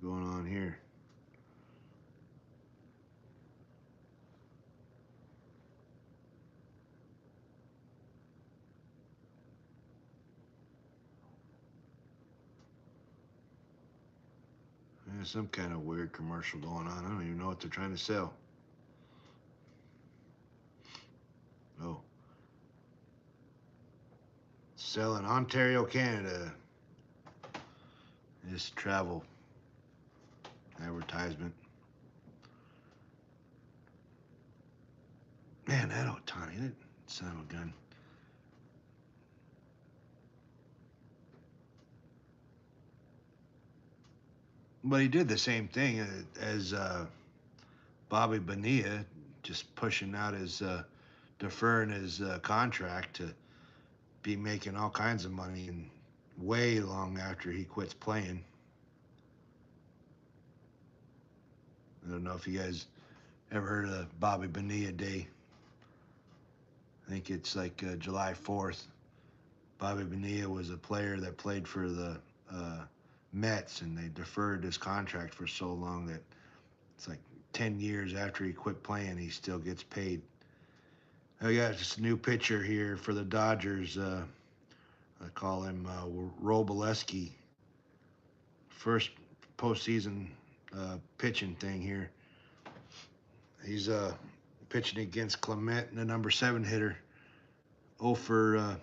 going on here? There's some kind of weird commercial going on. I don't even know what they're trying to sell. Oh. Selling Ontario, Canada. This travel advertisement. Man, that Otani, that son of a gun. But he did the same thing as Bobby Bonilla, just pushing out his, deferring his contract to be making all kinds of money and way long after he quits playing. I don't know if you guys ever heard of Bobby Bonilla Day. I think it's like July 4th. Bobby Bonilla was a player that played for the Mets, and they deferred his contract for so long that it's like 10 years after he quit playing, he still gets paid. I got just a new pitcher here for the Dodgers. I call him Robleski. First postseason pitching thing here. He's pitching against Clement, the number 7 hitter. 0 for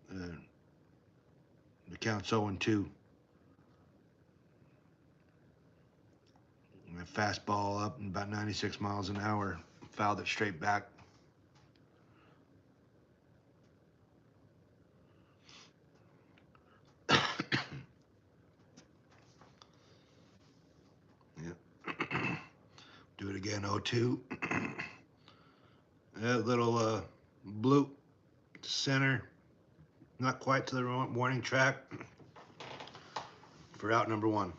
the count's 0-2. Fastball up and about 96 miles an hour. Fouled it straight back. Yep. Do it again, 0-2. That little bloop center. Not quite to the warning track for out number 1.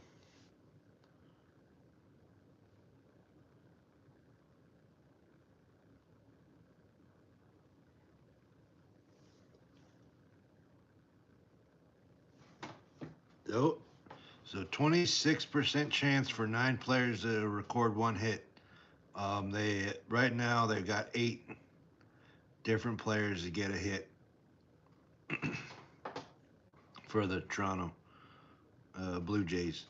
Oh, so 26% chance for 9 players to record 1 hit. They right now they've got 8 different players to get a hit for the Toronto Blue Jays.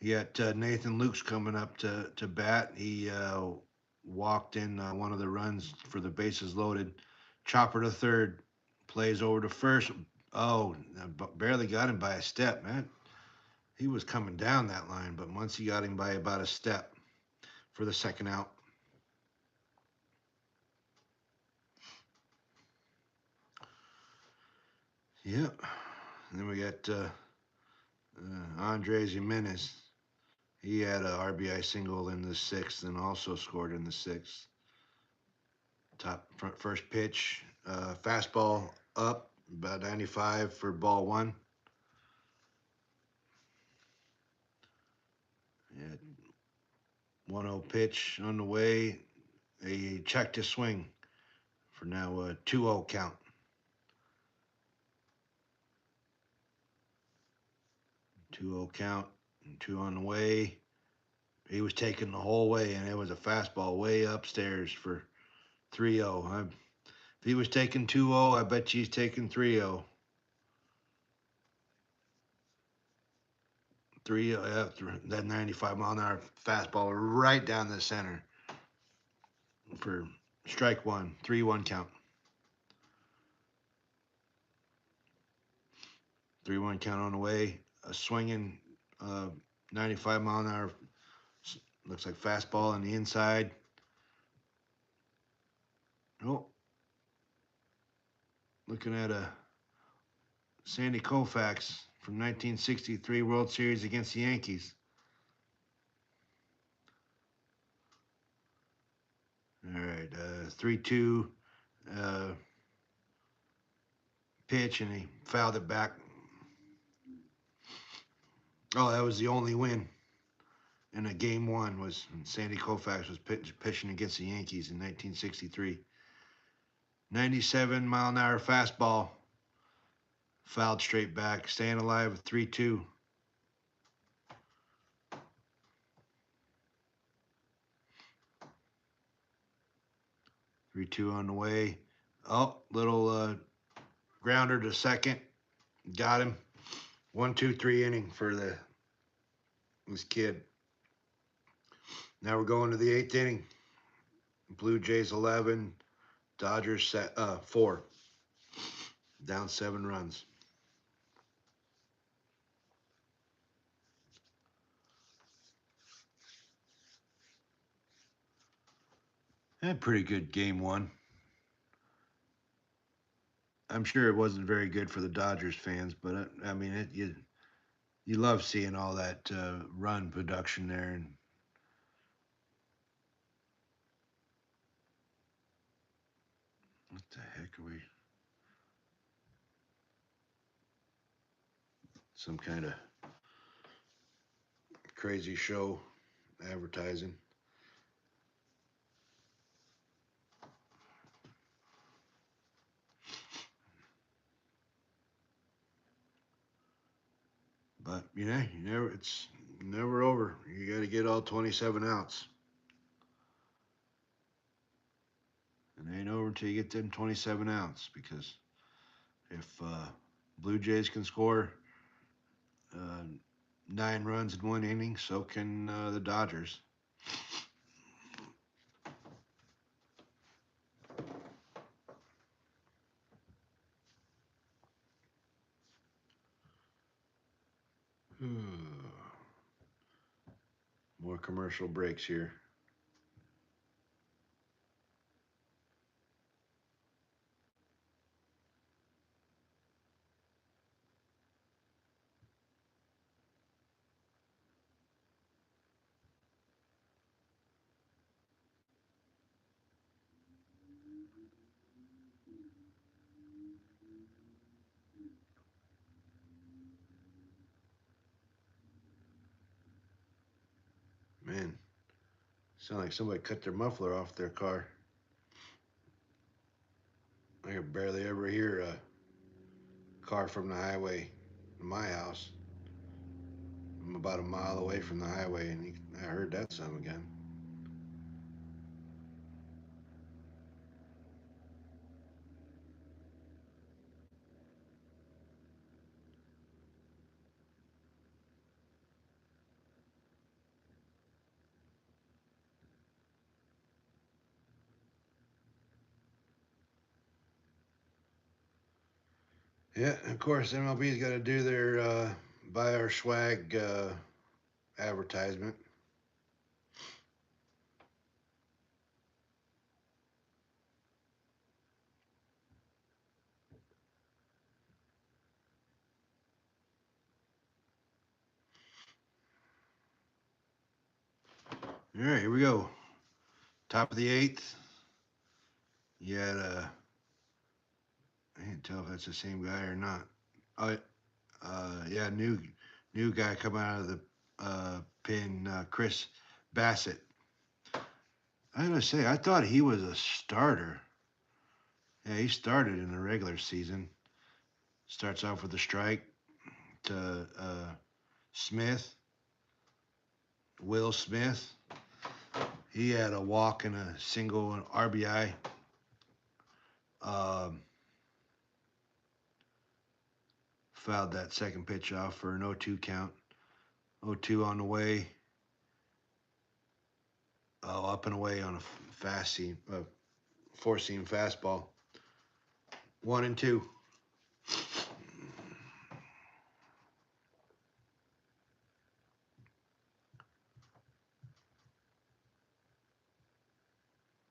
You got Nathan Lukes coming up to bat. He walked in one of the runs for the bases loaded. Chopper to third, plays over to first. Oh, barely got him by a step, man. He was coming down that line, but once he got him by about a step for the second out. Yeah. And then we got Andres Jimenez. He had a RBI single in the 6th and also scored in the 6th. Top front first pitch, fastball up about 95 for ball 1. Yeah, 1-0 pitch on the way. A check to swing for now a 2-0 count. 2-0 count, and 2 on the way. He was taking the whole way, and it was a fastball way upstairs for 3-0. If he was taking 2-0, I bet he's taking 3-0. 3-0, that 95 mile an hour fastball right down the center for strike 1, 3-1 count. 3-1 count on the way. A swinging 95 mile an hour, looks like fastball on the inside. Oh, looking at a Sandy Koufax from 1963 World Series against the Yankees. All right, 3-2 pitch, and he fouled it back. Oh, that was the only win in a game 1 was when Sandy Koufax was pitching against the Yankees in 1963. 97 mile an hour fastball, fouled straight back, staying alive with 3-2. 3-2 on the way. Oh, little grounder to second. Got him. 1-2-3 inning for this kid. Now we're going to the 8th inning. Blue Jays 11, Dodgers 4. Down 7 runs. Had pretty good game one. I'm sure it wasn't very good for the Dodgers fans, but I mean, you love seeing all that run production there. And what the heck are we? Some kind of crazy show advertising. But it's never over. You got to get all 27 outs. It ain't over until you get them 27 outs, because if Blue Jays can score uh, 9 runs in 1 inning, so can the Dodgers. More commercial breaks here. Man, sound like somebody cut their muffler off their car. I can barely ever hear a car from the highway in my house. I'm about a mile away from the highway, and I heard that sound again. Yeah, of course, MLB's got to do their buy our swag advertisement. All right, here we go. Top of the 8th. You had I can't tell if that's the same guy or not. Oh, yeah, new guy coming out of the pin, Chris Bassett. I gotta say, I thought he was a starter. Yeah, he started in the regular season. Starts off with a strike to Smith, Will Smith. He had a walk and a single and RBI. Um, Fouled that second pitch off for an 0-2 count. 0-2 on the way. Up and away on a fast seam, four-seam fastball. 1-2.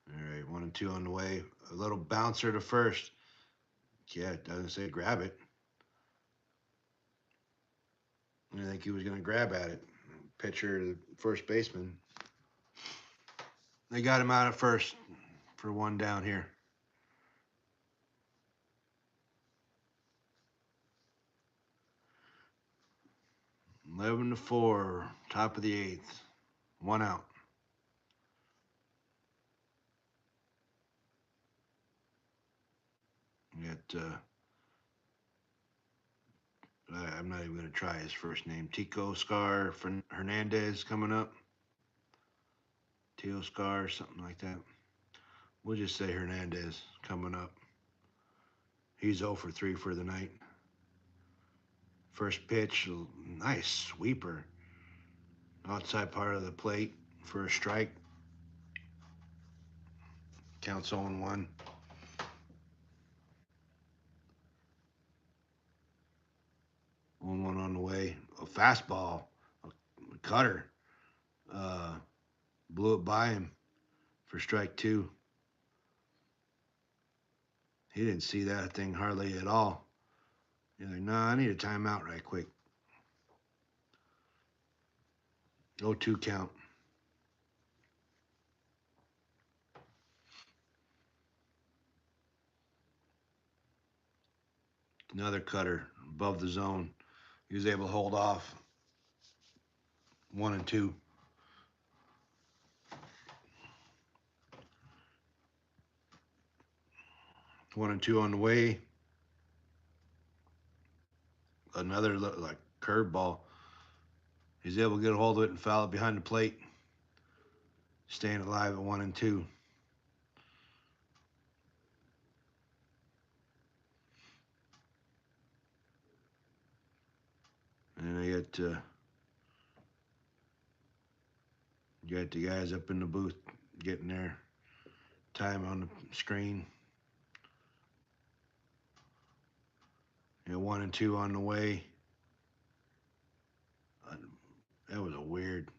All right, 1-2 on the way. A little bouncer to first. Yeah, it doesn't say grab it. I think he was going to grab at it. Pitcher, the first baseman. They got him out at first for 1 down here. 11-4, top of the 8th. 1 out. You got, I'm not even going to try his first name. Tico Scar Hernandez coming up. Teoscar, something like that. We'll just say Hernandez coming up. He's 0 for 3 for the night. First pitch, nice sweeper. Outside part of the plate for a strike. Counts 0-1. 0-1 on the way. A fastball, a cutter. Uh, Blew it by him for strike 2. He didn't see that thing hardly at all. He's like, nah, I need a timeout right quick. 0-2 count. Another cutter above the zone. He was able to hold off. 1-2. 1-2 on the way. Another like curveball. He's able to get a hold of it and foul it behind the plate. Staying alive at 1-2. And I got the guys up in the booth getting their time on the screen. 1-2 on the way. That was a weird.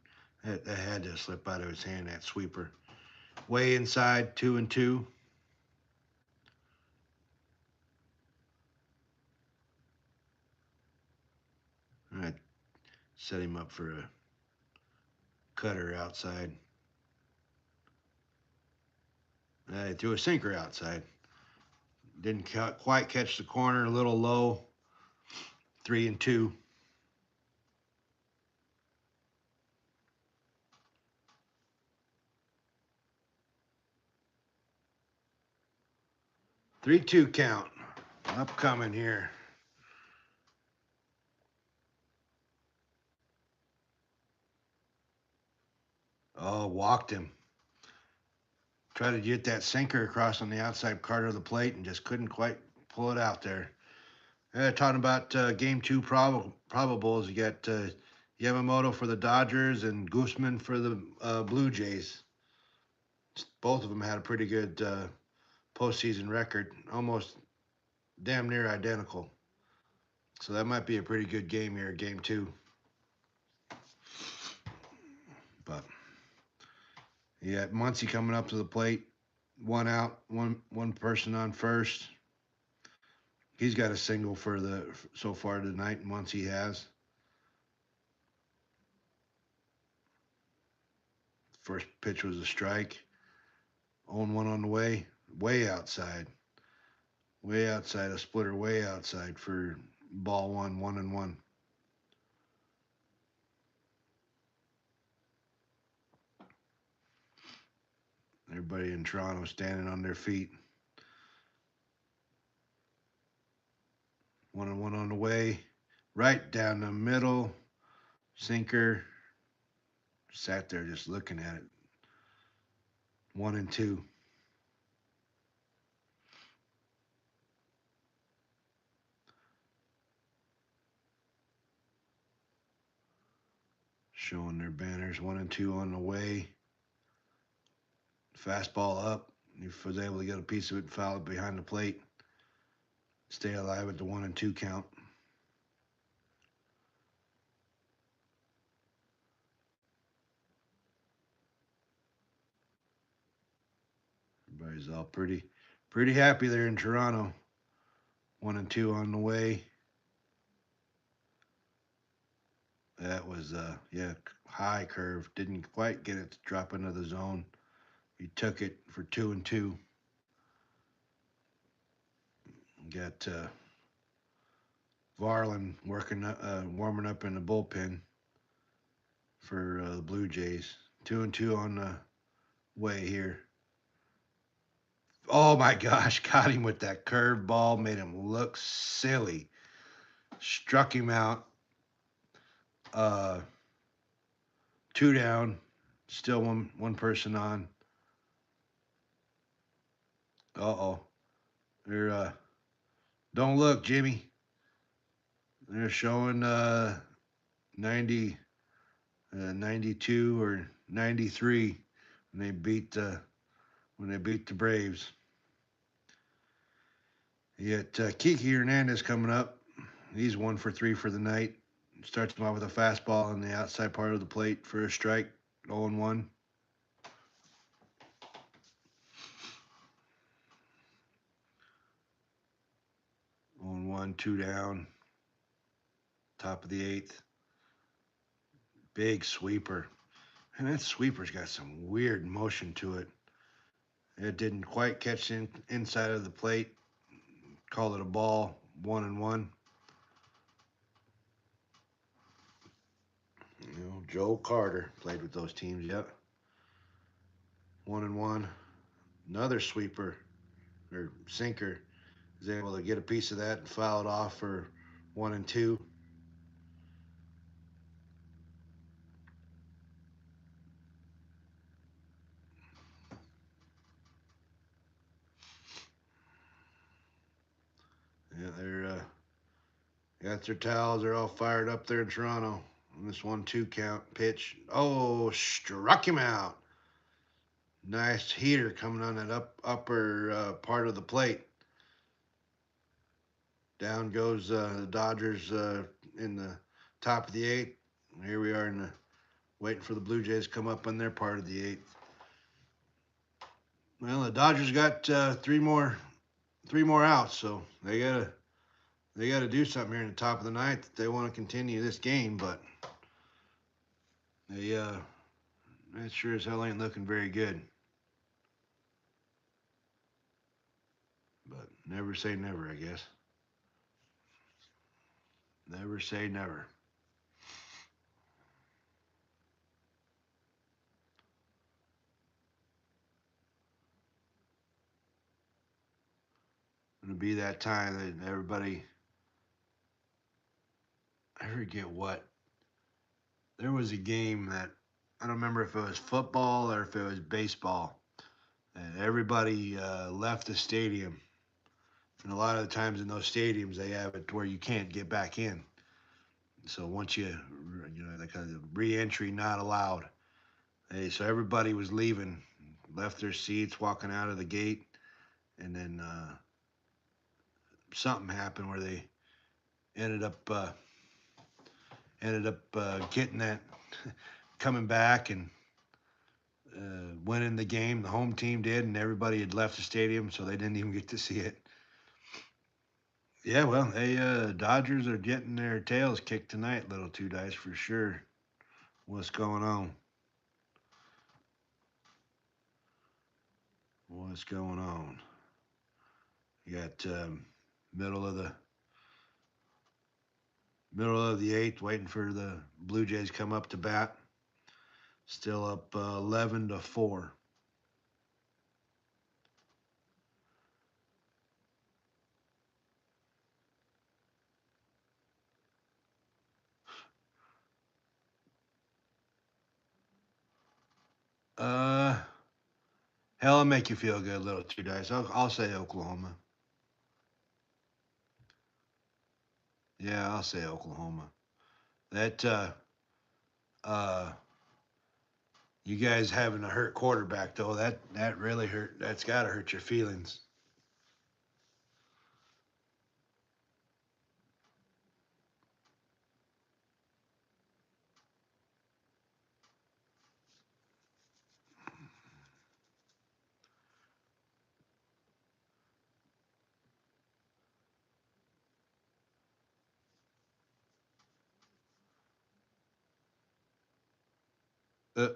That had to slip out of his hand. That sweeper. Way inside. 2-2. I set him up for a cutter outside. I threw a sinker outside. Didn't quite catch the corner. A little low. 3-2. 3-2 count. Upcoming here. Oh, walked him. Tried to get that sinker across on the outside corner of the plate and just couldn't quite pull it out there. Talking about game 2 probables, you got Yamamoto for the Dodgers and Guzman for the Blue Jays. Both of them had a pretty good postseason record, almost damn near identical. So that might be a pretty good game here, game 2. But yeah, Muncy coming up to the plate, 1 out, one person on first. He's got a single for the so far tonight. Muncy has. First pitch was a strike. 0-1 on the way. Way outside. Way outside. A splitter way outside for ball 1, 1-1. Everybody in Toronto standing on their feet. 1-1 on the way. Right down the middle. Sinker. Sat there just looking at it. 1-2. Showing their banners. 1-2 on the way. Fastball up. He was able to get a piece of it and foul it behind the plate. Stay alive at the 1-2 count. Everybody's all pretty happy there in Toronto. 1-2 on the way. That was high curve. Didn't quite get it to drop into the zone. He took it for 2-2. Got Varland warming up in the bullpen for the Blue Jays. 2-2 on the way here. Oh my gosh, got him with that curve ball, made him look silly. Struck him out. 2 down, still one person on. Uh-oh. They're don't look, Jimmy. They're showing 90 92 or 93 when they beat the Braves. You got Kiki Hernandez coming up. He's 1 for 3 for the night. Starts him off with a fastball on the outside part of the plate for a strike. 0-1. 0-1, 2 down. Top of the eighth. Big sweeper. And that sweeper's got some weird motion to it. It didn't quite catch inside of the plate. Called it a ball. 1-1. Joe Carter played with those teams. Yep. 1-1. Another sweeper or sinker is able to get a piece of that and foul it off for 1-2. Yeah, they're got their towels. They're all fired up there in Toronto on this 1-2 count pitch. Oh, struck him out. Nice heater coming on that upper part of the plate. Down goes the Dodgers in the top of the eighth. Here we are waiting for the Blue Jays to come up on their part of the eighth. Well, the Dodgers got three more outs, so they gotta do something here in the top of the ninth if they want to continue this game. But that sure as hell ain't looking very good. But never say never, I guess. Never say never. It'll be that time that everybody. I forget what. There was a game that I don't remember if it was football or if it was baseball, and everybody left the stadium. And a lot of the times in those stadiums, they have it where you can't get back in. So once like a re-entry not allowed. So everybody was leaving, left their seats, walking out of the gate, and then something happened where they ended up getting that, coming back and winning the game. The home team did, and everybody had left the stadium, so they didn't even get to see it. Yeah, well, they Dodgers are getting their tails kicked tonight, little two dice for sure. What's going on? What's going on? You got middle of the eighth, waiting for the Blue Jays come up to bat. Still up 11-4. Uh, Hell, it'll make you feel good, little two dice. I'll say Oklahoma. Yeah, I'll say Oklahoma. That uh, you guys having a hurt quarterback though, that really hurt. That's got to hurt your feelings. Uh,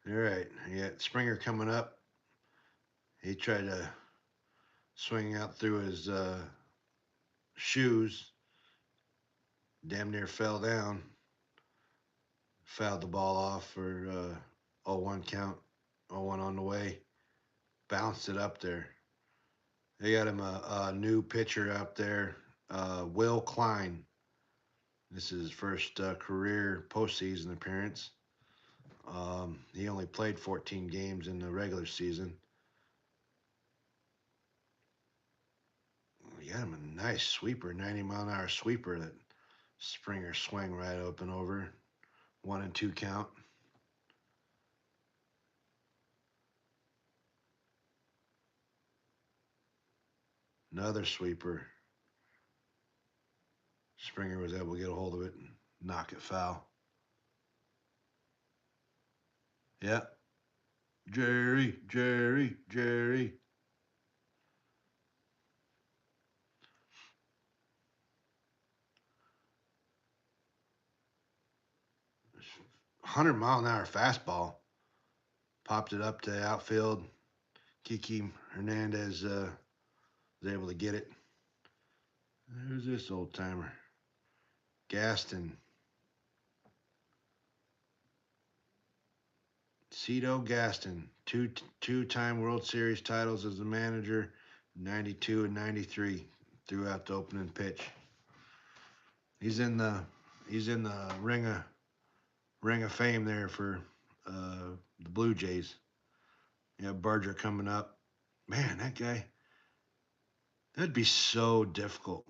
all right, you got Springer coming up. He tried to swing out through his shoes. Damn near fell down. Fouled the ball off for 0-1 count. 0-1 on the way. Bounced it up there. They got him a new pitcher out there, Will Klein. This is his first career postseason appearance. He only played 14 games in the regular season. He got him a nice sweeper, 90-mile-an-hour sweeper that Springer swung right up and over. 1-2 count. Another sweeper. Springer was able to get a hold of it and knock it foul. Yeah. Jerry, Jerry, Jerry. 100-mile-an-hour fastball. Popped it up to the outfield. Kiki Hernandez was able to get it. There's this old timer. Gaston. Cito Gaston. Two-time World Series titles as a manager, 92 and 93. Threw out the opening pitch. He's in the ring of fame there for the Blue Jays. You have Berger coming up. Man, that guy, that'd be so difficult.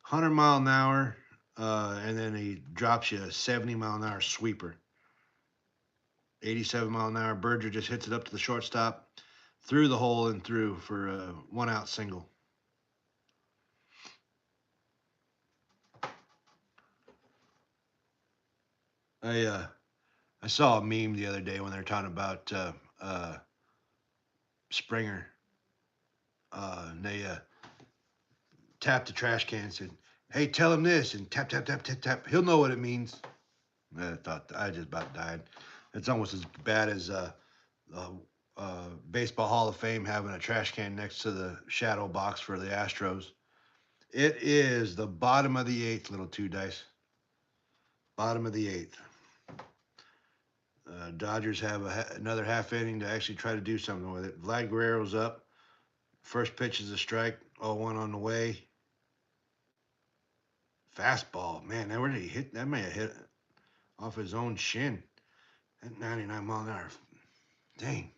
100-mile-an-hour, and then he drops you a 70-mile-an-hour sweeper. 87-mile-an-hour. Berger just hits it up to the shortstop, through the hole and through for a 1-out single. I saw a meme the other day when they were talking about Springer. And they tapped the trash can and said, "Hey, tell him this," and tap, tap, tap, tap, tap. He'll know what it means. I just about died. It's almost as bad as Baseball Hall of Fame having a trash can next to the shadow box for the Astros. It is the bottom of the eighth, little two dice. Bottom of the eighth. Dodgers have another half inning to actually try to do something with it. Vlad Guerrero's up. First pitch is a strike. 0-1 on the way. Fastball. Man, where did he hit? That may have hit off his own shin. At 99-mile-an-hour. Dang.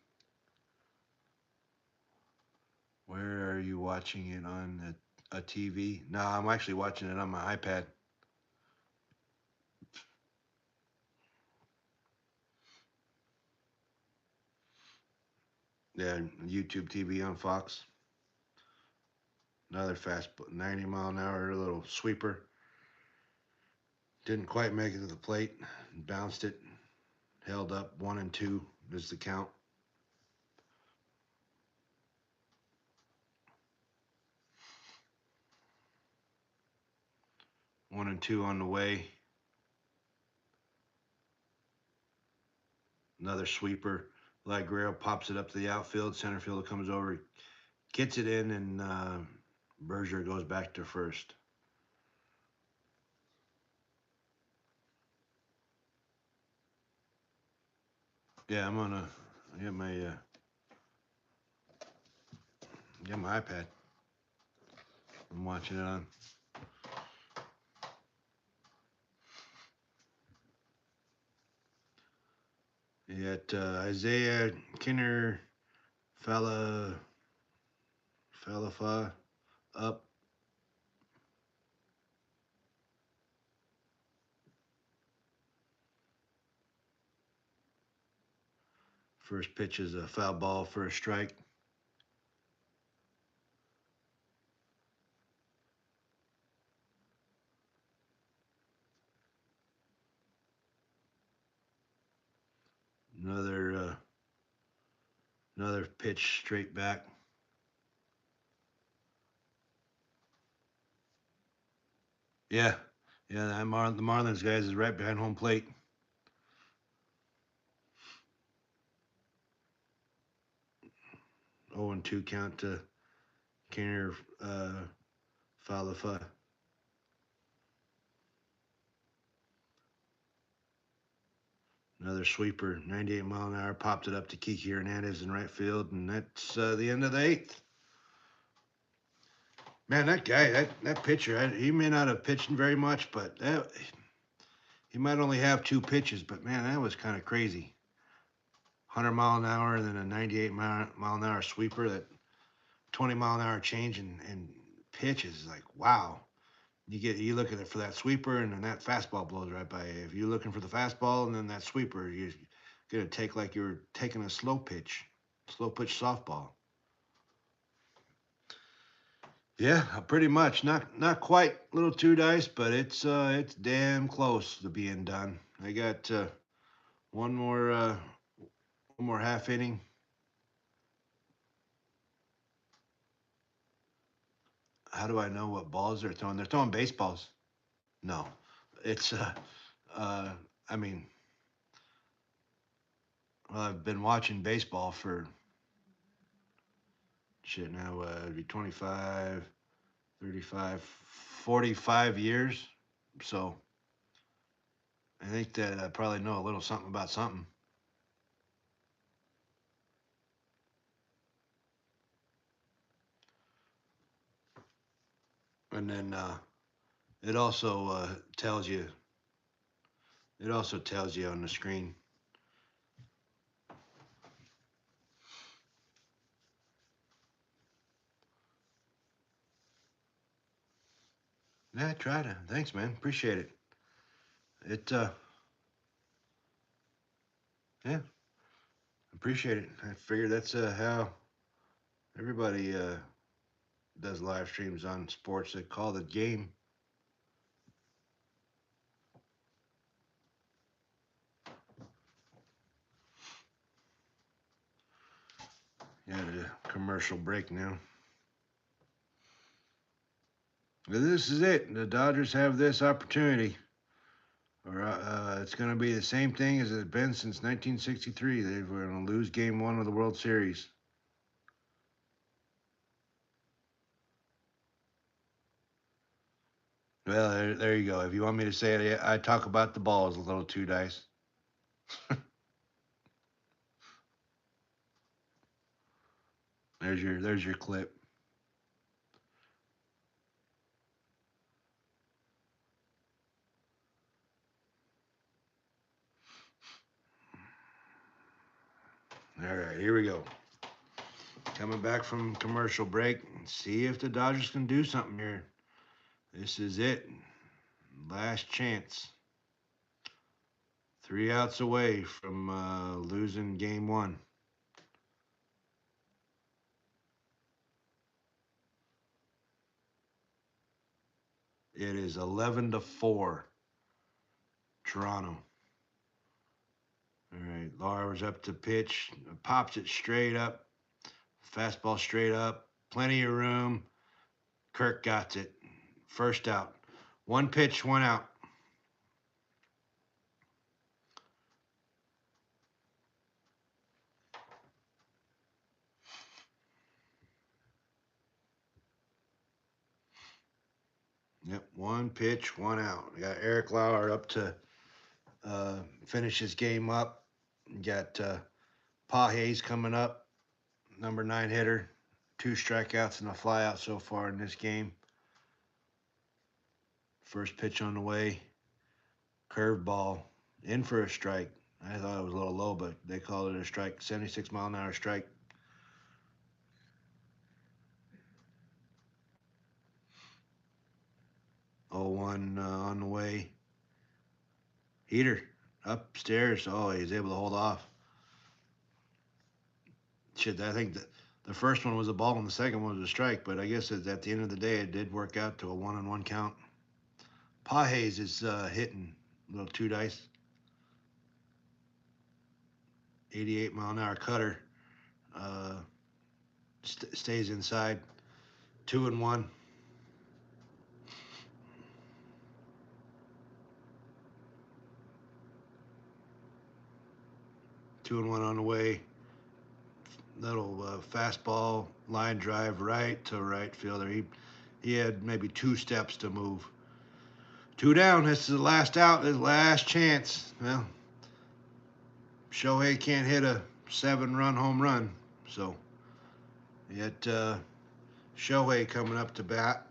Where are you watching it on a TV? No, I'm actually watching it on my iPad. Yeah, YouTube TV on Fox. Another fast 90-mile-an-hour little sweeper. Didn't quite make it to the plate. Bounced it. Held up. 1-2 is the count. One and two on the way. Another sweeper. Vlad Guerrero pops it up to the outfield. Center fielder comes over, gets it in, and Berger goes back to first. Yeah, I'm gonna get my iPad. I'm watching it on. You got Isaiah Kinner, Falafa up. First pitch is a foul ball for a strike. Another pitch straight back. Yeah, the Marlins guys is right behind home plate. 0-2 count to Kinner, Falafa. Another sweeper, 98-mile-an-hour, popped it up to Kiki Hernandez in right field, and that's the end of the eighth. Man, that guy, that pitcher, he may not have pitched very much, but he might only have 2 pitches, but man, that was kind of crazy. 100 mile an hour and then a 98 mile an hour sweeper, that 20 mile an hour change in pitches is like, wow. You look at it for that sweeper, and then that fastball blows right by you. If you're looking for the fastball and then that sweeper, you're gonna take like you're taking a slow pitch softball. Yeah, pretty much. Not quite little two dice, but it's damn close to being done. I got one more one more half inning. How do I know what balls they're throwing? They're throwing baseballs. No, it's uh I mean, well, I've been watching baseball for shit now. It'd be 25, 35, 45 years. So I think that I probably know a little something about something. And then it also tells you. It also tells you on the screen. Yeah, try to. Thanks, man. Appreciate it. It yeah, appreciate it. I figure that's how everybody does live streams on sports. They call the game. Yeah, the commercial break now. Well, this is it. The Dodgers have this opportunity, or it's going to be the same thing as it's been since 1963. They were going to lose Game 1 of the World Series. Well, there you go. If you want me to say it, I talk about the balls a little too, Dice. There's your clip. All right, here we go. Coming back from commercial break. See if the Dodgers can do something here. This is it. Last chance. 3 outs away from losing Game 1. It is 11-4. Toronto. All right, Lauer's up to pitch. Pops it straight up. Fastball straight up. Plenty of room. Kirk got it. First out. 1 pitch, 1 out. Yep, 1 pitch, 1 out. We got Eric Lauer up to finish his game up. You got Hayes coming up, number 9 hitter. 2 strikeouts and a flyout so far in this game. First pitch on the way. Curveball in for a strike. I thought it was a little low, but they called it a strike. 76 mile an hour strike. Oh, 1 on the way. Heater upstairs. Oh, he's able to hold off. Shit, I think the first one was a ball and the second one was a strike, but I guess at the end of the day, it did work out to a 1-1 count. Hayes is hitting a little 2 dice. 88 mile an hour cutter. Stays inside. 2-1. Two and one on the way. Little fastball line drive right to right fielder. He had maybe 2 steps to move. 2 down. This is the last out. His last chance. Well, Shohei can't hit a 7-run home run, so yet Shohei coming up to bat.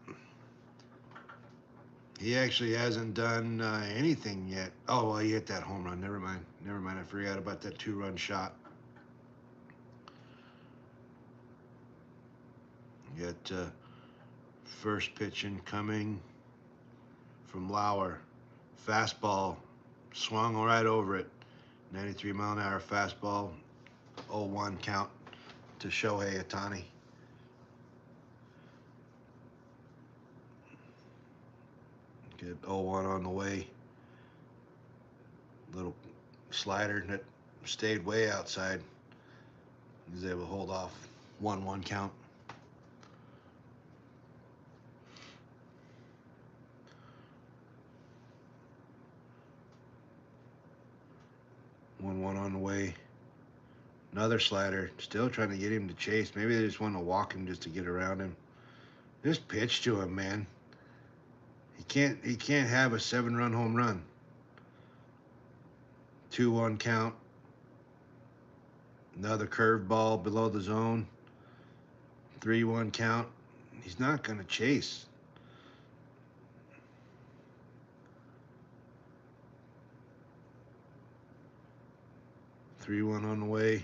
He actually hasn't done anything yet. Oh, well, he hit that home run. Never mind. Never mind. I forgot about that 2-run shot. You got first pitch incoming from Lauer. Fastball swung right over it. 93-mile-an-hour fastball. 0-1 count to Shohei Ohtani. Get 0-1 on the way. Little slider that stayed way outside. He was able to hold off. 1-1 count. One on the way. Another slider. Still trying to get him to chase. Maybe they just want to walk him just to get around him. Just pitch to him, man. He can't have a 7-run home run. 2-1 count. Another curveball below the zone. 3-1 count. He's not going to chase. Three one on the way.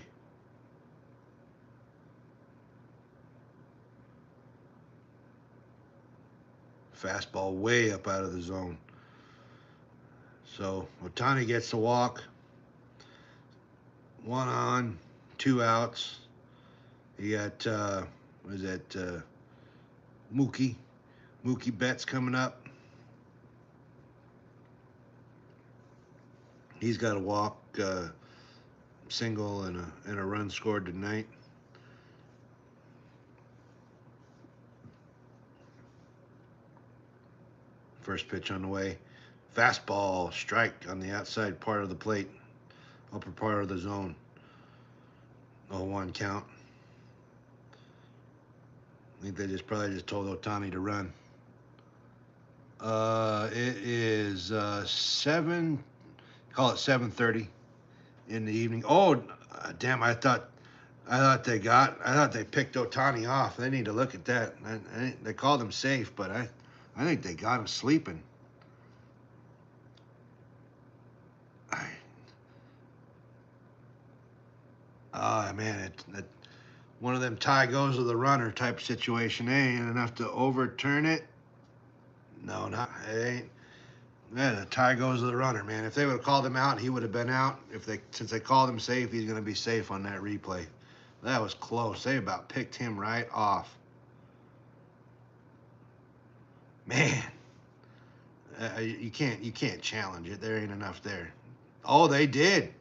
Fastball way up out of the zone. So Ohtani gets the walk. 1 on, 2 outs. You got what is that? Mookie Betts coming up. He's got a walk, single, and a run scored tonight. First pitch on the way. Fastball, strike on the outside part of the plate, upper part of the zone. 0-1 count. I think they probably just told Ohtani to run. It is 7:30 in the evening. Oh, damn! I thought they picked Ohtani off. They need to look at that. They called him safe, but I think they got him sleeping. Oh man, one of them tie goes with the runner type situation. They ain't enough to overturn it. No, not it ain't. Man, the tie goes to the runner, man. If they would have called him out, he would have been out. Since they called him safe, he's going to be safe on that replay. That was close. They about picked him right off. Man, you can't challenge it. There ain't enough there. Oh, they did.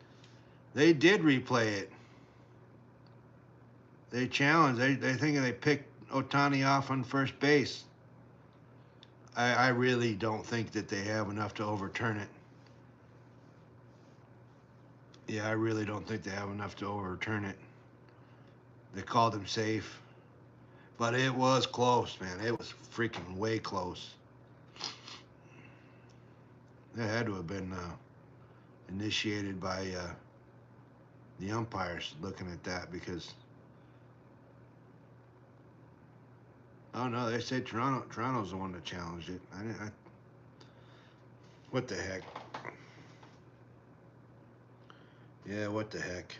They did replay it. They challenged. They thinking they picked Ohtani off on first base. I really don't think that they have enough to overturn it. Yeah, I really don't think they have enough to overturn it. They called him safe. But it was close, man. It was freaking way close. That had to have been initiated by the umpires looking at that because... Oh, no, they say Toronto's the one that challenged it. What the heck? Yeah, what the heck?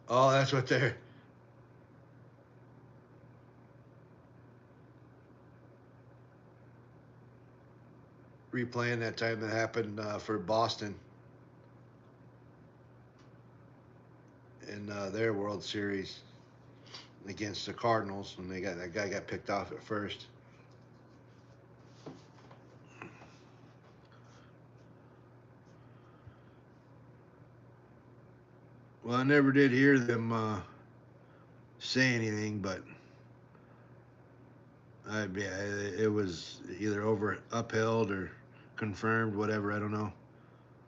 Oh, that's what they're... replaying that time that happened for Boston in their World Series against the Cardinals when that guy got picked off at first. Well, I never did hear them say anything, but it was either upheld or confirmed, whatever. I don't know.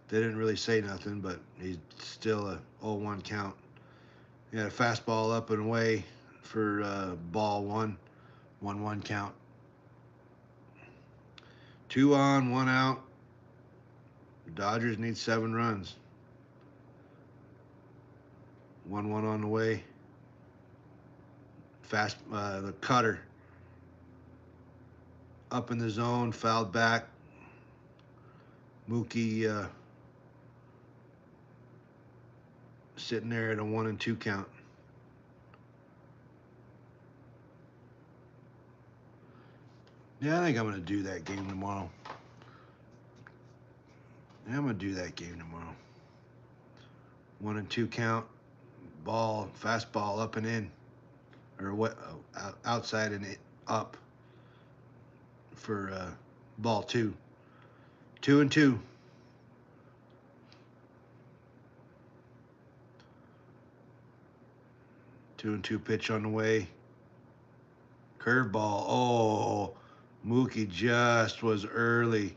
They didn't really say nothing, but he's still a 0-1 count. He had a fastball up and away for ball 1, 1-1 count. 2 on, 1 out. Dodgers need 7 runs. 1-1 on the way. The cutter. up in the zone, fouled back. Mookie sitting there at a 1-2 count. Yeah, I think I'm going to do that game tomorrow. Yeah, I'm going to do that game tomorrow. 1-2 count, ball, fastball up and in, or what? Outside and up for ball 2. 2-2. 2-2 pitch on the way. Curveball. Oh, Mookie just was early.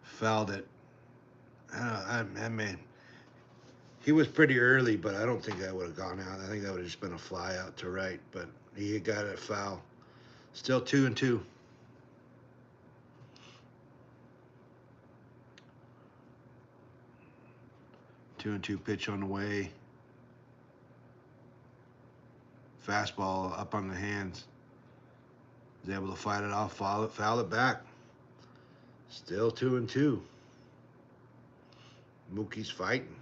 Fouled it. I mean, he was pretty early, but I don't think that would have gone out. I think that would have just been a fly out to right, but he got it foul. Still 2-2. 2-2 pitch on the way. Fastball up on the hands. Was able to fight it off, foul it back. Still 2-2. Mookie's fighting.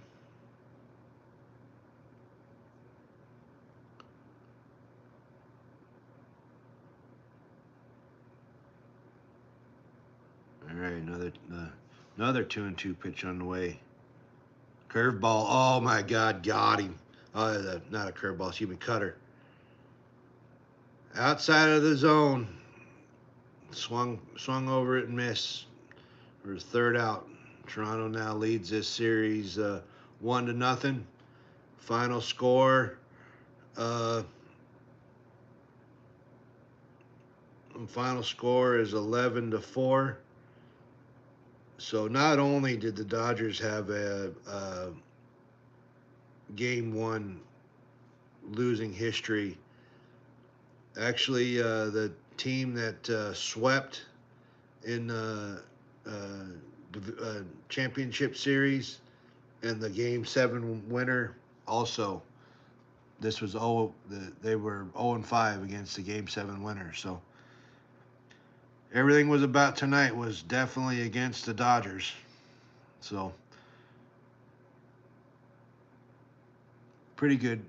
All right, another 2-2 pitch on the way. Curveball. Oh my God, got him. Not a curveball, excuse me, cutter. Outside of the zone. Swung over it and missed. For his third out. Toronto now leads this series 1-0. Final score. Final score is 11-4. So not only did the Dodgers have a game 1 losing history, actually the team that swept in the championship series and the game 7 winner also, this was they were 0-5 against the game 7 winner. So everything was about tonight was definitely against the Dodgers. So pretty good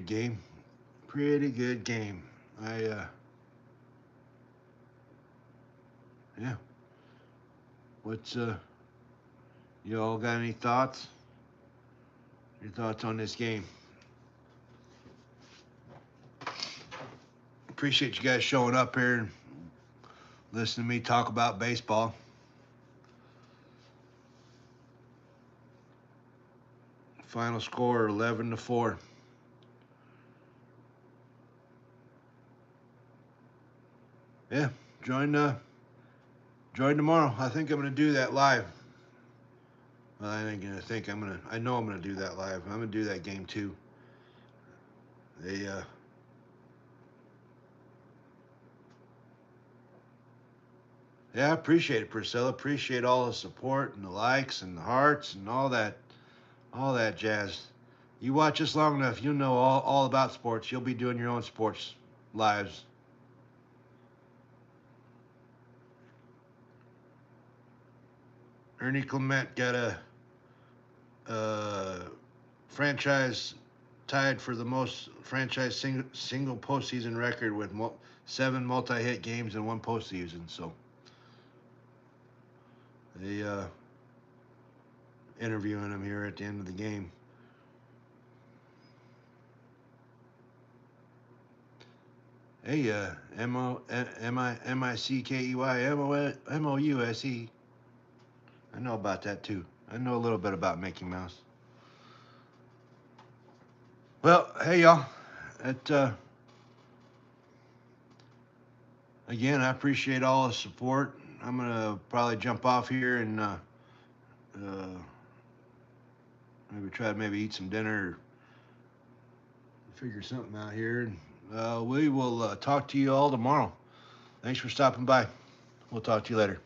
game. Pretty good game. Yeah. What's you all got any thoughts? Your thoughts on this game? Appreciate you guys showing up here and listening to me talk about baseball. Final score 11-4. Yeah, join tomorrow. I think I'm gonna do that live. Well, I know I'm gonna do that live. I'm gonna do that game 2. Yeah, I appreciate it, Priscilla. Appreciate all the support and the likes and the hearts and all that jazz. You watch us long enough, you'll know all about sports. You'll be doing your own sports lives. Ernie Clement got a franchise tied for the most franchise single postseason record with 7 multi-hit games in one postseason. So they interviewing him here at the end of the game. Hey, Mickey I know about that too. I know a little bit about Mickey Mouse. Well, hey y'all. Again, I appreciate all the support. I'm gonna probably jump off here and maybe try to eat some dinner, or figure something out here. And we will talk to you all tomorrow. Thanks for stopping by. We'll talk to you later.